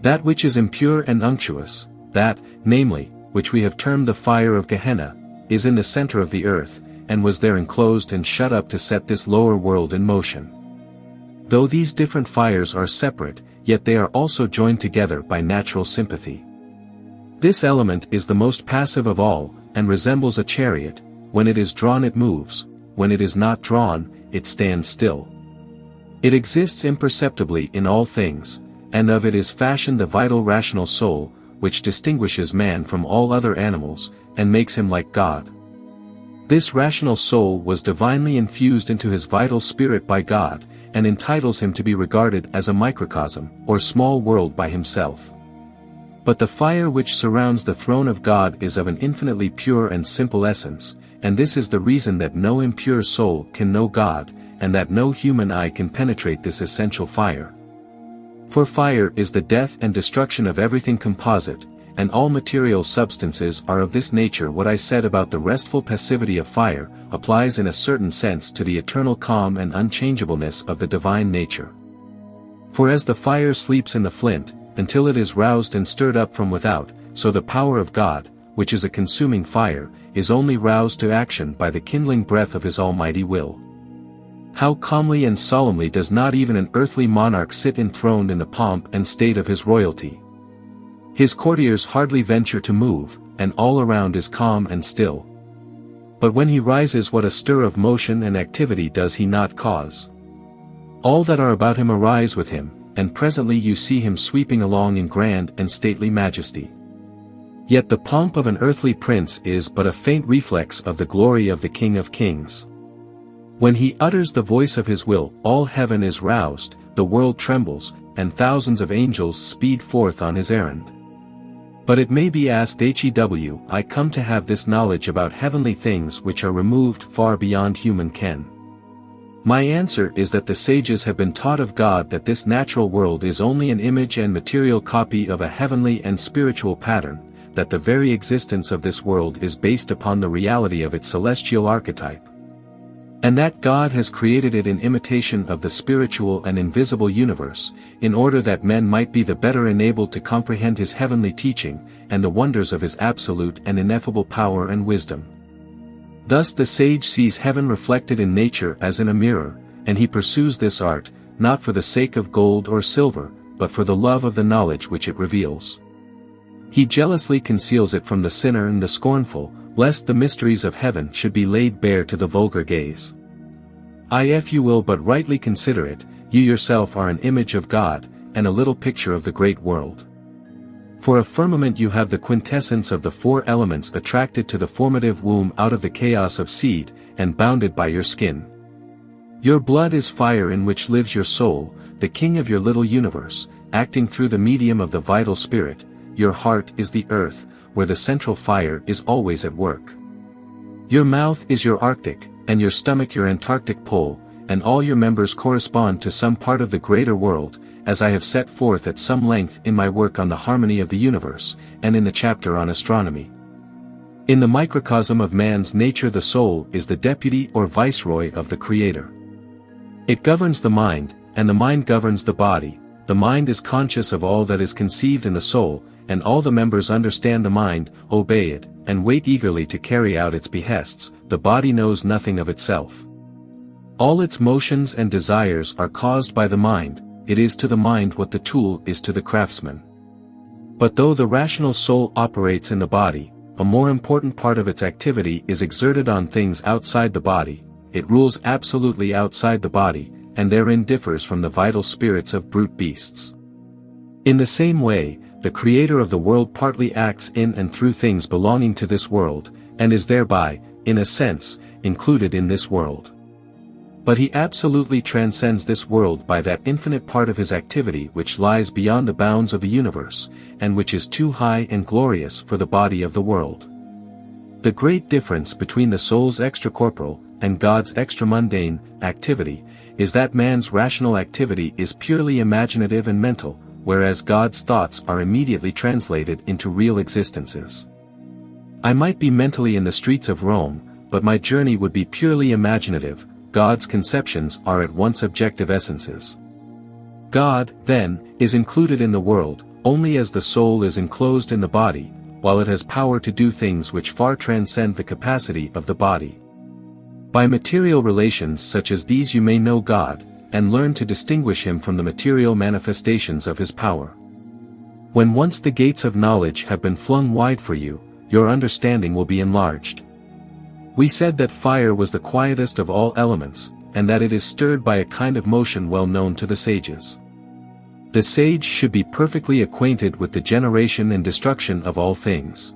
That which is impure and unctuous, that, namely, which we have termed the fire of Gehenna, is in the center of the earth, and was there enclosed and shut up to set this lower world in motion. Though these different fires are separate, yet they are also joined together by natural sympathy. This element is the most passive of all, and resembles a chariot. When it is drawn it moves, when it is not drawn, it stands still. It exists imperceptibly in all things, and of it is fashioned the vital rational soul, which distinguishes man from all other animals, and makes him like God. This rational soul was divinely infused into his vital spirit by God, and entitles him to be regarded as a microcosm, or small world by himself. But the fire which surrounds the throne of God is of an infinitely pure and simple essence, and this is the reason that no impure soul can know God, and that no human eye can penetrate this essential fire. For fire is the death and destruction of everything composite, and all material substances are of this nature. What I said about the restful passivity of fire, applies in a certain sense to the eternal calm and unchangeableness of the divine nature. For as the fire sleeps in the flint, until it is roused and stirred up from without, so the power of God, which is a consuming fire, is only roused to action by the kindling breath of his almighty will. How calmly and solemnly does not even an earthly monarch sit enthroned in the pomp and state of his royalty. His courtiers hardly venture to move, and all around is calm and still. But when he rises, what a stir of motion and activity does he not cause? All that are about him arise with him, and presently you see him sweeping along in grand and stately majesty. Yet the pomp of an earthly prince is but a faint reflex of the glory of the King of Kings. When he utters the voice of his will, all heaven is roused, the world trembles, and thousands of angels speed forth on his errand. But it may be asked, I come to have this knowledge about heavenly things which are removed far beyond human ken. My answer is that the sages have been taught of God that this natural world is only an image and material copy of a heavenly and spiritual pattern, that the very existence of this world is based upon the reality of its celestial archetype. And that God has created it in imitation of the spiritual and invisible universe, in order that men might be the better enabled to comprehend his heavenly teaching, and the wonders of his absolute and ineffable power and wisdom. Thus the sage sees heaven reflected in nature as in a mirror, and he pursues this art, not for the sake of gold or silver, but for the love of the knowledge which it reveals. He jealously conceals it from the sinner and the scornful, lest the mysteries of heaven should be laid bare to the vulgar gaze. If you will but rightly consider it, you yourself are an image of God, and a little picture of the great world. For a firmament you have the quintessence of the four elements attracted to the formative womb out of the chaos of seed, and bounded by your skin. Your blood is fire in which lives your soul, the king of your little universe, acting through the medium of the vital spirit. Your heart is the earth, where the central fire is always at work. Your mouth is your Arctic, and your stomach your Antarctic pole, and all your members correspond to some part of the greater world, as I have set forth at some length in my work on the harmony of the universe, and in the chapter on astronomy. In the microcosm of man's nature the soul is the deputy or viceroy of the Creator. It governs the mind, and the mind governs the body. The mind is conscious of all that is conceived in the soul, and all the members understand the mind, obey it, and wait eagerly to carry out its behests. The body knows nothing of itself. All its motions and desires are caused by the mind. It is to the mind what the tool is to the craftsman. But though the rational soul operates in the body, a more important part of its activity is exerted on things outside the body. It rules absolutely outside the body, and therein differs from the vital spirits of brute beasts. In the same way, the Creator of the world partly acts in and through things belonging to this world, and is thereby, in a sense, included in this world. But he absolutely transcends this world by that infinite part of his activity which lies beyond the bounds of the universe, and which is too high and glorious for the body of the world. The great difference between the soul's extracorporal, and God's extramundane, activity, is that man's rational activity is purely imaginative and mental, whereas God's thoughts are immediately translated into real existences. I might be mentally in the streets of Rome, but my journey would be purely imaginative. God's conceptions are at once objective essences. God, then, is included in the world, only as the soul is enclosed in the body, while it has power to do things which far transcend the capacity of the body. By material relations such as these you may know God, and learn to distinguish him from the material manifestations of his power. When once the gates of knowledge have been flung wide for you, your understanding will be enlarged. We said that fire was the quietest of all elements, and that it is stirred by a kind of motion well known to the sages. The sage should be perfectly acquainted with the generation and destruction of all things.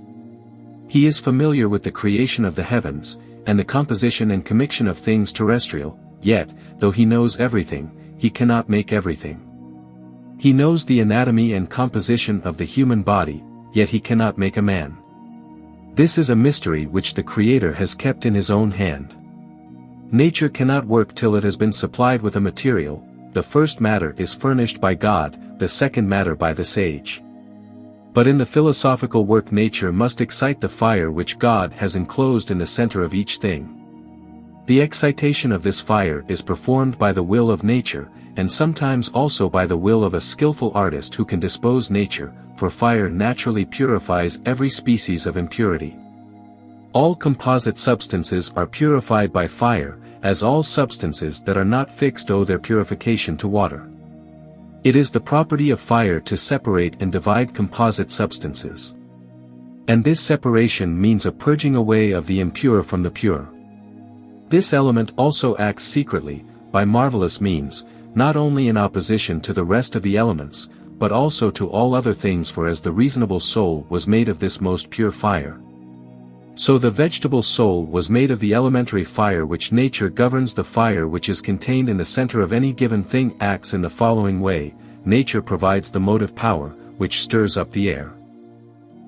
He is familiar with the creation of the heavens, and the composition and commixtion of things terrestrial, yet, though he knows everything, he cannot make everything. He knows the anatomy and composition of the human body, yet he cannot make a man. This is a mystery which the Creator has kept in his own hand. Nature cannot work till it has been supplied with a material. The first matter is furnished by God, the second matter by the sage. But in the philosophical work nature must excite the fire which God has enclosed in the center of each thing. The excitation of this fire is performed by the will of nature, and sometimes also by the will of a skillful artist who can dispose nature, for fire naturally purifies every species of impurity. All composite substances are purified by fire, as all substances that are not fixed owe their purification to water. It is the property of fire to separate and divide composite substances. And this separation means a purging away of the impure from the pure. This element also acts secretly, by marvelous means, not only in opposition to the rest of the elements, but also to all other things, for as the reasonable soul was made of this most pure fire, so the vegetable soul was made of the elementary fire which nature governs. The fire which is contained in the center of any given thing acts in the following way. Nature provides the motive power, which stirs up the air.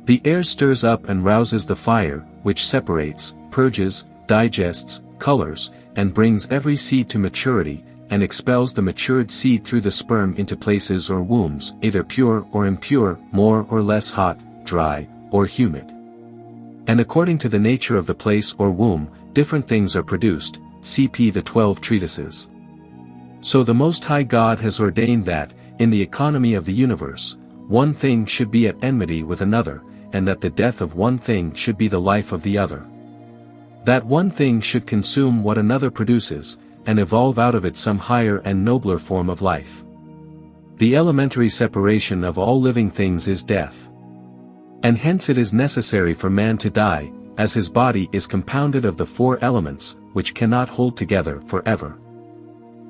The air stirs up and rouses the fire, which separates, purges, digests, colors, and brings every seed to maturity, and expels the matured seed through the sperm into places or wombs, either pure or impure, more or less hot, dry, or humid. And according to the nature of the place or womb, different things are produced, cp. the 12 treatises. So the Most High God has ordained that, in the economy of the universe, one thing should be at enmity with another, and that the death of one thing should be the life of the other. That one thing should consume what another produces, and evolve out of it some higher and nobler form of life. The elementary separation of all living things is death. And hence it is necessary for man to die, as his body is compounded of the four elements, which cannot hold together forever.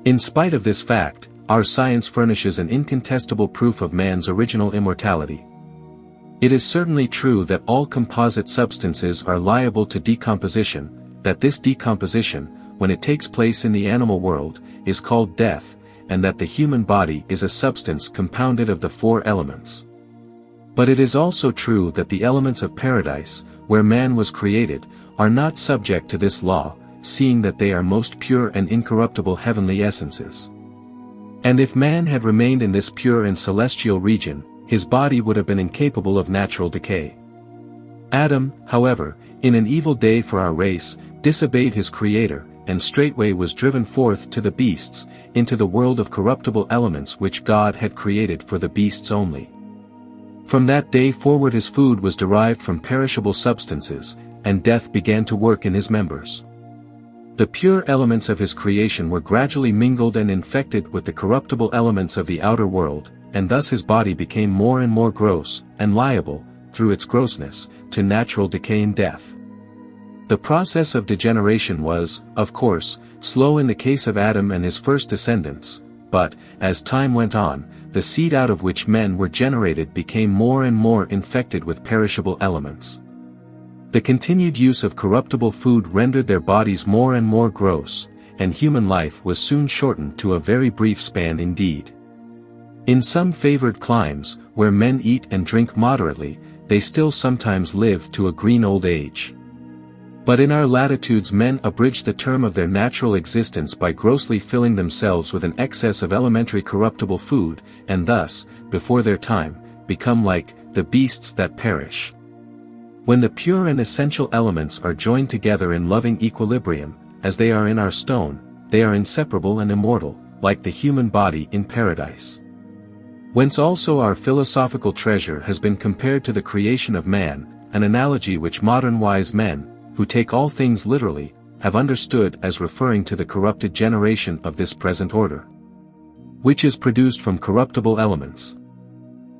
In spite of this fact, our science furnishes an incontestable proof of man's original immortality. It is certainly true that all composite substances are liable to decomposition, that this decomposition, when it takes place in the animal world, is called death, and that the human body is a substance compounded of the four elements. But it is also true that the elements of paradise, where man was created, are not subject to this law, seeing that they are most pure and incorruptible heavenly essences. And if man had remained in this pure and celestial region, his body would have been incapable of natural decay. Adam, however, in an evil day for our race, disobeyed his Creator, and straightway was driven forth to the beasts, into the world of corruptible elements which God had created for the beasts only. From that day forward his food was derived from perishable substances, and death began to work in his members. The pure elements of his creation were gradually mingled and infected with the corruptible elements of the outer world, and thus his body became more and more gross, and liable, through its grossness, to natural decay and death. The process of degeneration was, of course, slow in the case of Adam and his first descendants, but, as time went on, the seed out of which men were generated became more and more infected with perishable elements. The continued use of corruptible food rendered their bodies more and more gross, and human life was soon shortened to a very brief span indeed. In some favored climes, where men eat and drink moderately, they still sometimes live to a green old age. But in our latitudes men abridge the term of their natural existence by grossly filling themselves with an excess of elementary corruptible food, and thus, before their time, become like the beasts that perish. When the pure and essential elements are joined together in loving equilibrium, as they are in our stone, they are inseparable and immortal, like the human body in paradise. Whence also our philosophical treasure has been compared to the creation of man, an analogy which modern wise men, who take all things literally, have understood as referring to the corrupted generation of this present order, which is produced from corruptible elements.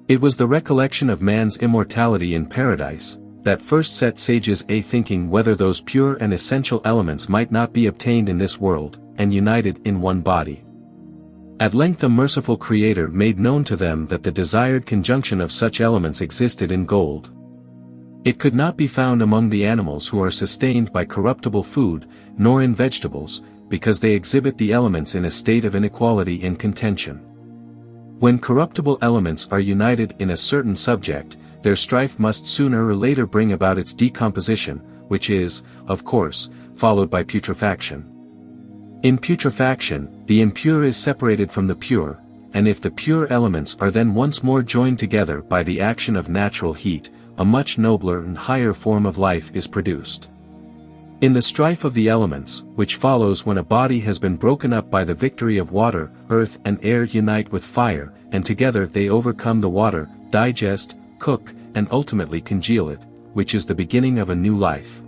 It was the recollection of man's immortality in paradise, that first set sages a-thinking whether those pure and essential elements might not be obtained in this world, and united in one body. At length a merciful Creator made known to them that the desired conjunction of such elements existed in gold. It could not be found among the animals who are sustained by corruptible food, nor in vegetables, because they exhibit the elements in a state of inequality and contention. When corruptible elements are united in a certain subject, their strife must sooner or later bring about its decomposition, which is, of course, followed by putrefaction. In putrefaction, the impure is separated from the pure, and if the pure elements are then once more joined together by the action of natural heat, a much nobler and higher form of life is produced. In the strife of the elements, which follows when a body has been broken up by the victory of water, earth and air unite with fire, and together they overcome the water, digest, cook, and ultimately congeal it, which is the beginning of a new life.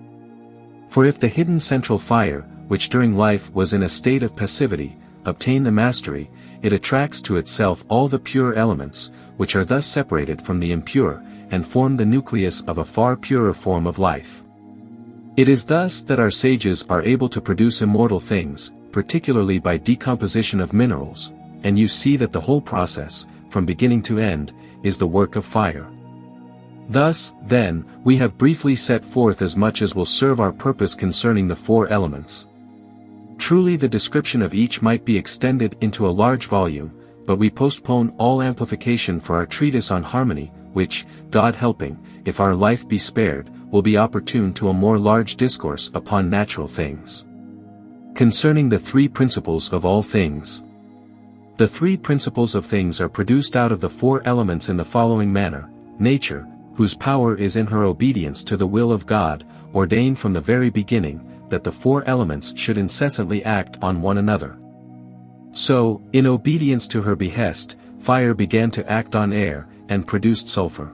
For if the hidden central fire, which during life was in a state of passivity, obtain the mastery, it attracts to itself all the pure elements, which are thus separated from the impure, and form the nucleus of a far purer form of life. It is thus that our sages are able to produce immortal things, particularly by decomposition of minerals, and you see that the whole process, from beginning to end, is the work of fire. Thus, then, we have briefly set forth as much as will serve our purpose concerning the four elements. Truly the description of each might be extended into a large volume, but we postpone all amplification for our treatise on harmony, which, God helping, if our life be spared, will be opportune to a more large discourse upon natural things. Concerning the three principles of all things. The three principles of things are produced out of the four elements in the following manner: nature, whose power is in her obedience to the will of God, ordained from the very beginning, that the four elements should incessantly act on one another. So, in obedience to her behest, fire began to act on air, and produced sulfur.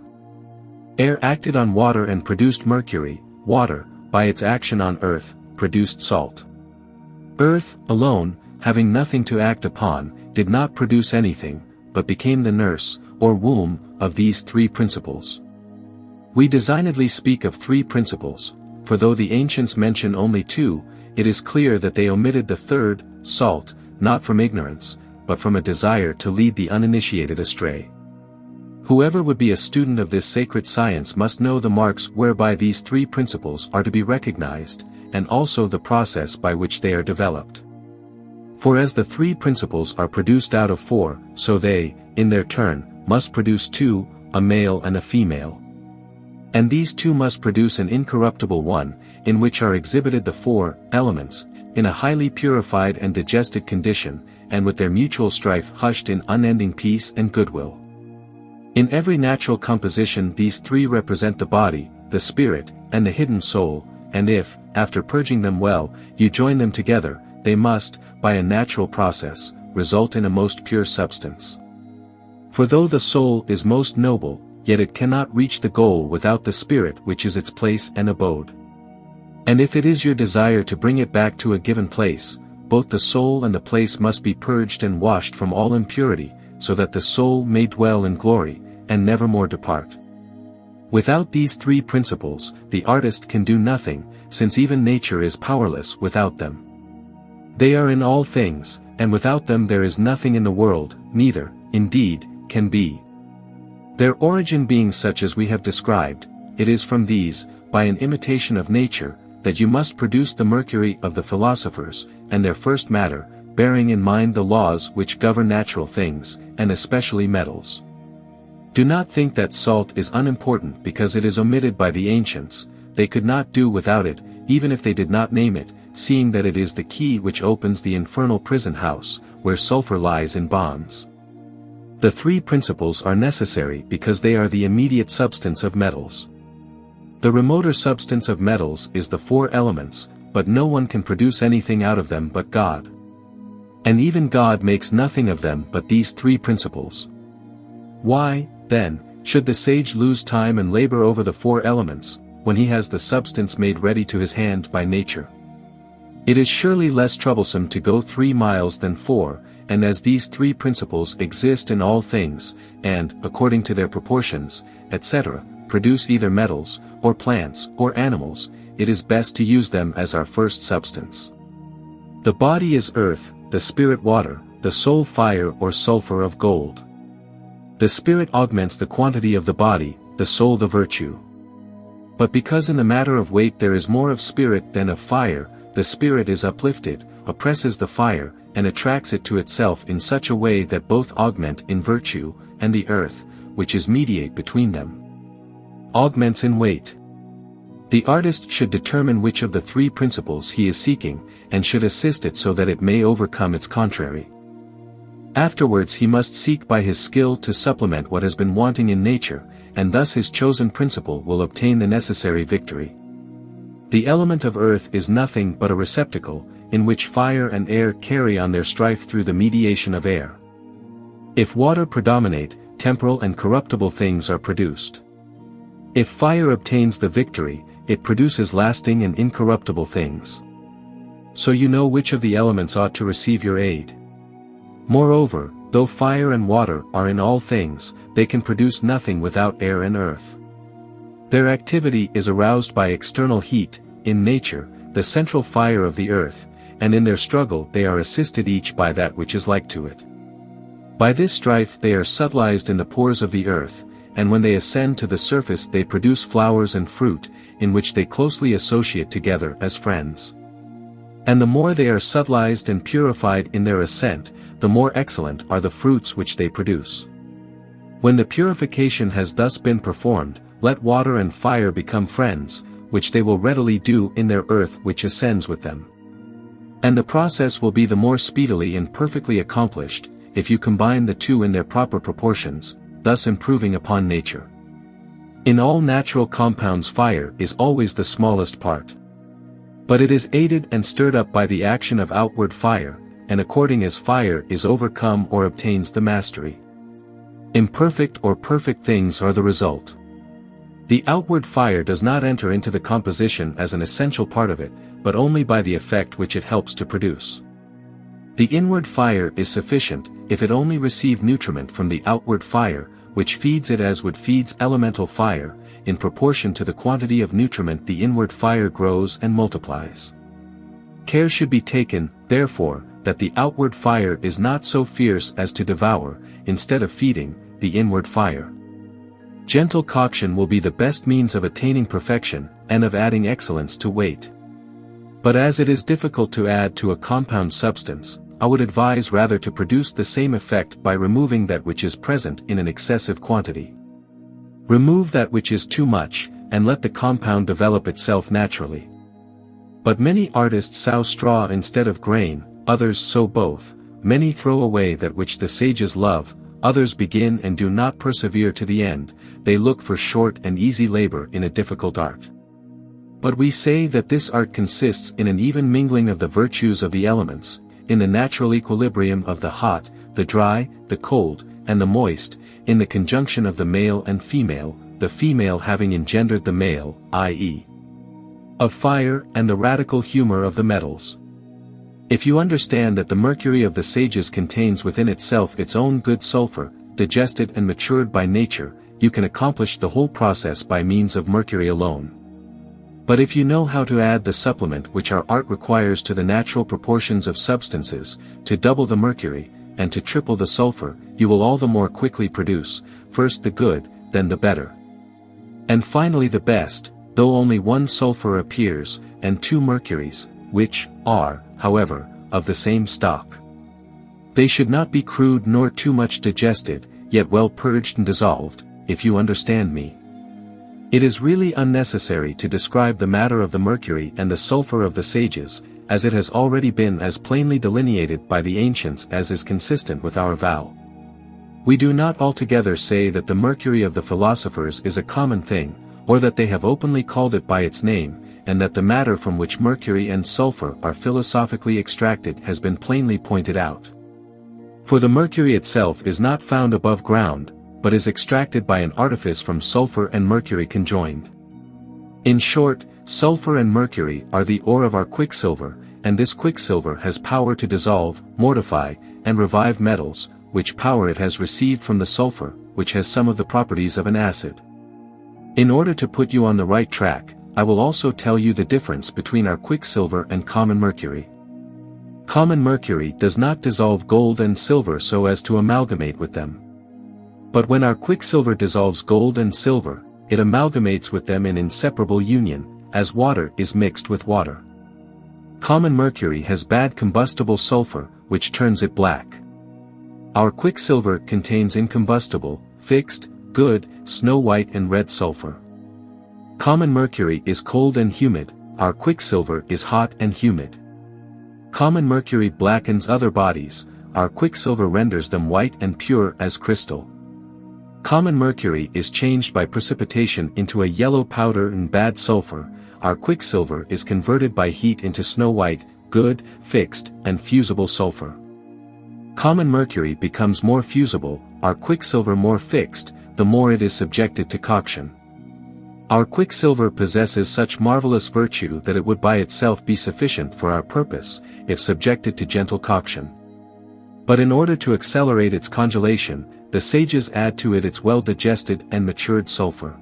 Air acted on water and produced mercury. Water, by its action on earth, produced salt. Earth, alone, having nothing to act upon, did not produce anything, but became the nurse, or womb, of these three principles. We designedly speak of three principles, for though the ancients mention only two, it is clear that they omitted the third, salt, not from ignorance, but from a desire to lead the uninitiated astray. Whoever would be a student of this sacred science must know the marks whereby these three principles are to be recognized, and also the process by which they are developed. For as the three principles are produced out of four, so they, in their turn, must produce two, a male and a female. And these two must produce an incorruptible one, in which are exhibited the four elements, in a highly purified and digested condition, and with their mutual strife hushed in unending peace and goodwill. In every natural composition these three represent the body, the spirit, and the hidden soul, and if, after purging them well, you join them together, they must, by a natural process, result in a most pure substance. For though the soul is most noble, yet it cannot reach the goal without the spirit which is its place and abode. And if it is your desire to bring it back to a given place, both the soul and the place must be purged and washed from all impurity, so that the soul may dwell in glory, and never more depart. Without these three principles, the artist can do nothing, since even nature is powerless without them. They are in all things, and without them there is nothing in the world, neither, indeed, can be. Their origin being such as we have described, it is from these, by an imitation of nature, that you must produce the mercury of the philosophers, and their first matter, bearing in mind the laws which govern natural things, and especially metals. Do not think that salt is unimportant because it is omitted by the ancients, they could not do without it, even if they did not name it, seeing that it is the key which opens the infernal prison house, where sulfur lies in bonds. The three principles are necessary because they are the immediate substance of metals. The remoter substance of metals is the four elements, but no one can produce anything out of them but God. And even God makes nothing of them but these three principles. Why, then, should the sage lose time and labor over the four elements, when he has the substance made ready to his hand by nature? It is surely less troublesome to go 3 miles than 4, and as these three principles exist in all things, and, according to their proportions, etc., produce either metals, or plants, or animals, it is best to use them as our first substance. The body is earth, the spirit water, the soul fire or sulfur of gold. The spirit augments the quantity of the body, the soul the virtue. But because in the matter of weight there is more of spirit than of fire, the spirit is uplifted, oppresses the fire, and attracts it to itself in such a way that both augment in virtue, and the earth, which is mediate between them, augments in weight. The artist should determine which of the three principles he is seeking, and should assist it so that it may overcome its contrary. Afterwards he must seek by his skill to supplement what has been wanting in nature, and thus his chosen principle will obtain the necessary victory. The element of earth is nothing but a receptacle, in which fire and air carry on their strife through the mediation of air. If water predominate, temporal and corruptible things are produced. If fire obtains the victory, it produces lasting and incorruptible things. So you know which of the elements ought to receive your aid. Moreover, though fire and water are in all things, they can produce nothing without air and earth. Their activity is aroused by external heat, in nature, the central fire of the earth, and in their struggle they are assisted each by that which is like to it. By this strife they are subtilized in the pores of the earth, and when they ascend to the surface they produce flowers and fruit, in which they closely associate together as friends. And the more they are subtilized and purified in their ascent, the more excellent are the fruits which they produce. When the purification has thus been performed, let water and fire become friends, which they will readily do in their earth which ascends with them. And the process will be the more speedily and perfectly accomplished, if you combine the two in their proper proportions, thus improving upon nature. In all natural compounds fire is always the smallest part. But it is aided and stirred up by the action of outward fire, and according as fire is overcome or obtains the mastery. Imperfect or perfect things are the result. The outward fire does not enter into the composition as an essential part of it, but only by the effect which it helps to produce. The inward fire is sufficient, if it only receive nutriment from the outward fire, which feeds it as wood feeds elemental fire, in proportion to the quantity of nutriment the inward fire grows and multiplies. Care should be taken, therefore, that the outward fire is not so fierce as to devour, instead of feeding, the inward fire. Gentle coction will be the best means of attaining perfection, and of adding excellence to weight. But as it is difficult to add to a compound substance, I would advise rather to produce the same effect by removing that which is present in an excessive quantity. Remove that which is too much, and let the compound develop itself naturally. But many artists sow straw instead of grain, others sow both, many throw away that which the sages love, others begin and do not persevere to the end, they look for short and easy labor in a difficult art. But we say that this art consists in an even mingling of the virtues of the elements, in the natural equilibrium of the hot, the dry, the cold, and the moist, in the conjunction of the male and female, the female having engendered the male, i.e. of fire, and the radical humor of the metals. If you understand that the mercury of the sages contains within itself its own good sulfur, digested and matured by nature, you can accomplish the whole process by means of mercury alone. But if you know how to add the supplement which our art requires to the natural proportions of substances, to double the mercury, and to triple the sulfur, you will all the more quickly produce, first the good, then the better. And finally the best, though only one sulfur appears, and two mercuries, which are, however, of the same stock. They should not be crude nor too much digested, yet well purged and dissolved, if you understand me. It is really unnecessary to describe the matter of the mercury and the sulfur of the sages, as it has already been as plainly delineated by the ancients as is consistent with our vow. We do not altogether say that the mercury of the philosophers is a common thing, or that they have openly called it by its name, and that the matter from which mercury and sulfur are philosophically extracted has been plainly pointed out. For the mercury itself is not found above ground, but is extracted by an artifice from sulfur and mercury conjoined. In short, sulfur and mercury are the ore of our quicksilver, and this quicksilver has power to dissolve, mortify, and revive metals, which power it has received from the sulfur, which has some of the properties of an acid. In order to put you on the right track, I will also tell you the difference between our quicksilver and common mercury. Common mercury does not dissolve gold and silver so as to amalgamate with them. But when our quicksilver dissolves gold and silver, it amalgamates with them in inseparable union, as water is mixed with water. Common mercury has bad combustible sulfur, which turns it black. Our quicksilver contains incombustible, fixed, good, snow-white and red sulfur. Common mercury is cold and humid, our quicksilver is hot and humid. Common mercury blackens other bodies, our quicksilver renders them white and pure as crystal. Common mercury is changed by precipitation into a yellow powder and bad sulfur, our quicksilver is converted by heat into snow-white, good, fixed, and fusible sulfur. Common mercury becomes more fusible, our quicksilver more fixed, the more it is subjected to coction. Our quicksilver possesses such marvelous virtue that it would by itself be sufficient for our purpose, if subjected to gentle coction. But in order to accelerate its congelation, the sages add to it its well-digested and matured sulfur.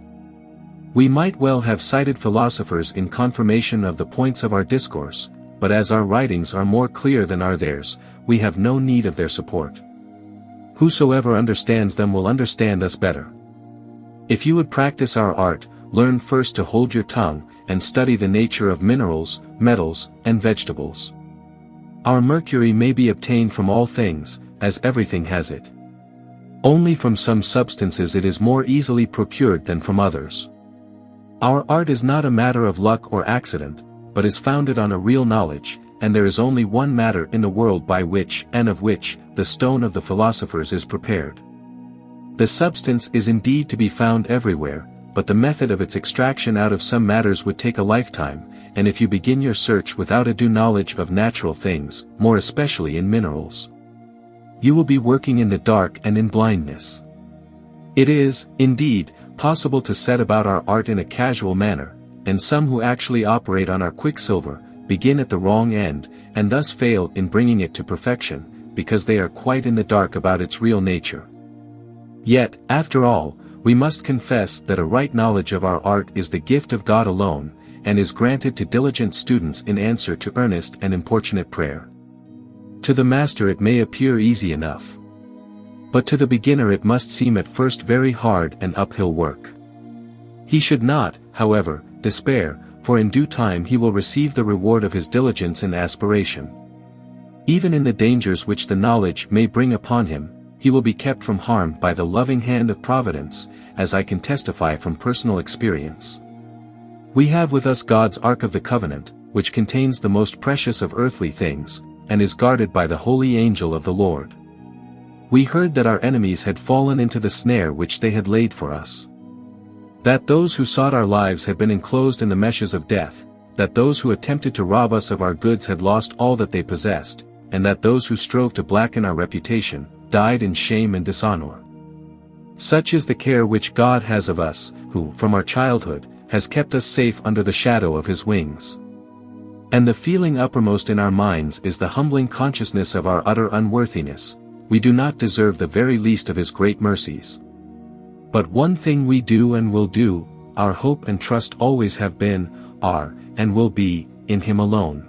We might well have cited philosophers in confirmation of the points of our discourse, but as our writings are more clear than are theirs, we have no need of their support. Whosoever understands them will understand us better. If you would practice our art, learn first to hold your tongue, and study the nature of minerals, metals, and vegetables. Our mercury may be obtained from all things, as everything has it. Only from some substances it is more easily procured than from others. Our art is not a matter of luck or accident, but is founded on a real knowledge, and there is only one matter in the world by which and of which the stone of the philosophers is prepared. The substance is indeed to be found everywhere, but the method of its extraction out of some matters would take a lifetime, and if you begin your search without a due knowledge of natural things, more especially in minerals, you will be working in the dark and in blindness. It is, indeed, possible to set about our art in a casual manner, and some who actually operate on our quicksilver, begin at the wrong end, and thus fail in bringing it to perfection, because they are quite in the dark about its real nature. Yet, after all, we must confess that a right knowledge of our art is the gift of God alone, and is granted to diligent students in answer to earnest and importunate prayer. To the master it may appear easy enough. But to the beginner it must seem at first very hard and uphill work. He should not, however, despair, for in due time he will receive the reward of his diligence and aspiration. Even in the dangers which the knowledge may bring upon him, he will be kept from harm by the loving hand of Providence, as I can testify from personal experience. We have with us God's Ark of the Covenant, which contains the most precious of earthly things, and is guarded by the holy angel of the Lord. We heard that our enemies had fallen into the snare which they had laid for us. That those who sought our lives had been enclosed in the meshes of death, that those who attempted to rob us of our goods had lost all that they possessed, and that those who strove to blacken our reputation, died in shame and dishonor. Such is the care which God has of us, who, from our childhood, has kept us safe under the shadow of his wings. And the feeling uppermost in our minds is the humbling consciousness of our utter unworthiness. We do not deserve the very least of his great mercies. But one thing we do and will do, our hope and trust always have been, are, and will be, in him alone.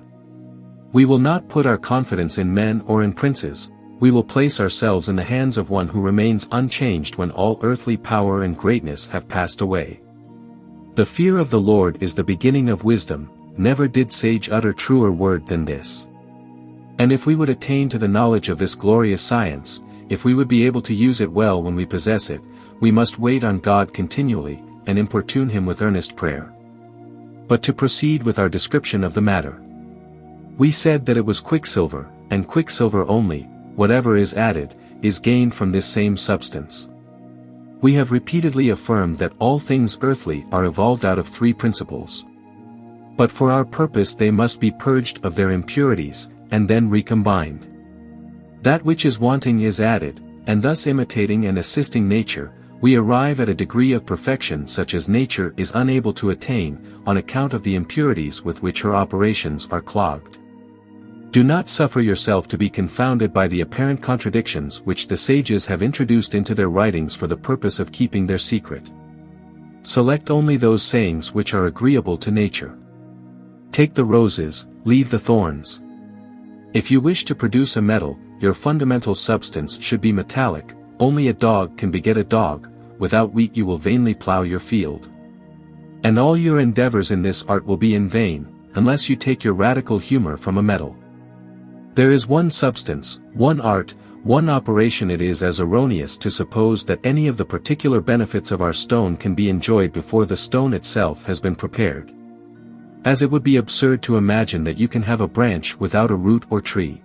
We will not put our confidence in men or in princes, we will place ourselves in the hands of one who remains unchanged when all earthly power and greatness have passed away. The fear of the Lord is the beginning of wisdom, never did sage utter truer word than this. And if we would attain to the knowledge of this glorious science, if we would be able to use it well when we possess it, we must wait on God continually, and importune him with earnest prayer. But to proceed with our description of the matter. We said that it was quicksilver, and quicksilver only, whatever is added, is gained from this same substance. We have repeatedly affirmed that all things earthly are evolved out of three principles. But for our purpose they must be purged of their impurities, and then recombined. That which is wanting is added, and thus imitating and assisting nature, we arrive at a degree of perfection such as nature is unable to attain, on account of the impurities with which her operations are clogged. Do not suffer yourself to be confounded by the apparent contradictions which the sages have introduced into their writings for the purpose of keeping their secret. Select only those sayings which are agreeable to nature. Take the roses, leave the thorns. If you wish to produce a metal, your fundamental substance should be metallic. Only a dog can beget a dog, without wheat you will vainly plow your field. And all your endeavors in this art will be in vain, unless you take your radical humor from a metal. There is one substance, one art, one operation. It is as erroneous to suppose that any of the particular benefits of our stone can be enjoyed before the stone itself has been prepared. As it would be absurd to imagine that you can have a branch without a root or tree.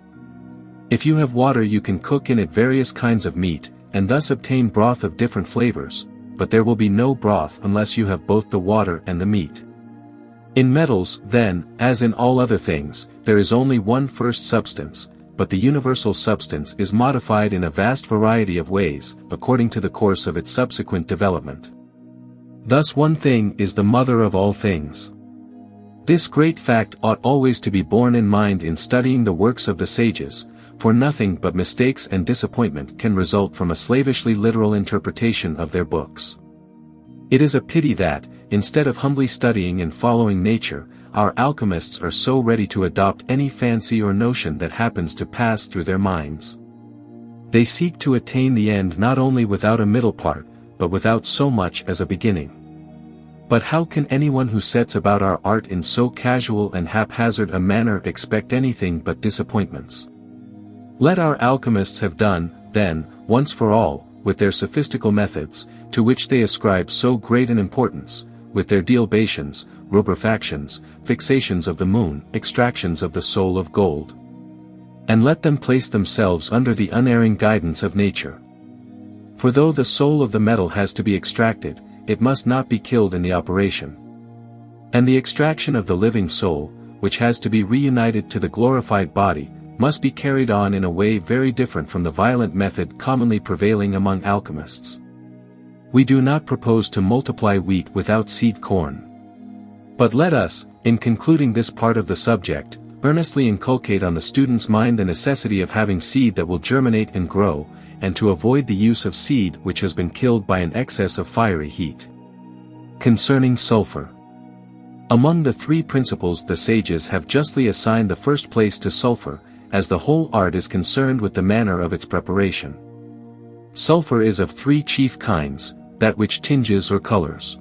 If you have water you can cook in it various kinds of meat, and thus obtain broth of different flavors, but there will be no broth unless you have both the water and the meat. In metals, then, as in all other things, there is only one first substance, but the universal substance is modified in a vast variety of ways, according to the course of its subsequent development. Thus one thing is the mother of all things. This great fact ought always to be borne in mind in studying the works of the sages, for nothing but mistakes and disappointment can result from a slavishly literal interpretation of their books. It is a pity that, instead of humbly studying and following nature, our alchemists are so ready to adopt any fancy or notion that happens to pass through their minds. They seek to attain the end not only without a middle part, but without so much as a beginning. But how can anyone who sets about our art in so casual and haphazard a manner expect anything but disappointments? Let our alchemists have done, then, once for all, with their sophistical methods, to which they ascribe so great an importance, with their dilabations, rubrifactions, fixations of the moon, extractions of the soul of gold. And let them place themselves under the unerring guidance of nature. For though the soul of the metal has to be extracted, it must not be killed in the operation. And the extraction of the living soul, which has to be reunited to the glorified body, must be carried on in a way very different from the violent method commonly prevailing among alchemists. We do not propose to multiply wheat without seed corn. But let us, in concluding this part of the subject, earnestly inculcate on the student's mind the necessity of having seed that will germinate and grow, and to avoid the use of seed which has been killed by an excess of fiery heat. Concerning sulfur. Among the three principles the sages have justly assigned the first place to sulfur, as the whole art is concerned with the manner of its preparation. Sulfur is of three chief kinds, that which tinges or colors,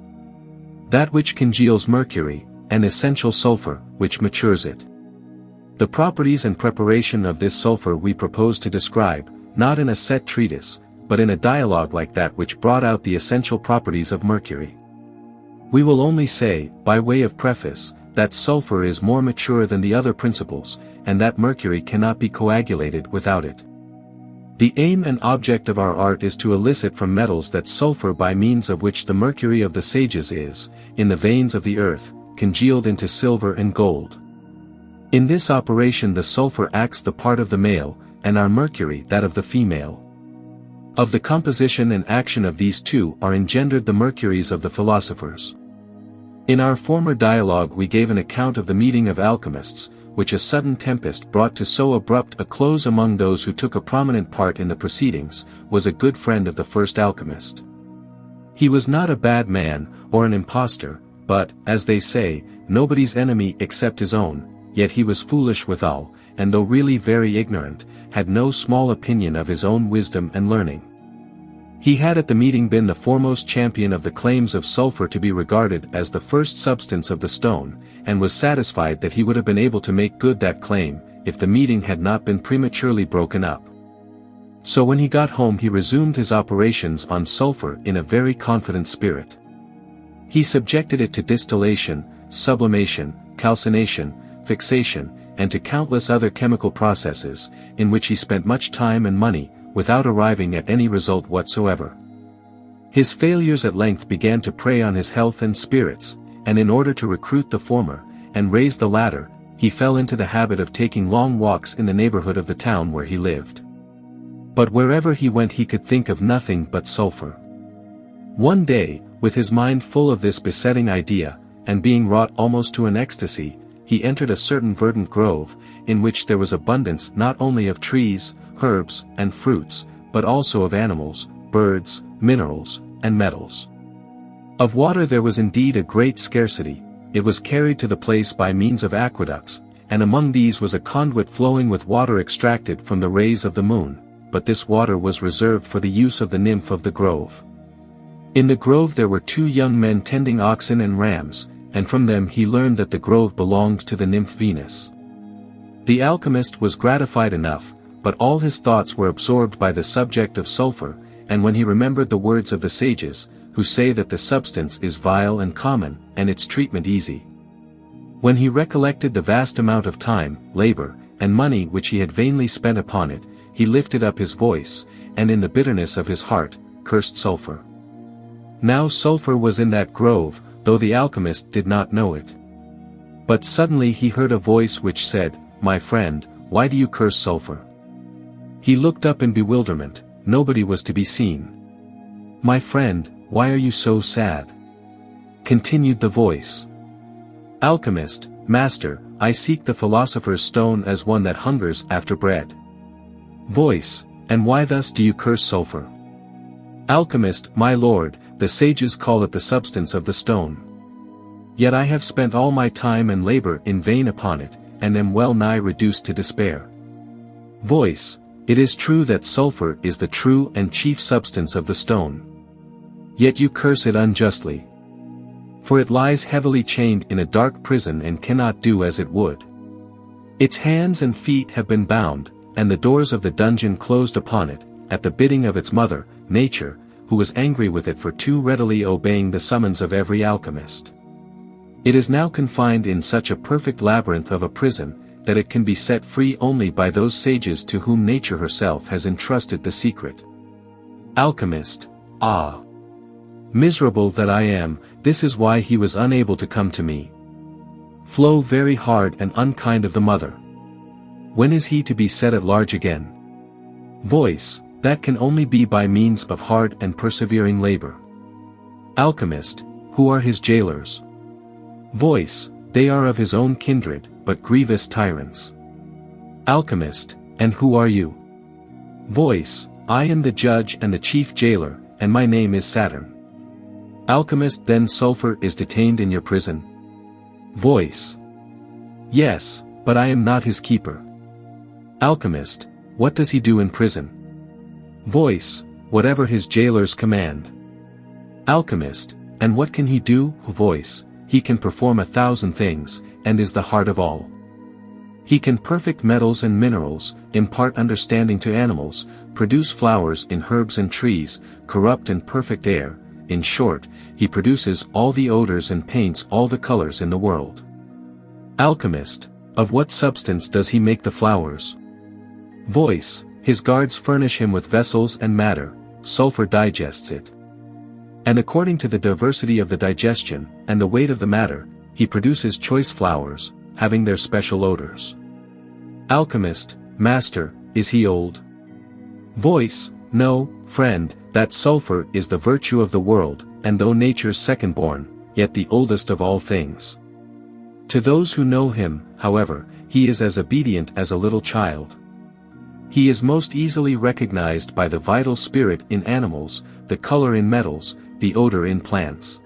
that which congeals mercury, and essential sulfur, which matures it. The properties and preparation of this sulfur we propose to describe, not in a set treatise, but in a dialogue like that which brought out the essential properties of mercury. We will only say, by way of preface, that sulfur is more mature than the other principles, and that mercury cannot be coagulated without it. The aim and object of our art is to elicit from metals that sulfur by means of which the mercury of the sages is, in the veins of the earth, congealed into silver and gold. In this operation the sulfur acts the part of the male, and our mercury that of the female. Of the composition and action of these two are engendered the mercuries of the philosophers. In our former dialogue we gave an account of the meeting of alchemists, which a sudden tempest brought to so abrupt a close. Among those who took a prominent part in the proceedings, was a good friend of the first alchemist. He was not a bad man, or an impostor, but, as they say, nobody's enemy except his own, yet he was foolish withal, and though really very ignorant, had no small opinion of his own wisdom and learning. He had at the meeting been the foremost champion of the claims of sulfur to be regarded as the first substance of the stone, and was satisfied that he would have been able to make good that claim, if the meeting had not been prematurely broken up. So when he got home he resumed his operations on sulfur in a very confident spirit. He subjected it to distillation, sublimation, calcination, fixation, and to countless other chemical processes, in which he spent much time and money, without arriving at any result whatsoever. His failures at length began to prey on his health and spirits, and in order to recruit the former, and raise the latter, he fell into the habit of taking long walks in the neighborhood of the town where he lived. But wherever he went he could think of nothing but sulfur. One day, with his mind full of this besetting idea, and being wrought almost to an ecstasy, he entered a certain verdant grove, in which there was abundance not only of trees, herbs, and fruits, but also of animals, birds, minerals, and metals. Of water there was indeed a great scarcity. It was carried to the place by means of aqueducts, and among these was a conduit flowing with water extracted from the rays of the moon, but this water was reserved for the use of the nymph of the grove. In the grove there were 2 young men tending oxen and rams, and from them he learned that the grove belonged to the nymph Venus. The alchemist was gratified enough, but all his thoughts were absorbed by the subject of sulfur, and when he remembered the words of the sages, who say that the substance is vile and common, and its treatment easy. When he recollected the vast amount of time, labor, and money which he had vainly spent upon it, he lifted up his voice, and in the bitterness of his heart, cursed sulfur. Now sulfur was in that grove, though the alchemist did not know it. But suddenly he heard a voice which said, "My friend, why do you curse sulfur?" He looked up in bewilderment. Nobody was to be seen. "My friend, why are you so sad?" continued the voice. "Alchemist, master, I seek the philosopher's stone as one that hungers after bread." Voice, "And why thus do you curse sulfur?" Alchemist, "My lord, the sages call it the substance of the stone. Yet I have spent all my time and labor in vain upon it, and am well nigh reduced to despair." Voice, "It is true that sulfur is the true and chief substance of the stone. Yet you curse it unjustly. For it lies heavily chained in a dark prison and cannot do as it would. Its hands and feet have been bound, and the doors of the dungeon closed upon it, at the bidding of its mother, Nature, who was angry with it for too readily obeying the summons of every alchemist. It is now confined in such a perfect labyrinth of a prison, that it can be set free only by those sages to whom Nature herself has entrusted the secret." Alchemist, "Ah! Miserable that I am, this is why he was unable to come to me. Flow very hard and unkind of the mother. When is he to be set at large again?" Voice, "That can only be by means of hard and persevering labor." Alchemist, "Who are his jailers?" Voice, "They are of his own kindred, but grievous tyrants." Alchemist, "And who are you?" Voice, "I am the judge and the chief jailer, and my name is Saturn." Alchemist, "Then sulfur is detained in your prison?" Voice, "Yes, but I am not his keeper." Alchemist, what does he do in prison? Voice, whatever his jailers command. Alchemist, and what can he do? Voice, he can perform 1,000 things, and is the heart of all. He can perfect metals and minerals, impart understanding to animals, produce flowers in herbs and trees, corrupt and perfect air. In short, he produces all the odors and paints all the colors in the world. Alchemist, of what substance does he make the flowers? Voice, his guards furnish him with vessels and matter, sulfur digests it. And according to the diversity of the digestion, and the weight of the matter, he produces choice flowers, having their special odors. Alchemist, master, is he old? Voice, no, friend, that sulfur is the virtue of the world, and though nature's second-born, yet the oldest of all things. To those who know him, however, he is as obedient as a little child. He is most easily recognized by the vital spirit in animals, the color in metals, the odor in plants.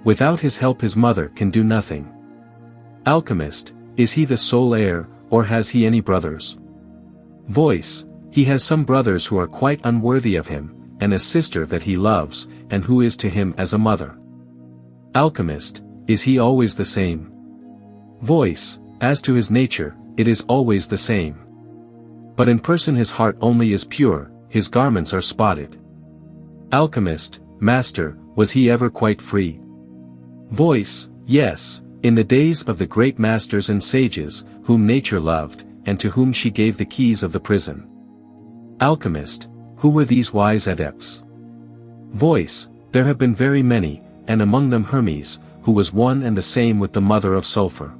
Without his help his mother can do nothing. Alchemist, is he the sole heir, or has he any brothers? Voice, he has some brothers who are quite unworthy of him, and a sister that he loves, and who is to him as a mother. Alchemist, is he always the same? Voice, as to his nature, it is always the same. But in person his heart only is pure, his garments are spotted. Alchemist, master, was he ever quite free? Voice, yes, in the days of the great masters and sages, whom nature loved, and to whom she gave the keys of the prison. Alchemist, who were these wise adepts? Voice, there have been very many, and among them Hermes, who was one and the same with the mother of sulfur.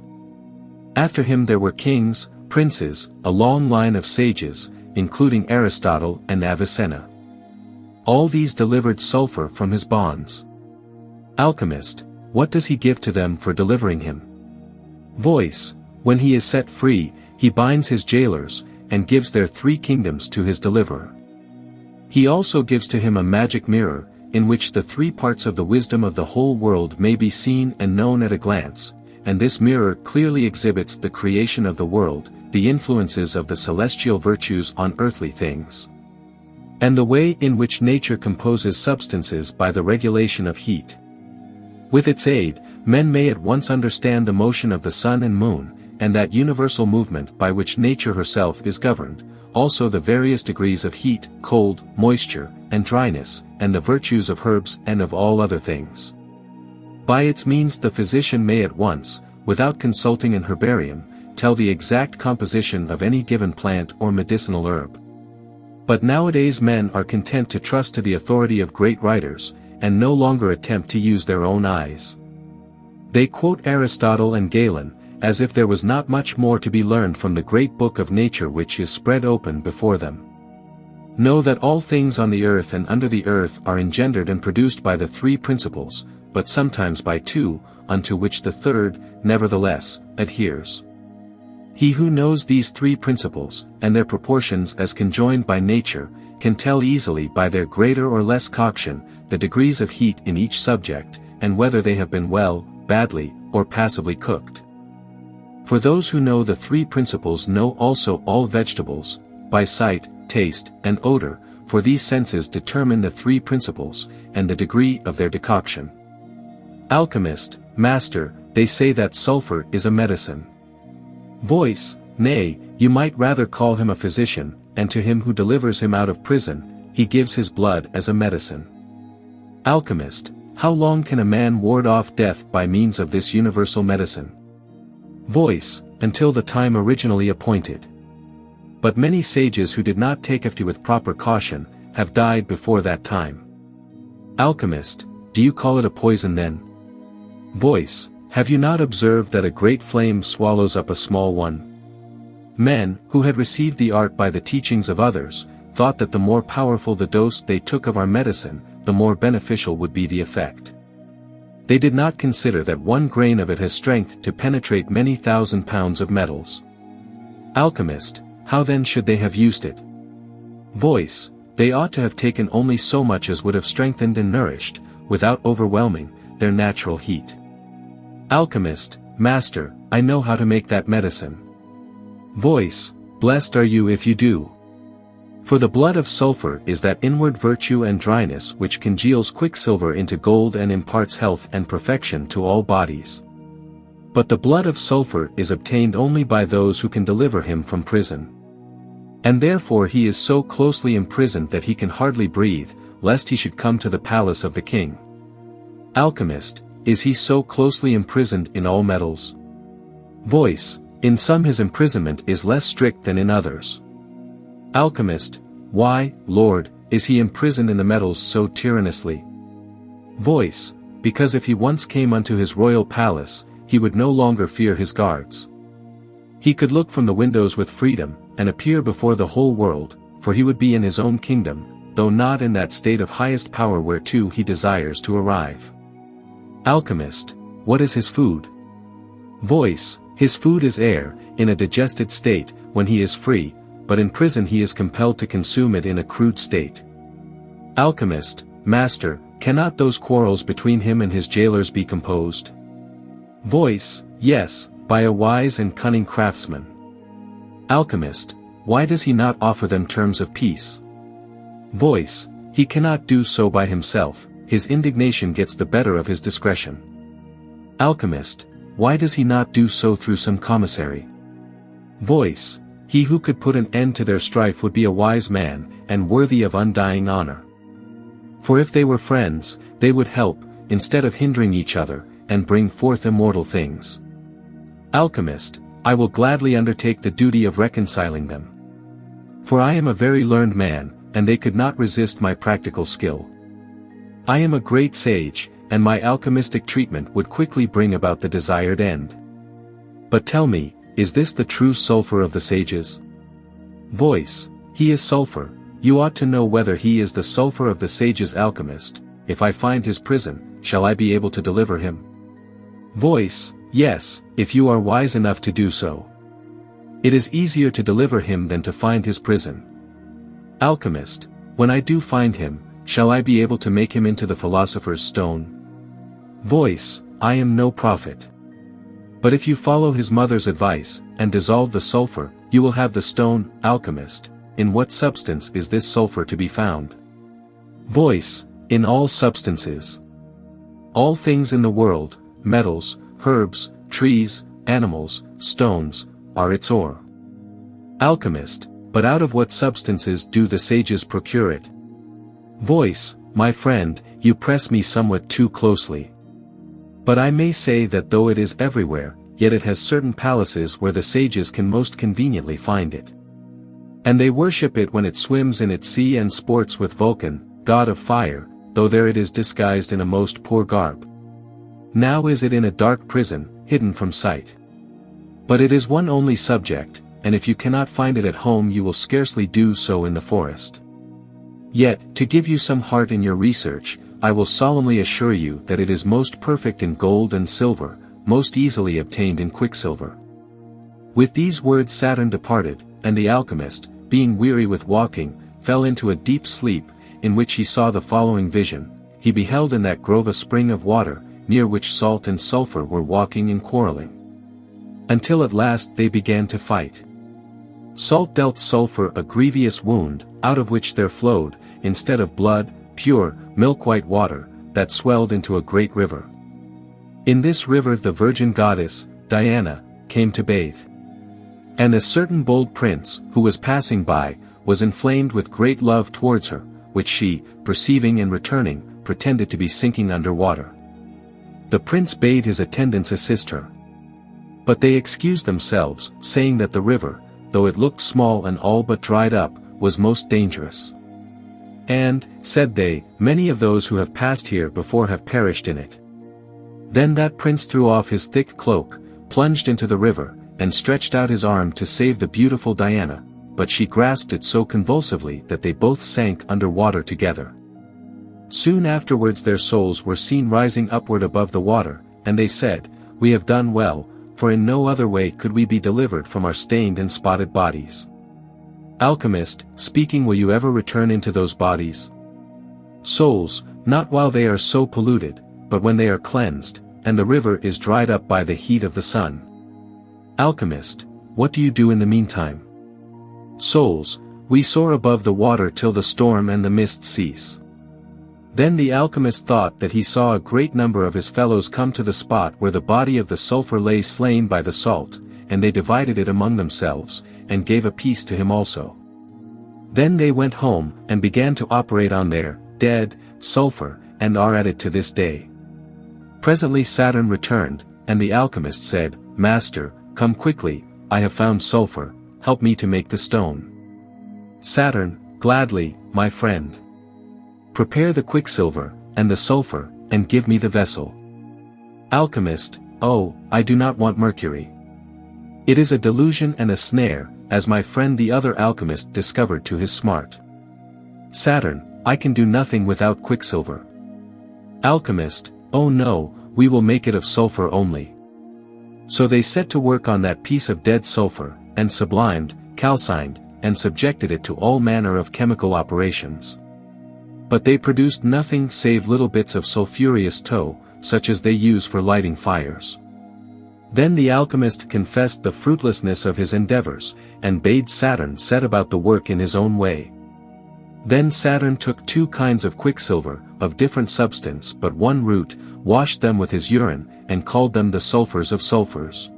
After him there were kings, princes, a long line of sages, including Aristotle and Avicenna. All these delivered sulfur from his bonds. Alchemist, what does he give to them for delivering him? Voice, when he is set free, he binds his jailers, and gives their 3 kingdoms to his deliverer. He also gives to him a magic mirror, in which the 3 parts of the wisdom of the whole world may be seen and known at a glance, and this mirror clearly exhibits the creation of the world, the influences of the celestial virtues on earthly things, and the way in which nature composes substances by the regulation of heat. With its aid, men may at once understand the motion of the sun and moon, and that universal movement by which nature herself is governed, also the various degrees of heat, cold, moisture, and dryness, and the virtues of herbs and of all other things. By its means the physician may at once, without consulting an herbarium, tell the exact composition of any given plant or medicinal herb. But nowadays men are content to trust to the authority of great writers, and no longer attempt to use their own eyes. They quote Aristotle and Galen, as if there was not much more to be learned from the great book of nature which is spread open before them. Know that all things on the earth and under the earth are engendered and produced by the 3 principles, but sometimes by 2, unto which the 3rd, nevertheless, adheres. He who knows these 3 principles, and their proportions as conjoined by nature, can tell easily by their greater or less coction, the degrees of heat in each subject, and whether they have been well, badly, or passably cooked. For those who know the 3 principles know also all vegetables, by sight, taste, and odor, for these senses determine the 3 principles, and the degree of their decoction. Alchemist, master, they say that sulfur is a medicine. Voice, nay, you might rather call him a physician, and to him who delivers him out of prison, he gives his blood as a medicine. Alchemist, how long can a man ward off death by means of this universal medicine? Voice, until the time originally appointed. But many sages who did not take it with proper caution, have died before that time. Alchemist, do you call it a poison then? Voice, have you not observed that a great flame swallows up a small one? Men, who had received the art by the teachings of others, thought that the more powerful the dose they took of our medicine, the more beneficial would be the effect. They did not consider that 1 grain of it has strength to penetrate many thousand pounds of metals. Alchemist, how then should they have used it? Voice, they ought to have taken only so much as would have strengthened and nourished, without overwhelming, their natural heat. Alchemist, master, I know how to make that medicine. Voice, Blessed are you if you do. For the blood of sulfur is that inward virtue and dryness which congeals quicksilver into gold and imparts health and perfection to all bodies. But the blood of sulfur is obtained only by those who can deliver him from prison. And therefore he is so closely imprisoned that he can hardly breathe, lest he should come to the palace of the king. Alchemist, is he so closely imprisoned in all metals? Voice, in some his imprisonment is less strict than in others. Alchemist, why, Lord, is he imprisoned in the metals so tyrannously? Voice, because if he once came unto his royal palace, he would no longer fear his guards. He could look from the windows with freedom, and appear before the whole world, for he would be in his own kingdom, though not in that state of highest power whereto he desires to arrive. Alchemist, what is his food? Voice, his food is air, in a digested state, when he is free, but in prison he is compelled to consume it in a crude state. Alchemist, Master, cannot those quarrels between him and his jailers be composed? Voice, yes, by a wise and cunning craftsman. Alchemist, why does he not offer them terms of peace? Voice, he cannot do so by himself, his indignation gets the better of his discretion. Alchemist, why does he not do so through some commissary? Voice, he who could put an end to their strife would be a wise man, and worthy of undying honor. For if they were friends, they would help, instead of hindering each other, and bring forth immortal things. Alchemist, I will gladly undertake the duty of reconciling them. For I am a very learned man, and they could not resist my practical skill. I am a great sage, and my alchemistic treatment would quickly bring about the desired end. But tell me, is this the true sulfur of the sages? Voice, he is sulfur, you ought to know whether he is the sulfur of the sages. Alchemist, if I find his prison, shall I be able to deliver him? Voice, yes, if you are wise enough to do so. It is easier to deliver him than to find his prison. Alchemist, when I do find him, shall I be able to make him into the philosopher's stone? Voice, I am no prophet. But if you follow his mother's advice, and dissolve the sulfur, you will have the stone. Alchemist, in what substance is this sulfur to be found? Voice, in all substances. All things in the world, metals, herbs, trees, animals, stones, are its ore. Alchemist, but out of what substances do the sages procure it? Voice, my friend, you press me somewhat too closely. But I may say that though it is everywhere, yet it has certain palaces where the sages can most conveniently find it. And they worship it when it swims in its sea and sports with Vulcan, god of fire, though there it is disguised in a most poor garb. Now is it in a dark prison, hidden from sight. But it is one only subject, and if you cannot find it at home you will scarcely do so in the forest. Yet, to give you some heart in your research, I will solemnly assure you that it is most perfect in gold and silver, most easily obtained in quicksilver. With these words Saturn departed, and the alchemist, being weary with walking, fell into a deep sleep, in which he saw the following vision. He beheld in that grove a spring of water, near which salt and sulfur were walking and quarreling. Until at last they began to fight. Salt dealt sulfur a grievous wound, out of which there flowed, instead of blood, pure, milk-white water, that swelled into a great river. In this river the virgin goddess, Diana, came to bathe. And a certain bold prince, who was passing by, was inflamed with great love towards her, which she, perceiving and returning, pretended to be sinking under water. The prince bade his attendants assist her. But they excused themselves, saying that the river, though it looked small and all but dried up, was most dangerous. And, said they, many of those who have passed here before have perished in it. Then that prince threw off his thick cloak, plunged into the river, and stretched out his arm to save the beautiful Diana, but she grasped it so convulsively that they both sank under water together. Soon afterwards their souls were seen rising upward above the water, and they said, "We have done well, for in no other way could we be delivered from our stained and spotted bodies." Alchemist, speaking, will you ever return into those bodies? Souls, not while they are so polluted, but when they are cleansed, and the river is dried up by the heat of the sun. Alchemist, what do you do in the meantime? Souls, we soar above the water till the storm and the mist cease. Then the alchemist thought that he saw a great number of his fellows come to the spot where the body of the sulfur lay slain by the salt, and they divided it among themselves, and gave a piece to him also. Then they went home, and began to operate on their dead sulfur, and are at it to this day. Presently Saturn returned, and the alchemist said, Master, come quickly, I have found sulfur, help me to make the stone. Saturn, gladly, my friend. Prepare the quicksilver, and the sulfur, and give me the vessel. Alchemist, oh, I do not want mercury. It is a delusion and a snare, as my friend the other alchemist discovered to his smart. Saturn, I can do nothing without quicksilver. Alchemist, oh no, we will make it of sulfur only. So they set to work on that piece of dead sulfur, and sublimed, calcined, and subjected it to all manner of chemical operations. But they produced nothing save little bits of sulphureous tow, such as they use for lighting fires. Then the alchemist confessed the fruitlessness of his endeavors, and bade Saturn set about the work in his own way. Then Saturn took 2 kinds of quicksilver, of different substance but one root, washed them with his urine, and called them the sulfurs of sulfurs.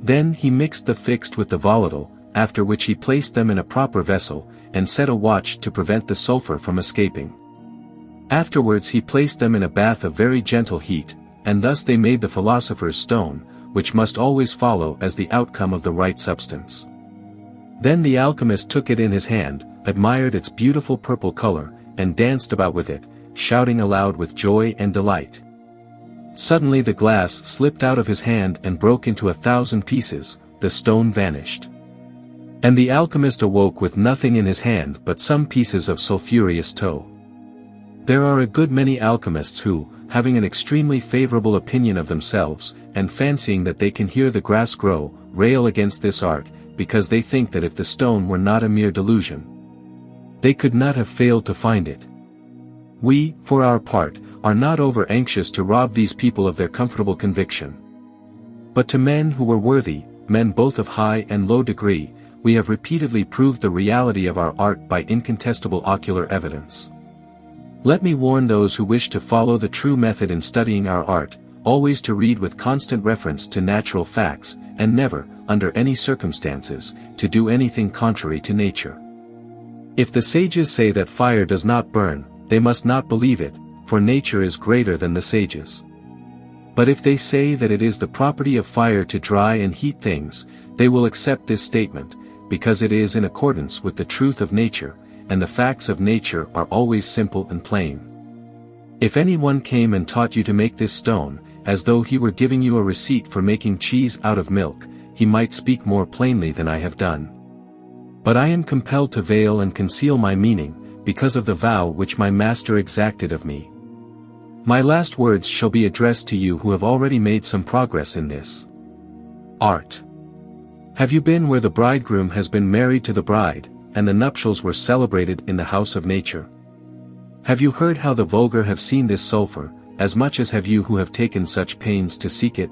Then he mixed the fixed with the volatile, after which he placed them in a proper vessel, and set a watch to prevent the sulfur from escaping. Afterwards he placed them in a bath of very gentle heat, and thus they made the philosopher's stone, which must always follow as the outcome of the right substance. Then the alchemist took it in his hand, admired its beautiful purple color, and danced about with it, shouting aloud with joy and delight. Suddenly the glass slipped out of his hand and broke into 1,000 pieces, the stone vanished. And the alchemist awoke with nothing in his hand but some pieces of sulphureous tow. There are a good many alchemists who, having an extremely favorable opinion of themselves, and fancying that they can hear the grass grow, rail against this art, because they think that if the stone were not a mere delusion, they could not have failed to find it. We, for our part, are not over-anxious to rob these people of their comfortable conviction. But to men who were worthy, men both of high and low degree, we have repeatedly proved the reality of our art by incontestable ocular evidence. Let me warn those who wish to follow the true method in studying our art, always to read with constant reference to natural facts, and never, under any circumstances, to do anything contrary to nature. If the sages say that fire does not burn, they must not believe it, for nature is greater than the sages. But if they say that it is the property of fire to dry and heat things, they will accept this statement, because it is in accordance with the truth of nature, and the facts of nature are always simple and plain. If anyone came and taught you to make this stone, as though he were giving you a receipt for making cheese out of milk, he might speak more plainly than I have done. But I am compelled to veil and conceal my meaning, because of the vow which my master exacted of me. My last words shall be addressed to you who have already made some progress in this art. Have you been where the bridegroom has been married to the bride, and the nuptials were celebrated in the house of nature? Have you heard how the vulgar have seen this sulfur, as much as have you who have taken such pains to seek it?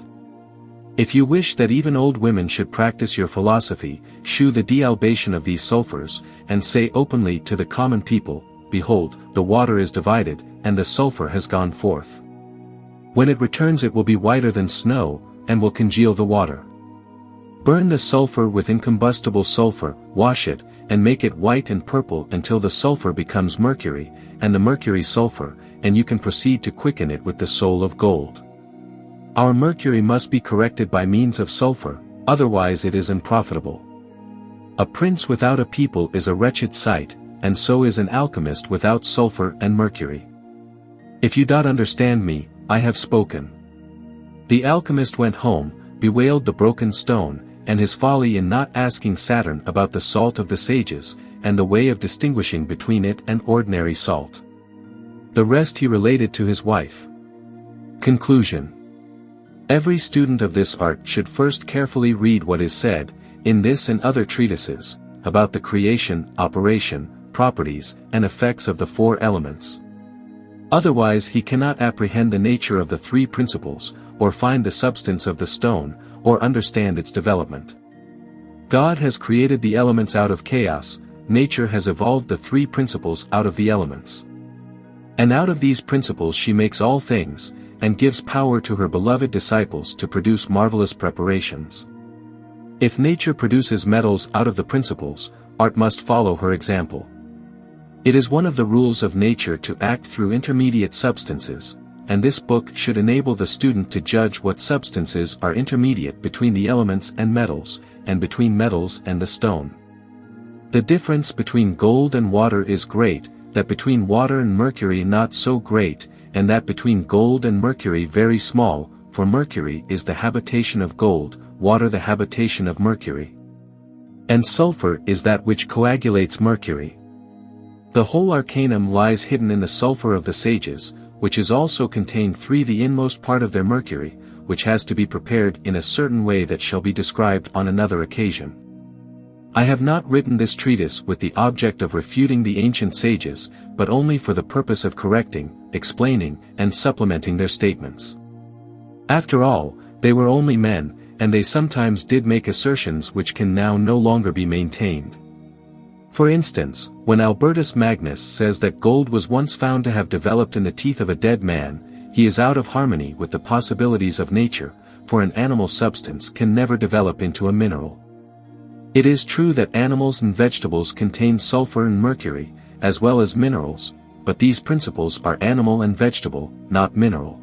If you wish that even old women should practice your philosophy, shew the dealbation of these sulfurs, and say openly to the common people, Behold, the water is divided, and the sulfur has gone forth. When it returns it will be whiter than snow, and will congeal the water. Burn the sulfur with incombustible sulfur, wash it, and make it white and purple until the sulfur becomes mercury, and the mercury sulfur, and you can proceed to quicken it with the soul of gold. Our mercury must be corrected by means of sulfur, otherwise it is unprofitable. A prince without a people is a wretched sight, and so is an alchemist without sulfur and mercury. If you don't understand me, I have spoken. The alchemist went home, bewailed the broken stone, and his folly in not asking Saturn about the salt of the sages, and the way of distinguishing between it and ordinary salt. The rest he related to his wife. Conclusion. Every student of this art should first carefully read what is said, in this and other treatises, about the creation, operation, properties, and effects of the 4 elements. Otherwise he cannot apprehend the nature of the 3 principles, or find the substance of the stone, or understand its development. God has created the elements out of chaos, nature has evolved the three principles out of the elements. And out of these principles she makes all things, and gives power to her beloved disciples to produce marvelous preparations. If nature produces metals out of the principles, art must follow her example. It is one of the rules of nature to act through intermediate substances, and this book should enable the student to judge what substances are intermediate between the elements and metals, and between metals and the stone. The difference between gold and water is great, that between water and mercury not so great, and that between gold and mercury very small, for mercury is the habitation of gold, water the habitation of mercury. And sulfur is that which coagulates mercury. The whole arcanum lies hidden in the sulfur of the sages, which is also contained the inmost part of their mercury, which has to be prepared in a certain way that shall be described on another occasion. I have not written this treatise with the object of refuting the ancient sages, but only for the purpose of correcting, explaining, and supplementing their statements. After all, they were only men, and they sometimes did make assertions which can now no longer be maintained. For instance, when Albertus Magnus says that gold was once found to have developed in the teeth of a dead man, he is out of harmony with the possibilities of nature, for an animal substance can never develop into a mineral. It is true that animals and vegetables contain sulfur and mercury, as well as minerals, but these principles are animal and vegetable, not mineral.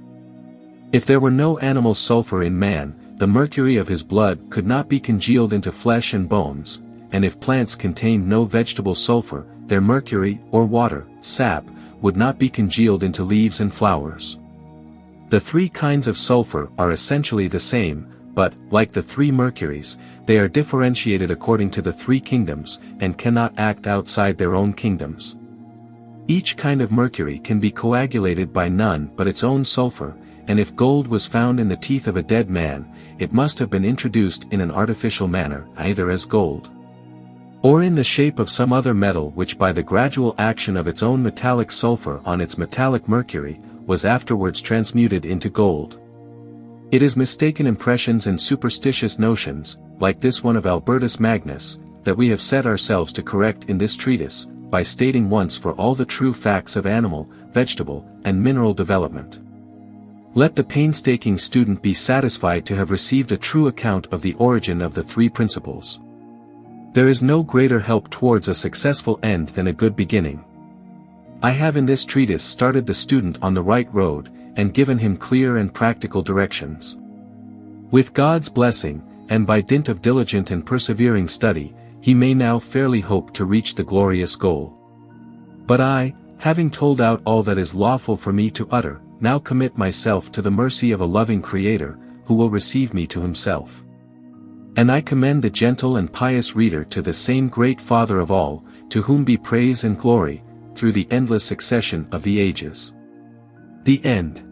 If there were no animal sulfur in man, the mercury of his blood could not be congealed into flesh and bones, and if plants contained no vegetable sulfur, their mercury, or water, sap, would not be congealed into leaves and flowers. The three kinds of sulfur are essentially the same, but, like the three mercuries, they are differentiated according to the three kingdoms, and cannot act outside their own kingdoms. Each kind of mercury can be coagulated by none but its own sulfur, and if gold was found in the teeth of a dead man, it must have been introduced in an artificial manner, either as gold, or in the shape of some other metal which by the gradual action of its own metallic sulfur on its metallic mercury, was afterwards transmuted into gold. It is mistaken impressions and superstitious notions, like this one of Albertus Magnus, that we have set ourselves to correct in this treatise, by stating once for all the true facts of animal, vegetable, and mineral development. Let the painstaking student be satisfied to have received a true account of the origin of the three principles. There is no greater help towards a successful end than a good beginning. I have in this treatise started the student on the right road, and given him clear and practical directions. With God's blessing, and by dint of diligent and persevering study, he may now fairly hope to reach the glorious goal. But I, having told out all that is lawful for me to utter, now commit myself to the mercy of a loving Creator, who will receive me to himself. And I commend the gentle and pious reader to the same great Father of all, to whom be praise and glory, through the endless succession of the ages. The End.